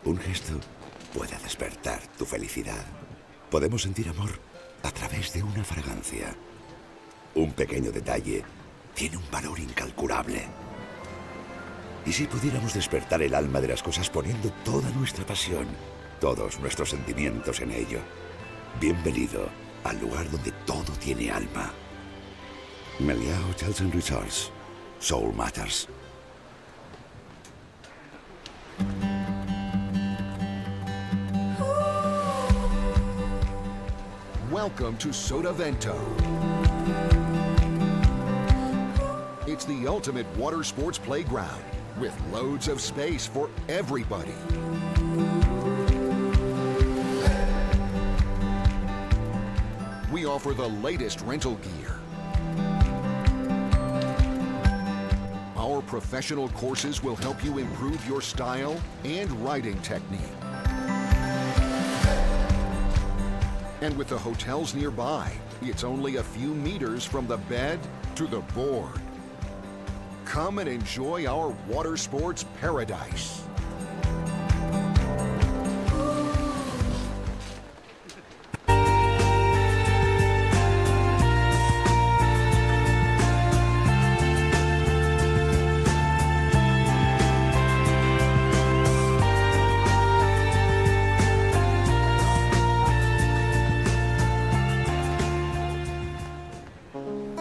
Un gesto puede despertar tu felicidad. Podemos sentir amor a través de una fragancia. Un pequeño detalle tiene un valor incalculable. ¿Y si pudiéramos despertar el alma de las cosas poniendo toda nuestra pasión, todos nuestros sentimientos en ello? Bienvenido al lugar donde todo tiene alma. Meliá Hotels and Resorts. Soul Matters. Welcome to Sotavento. It's the ultimate water sports playground with loads of space for everybody. We offer the latest rental gear. Our professional courses will help you improve your style and riding technique. And with the hotels nearby, it's only a few meters from the bed to the board. Come and enjoy our water sports paradise.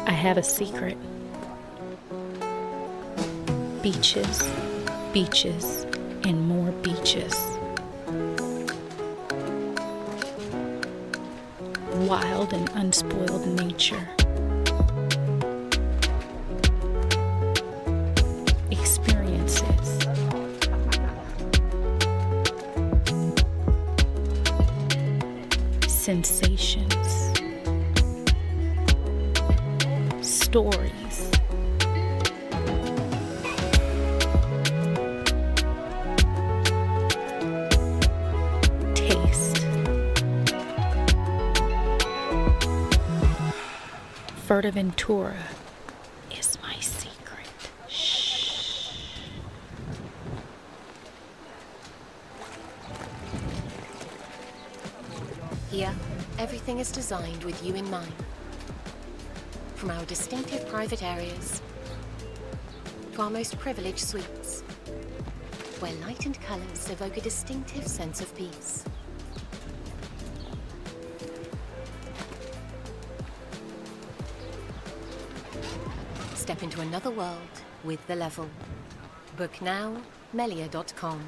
I have a secret. Beaches, beaches, and more beaches. Wild and unspoiled nature. Experiences. Sensations. Stories. Taste. Fuerteventura is my secret. Shh. Here, everything is designed with you in mind. From our distinctive private areas to our most privileged suites, where light and colours evoke a distinctive sense of peace. Step into another world with The Level. Book now, melia.com.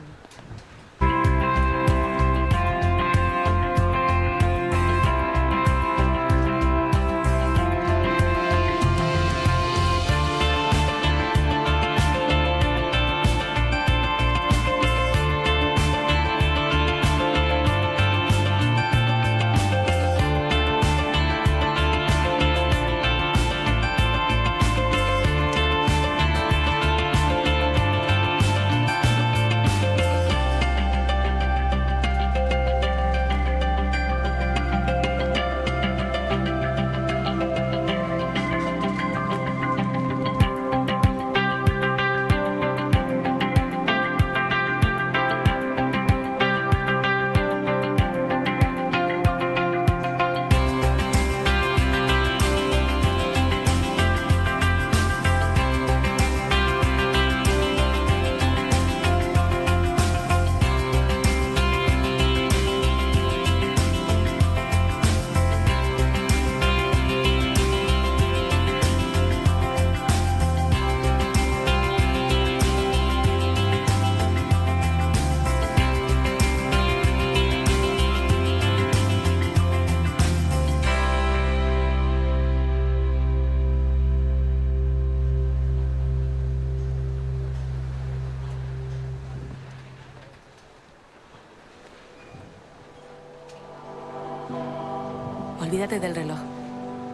Olvídate del reloj.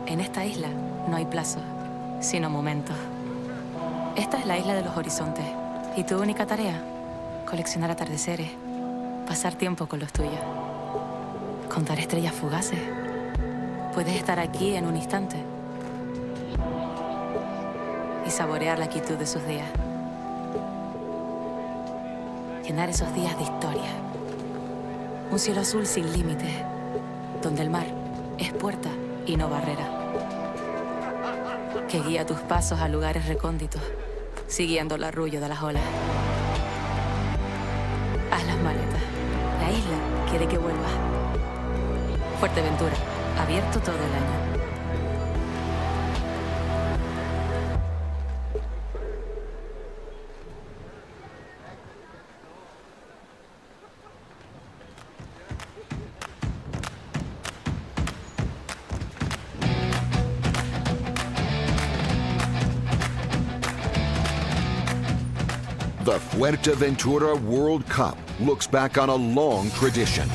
En esta isla no hay plazos, sino momentos. Esta es la isla de los horizontes. Y tu única tarea, coleccionar atardeceres, pasar tiempo con los tuyos, contar estrellas fugaces. Puedes estar aquí en un instante y saborear la quietud de sus días. Llenar esos días de historia. Un cielo azul sin límites, donde el mar es puerta y no barrera. Que guía tus pasos a lugares recónditos, siguiendo el arrullo de las olas. Haz las maletas. La isla quiere que vuelvas. Fuerteventura, abierto todo el año. The Fuerteventura World Cup looks back on a long tradition.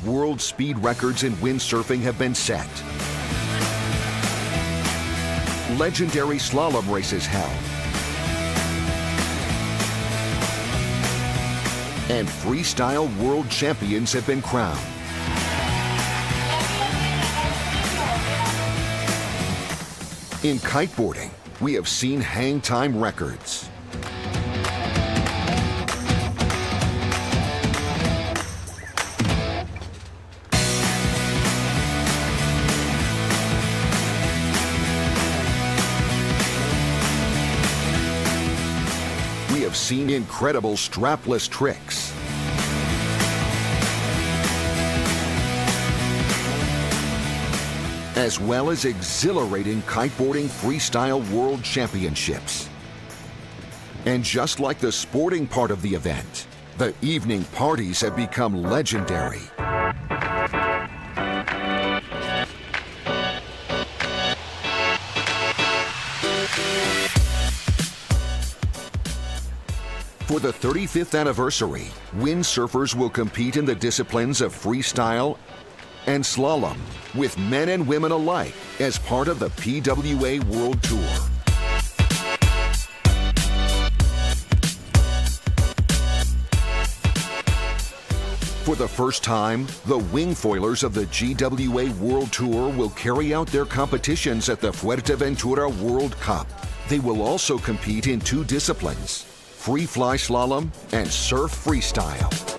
World speed records in windsurfing have been set. Legendary slalom races held. And freestyle world champions have been crowned. In kiteboarding, we have seen hang time records. We have seen incredible strapless tricks. As well as exhilarating kiteboarding freestyle world championships. And just like the sporting part of the event, the evening parties have become legendary. For the 35th anniversary, windsurfers will compete in the disciplines of freestyle and slalom, with men and women alike as part of the PWA World Tour. For the first time, the wingfoilers of the GWA World Tour will carry out their competitions at the Fuerteventura World Cup. They will also compete in two disciplines, free fly slalom and surf freestyle.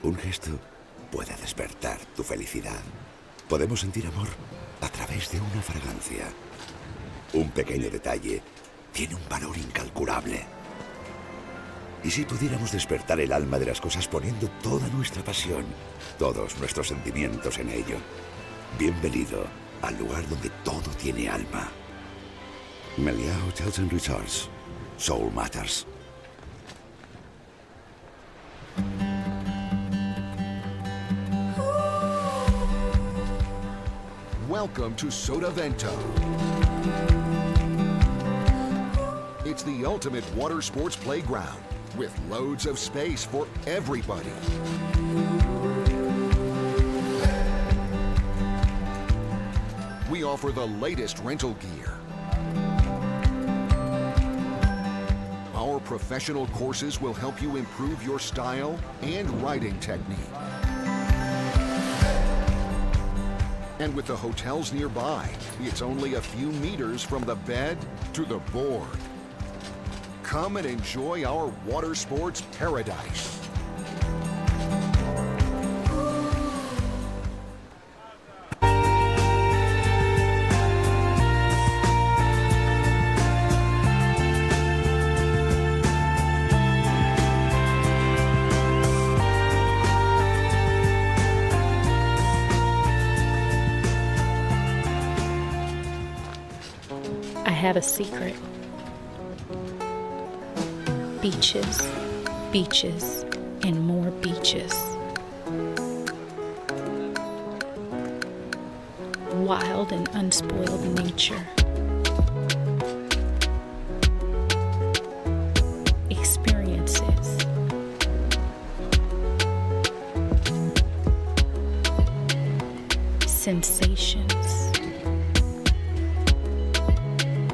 Un gesto puede despertar tu felicidad. Podemos sentir amor a través de una fragancia. Un pequeño detalle tiene un valor incalculable. ¿Y si pudiéramos despertar el alma de las cosas poniendo toda nuestra pasión, todos nuestros sentimientos en ello? Bienvenido al lugar donde todo tiene alma. Meliá Hotels and Resorts. Soul Matters. Welcome to Sotavento. It's the ultimate water sports playground with loads of space for everybody. We offer the latest rental gear. Our professional courses will help you improve your style and riding technique. And with the hotels nearby, it's only a few meters from the bed to the board. Come and enjoy our water sports paradise. I have a secret. Beaches, beaches, and more beaches. Wild and unspoiled nature. Experiences. Sensations.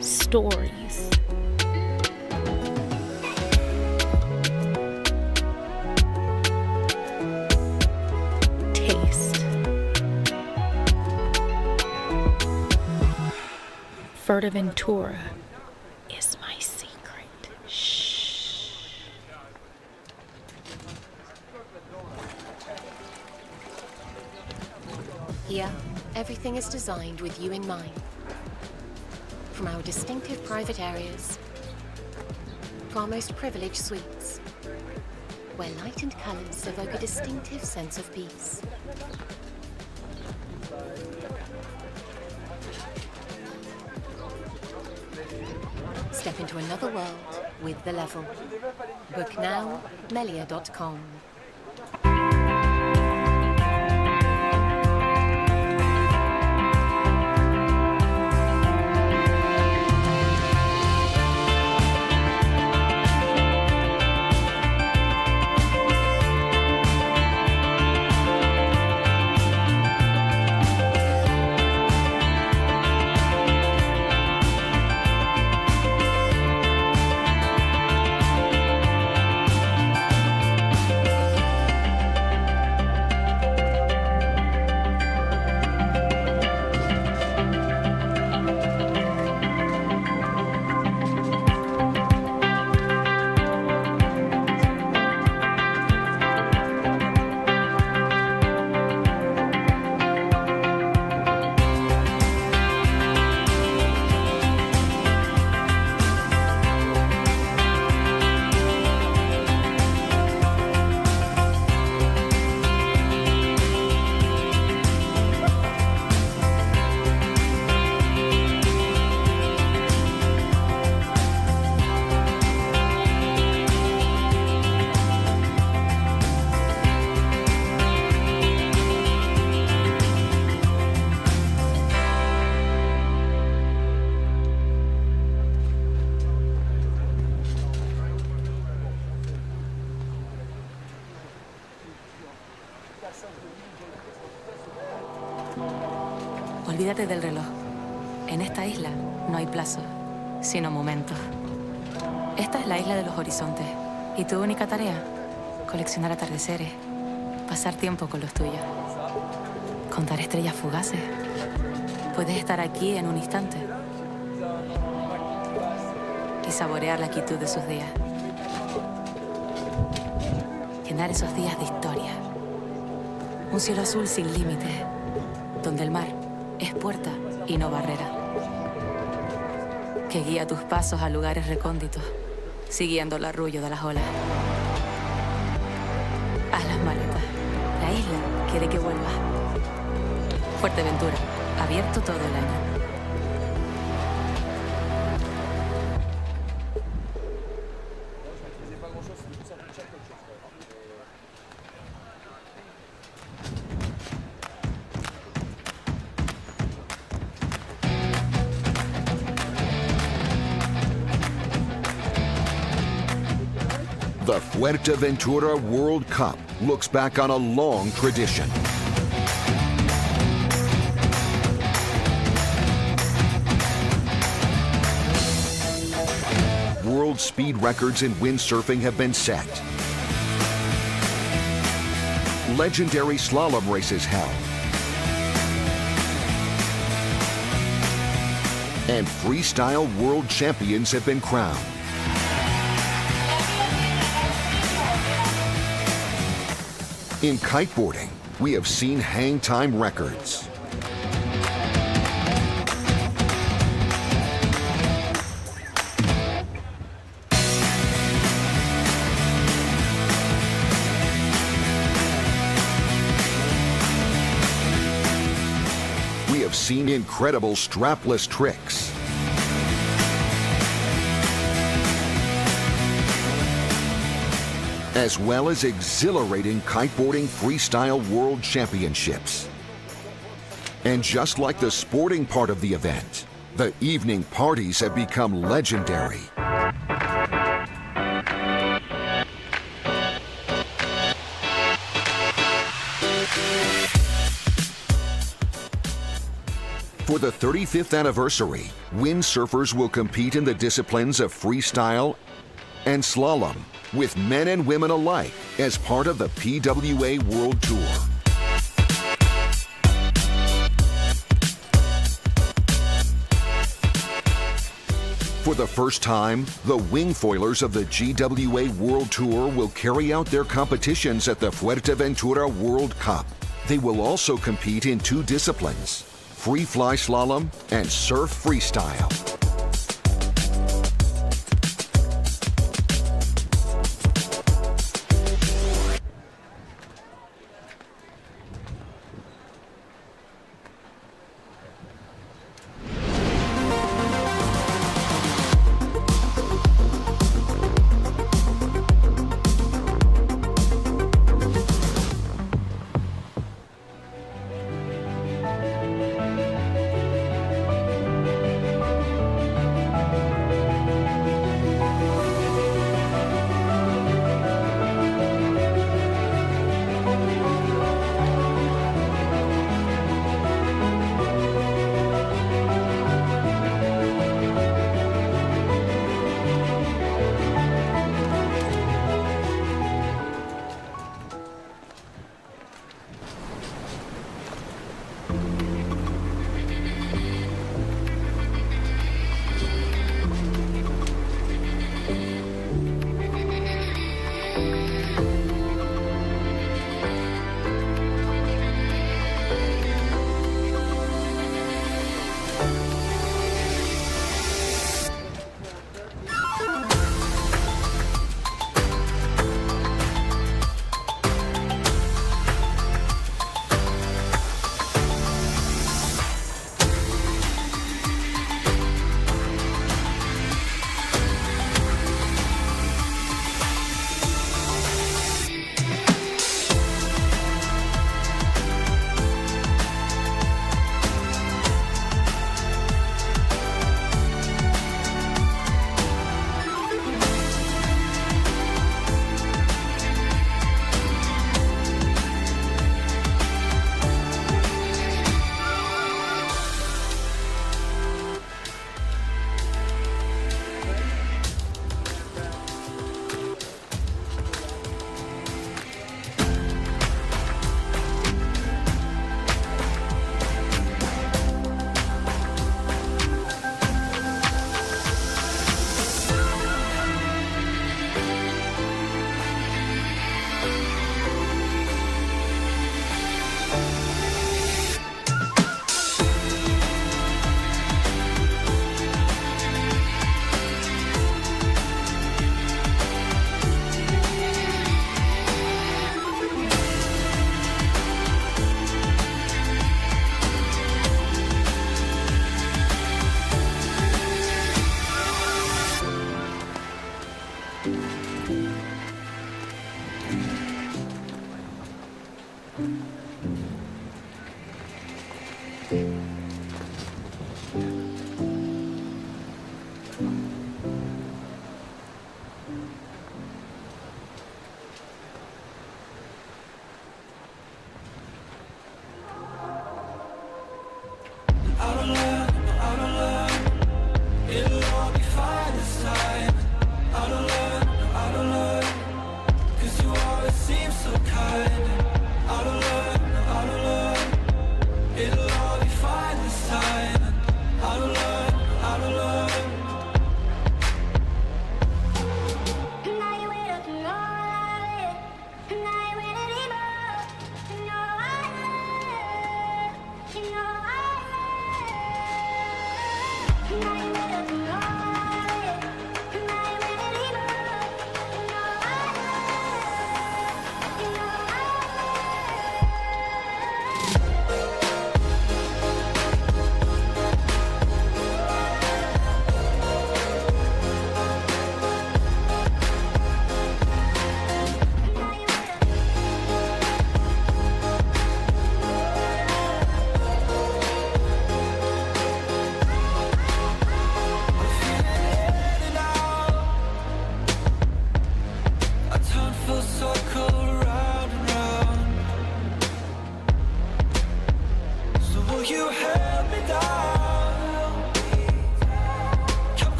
Stories. Taste. Fuerteventura is my secret. Shh. Here, everything is designed with you in mind. From our distinctive private areas, for our most privileged suites, where light and colours evoke a distinctive sense of peace. Step into another world with The Level. Book now, melia.com. Olvídate del reloj. En esta isla no hay plazos, sino momentos. Esta es la isla de los horizontes. Y tu única tarea, coleccionar atardeceres, pasar tiempo con los tuyos, contar estrellas fugaces. Puedes estar aquí en un instante y saborear la quietud de sus días. Llenar esos días de historia. Un cielo azul sin límites, donde el mar es puerta y no barrera, que guía tus pasos a lugares recónditos, siguiendo el arrullo de las olas. Haz las maletas. La isla quiere que vuelvas. Fuerteventura, abierto todo el año. The Fuerteventura World Cup looks back on a long tradition. World speed records in windsurfing have been set. Legendary slalom races held. And freestyle world champions have been crowned. In kiteboarding, we have seen hang time records. We have seen incredible strapless tricks. As well as exhilarating kiteboarding freestyle world championships. And just like the sporting part of the event, the evening parties have become legendary. For the 35th anniversary, windsurfers will compete in the disciplines of freestyle and slalom, with men and women alike as part of the PWA World Tour. For the first time, the wingfoilers of the GWA World Tour will carry out their competitions at the Fuerteventura World Cup. They will also compete in two disciplines, free fly slalom and surf freestyle.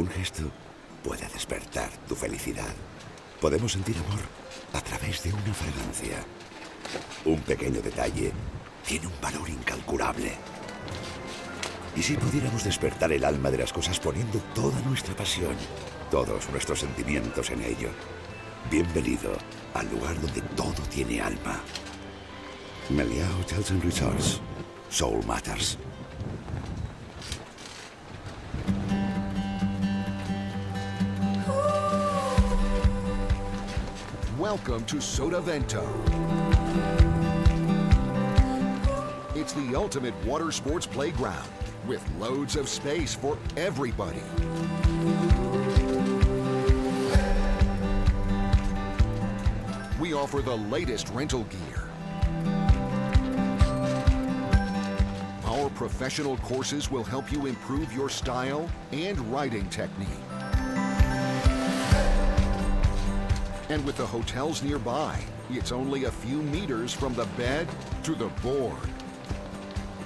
Un gesto puede despertar tu felicidad. Podemos sentir amor a través de una fragancia. Un pequeño detalle tiene un valor incalculable. ¿Y si pudiéramos despertar el alma de las cosas poniendo toda nuestra pasión, todos nuestros sentimientos en ello? Bienvenido al lugar donde todo tiene alma. Meliá Hotels and Resorts. Soul Matters. Welcome to Sotavento. It's the ultimate water sports playground with loads of space for everybody. We offer the latest rental gear. Our professional courses will help you improve your style and riding technique. And with the hotels nearby, it's only a few meters from the bed to the board.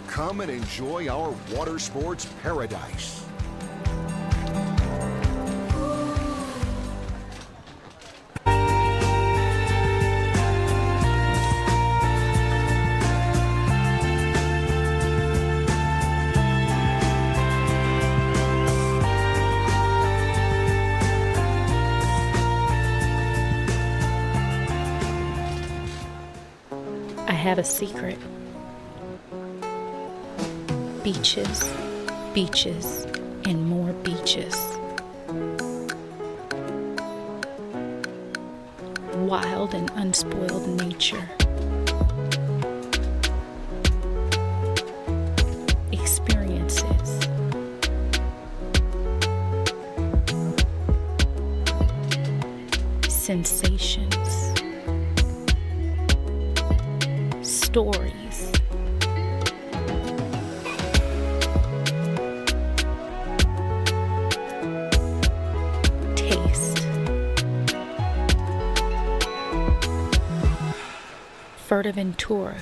Come and enjoy our water sports paradise. I have a secret. Beaches, beaches, and more beaches. Wild and unspoiled nature. Experiences. Sensations. Stories. Taste. Fuerteventura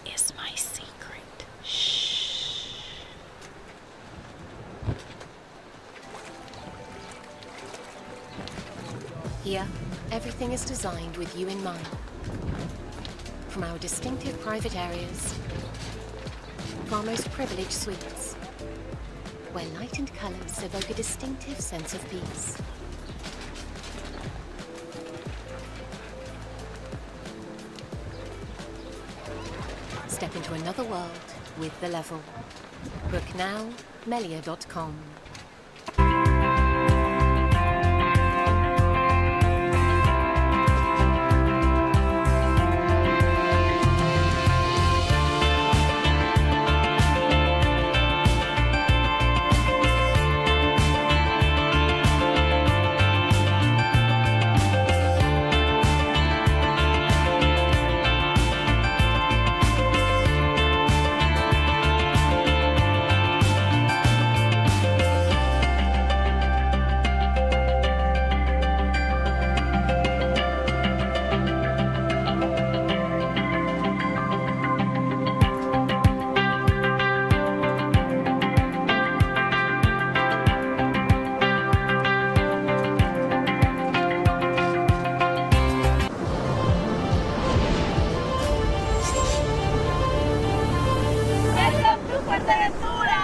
is my secret. Shh. Here, everything is designed with you in mind. From our distinctive private areas to our most privileged suites, where light and colours evoke a distinctive sense of peace. Step into another world with The Level. Book now, melia.com. Welcome to Fuerteventura!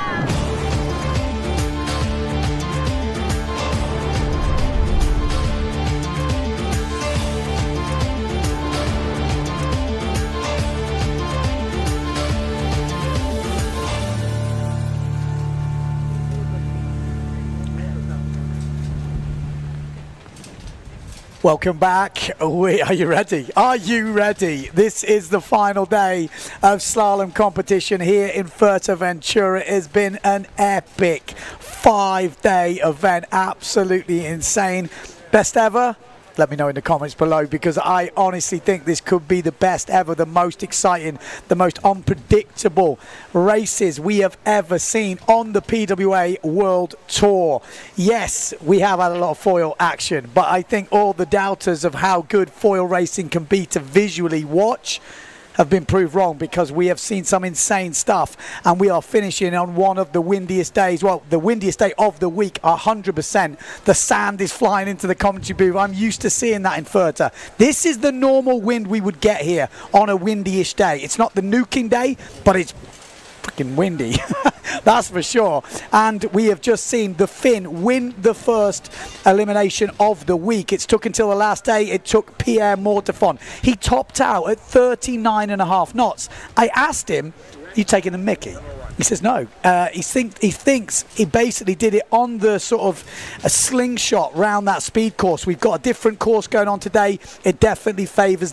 Welcome back. Are you ready? Are you ready? This is the final day of slalom competition here in Fuerteventura. It has been an epic 5-day event. Absolutely insane. Best ever? Let me know in the comments below, because I honestly think this could be the best ever, the most exciting, the most unpredictable races we have ever seen on the PWA World Tour. Yes, we have had a lot of foil action, but I think all the doubters of how good foil racing can be to visually watch, have been proved wrong, because we have seen some insane stuff, and we are finishing on one of the windiest days, well, the windiest day of the week, 100%. The sand is flying into the commentary booth. I'm used to seeing that in Furta. This is the normal wind we would get here on a windy-ish day. It's not the nuking day, but it's freaking windy. That's for sure. And we have just seen the Finn win the first elimination of the week. It's took until the last day. It took Pierre Mortefon. He topped out at 39.5 knots. I asked him, you taking the mickey? He says no. He thinks he basically did it on the sort of a slingshot round that speed course. We've got a different course going on today. It definitely favours the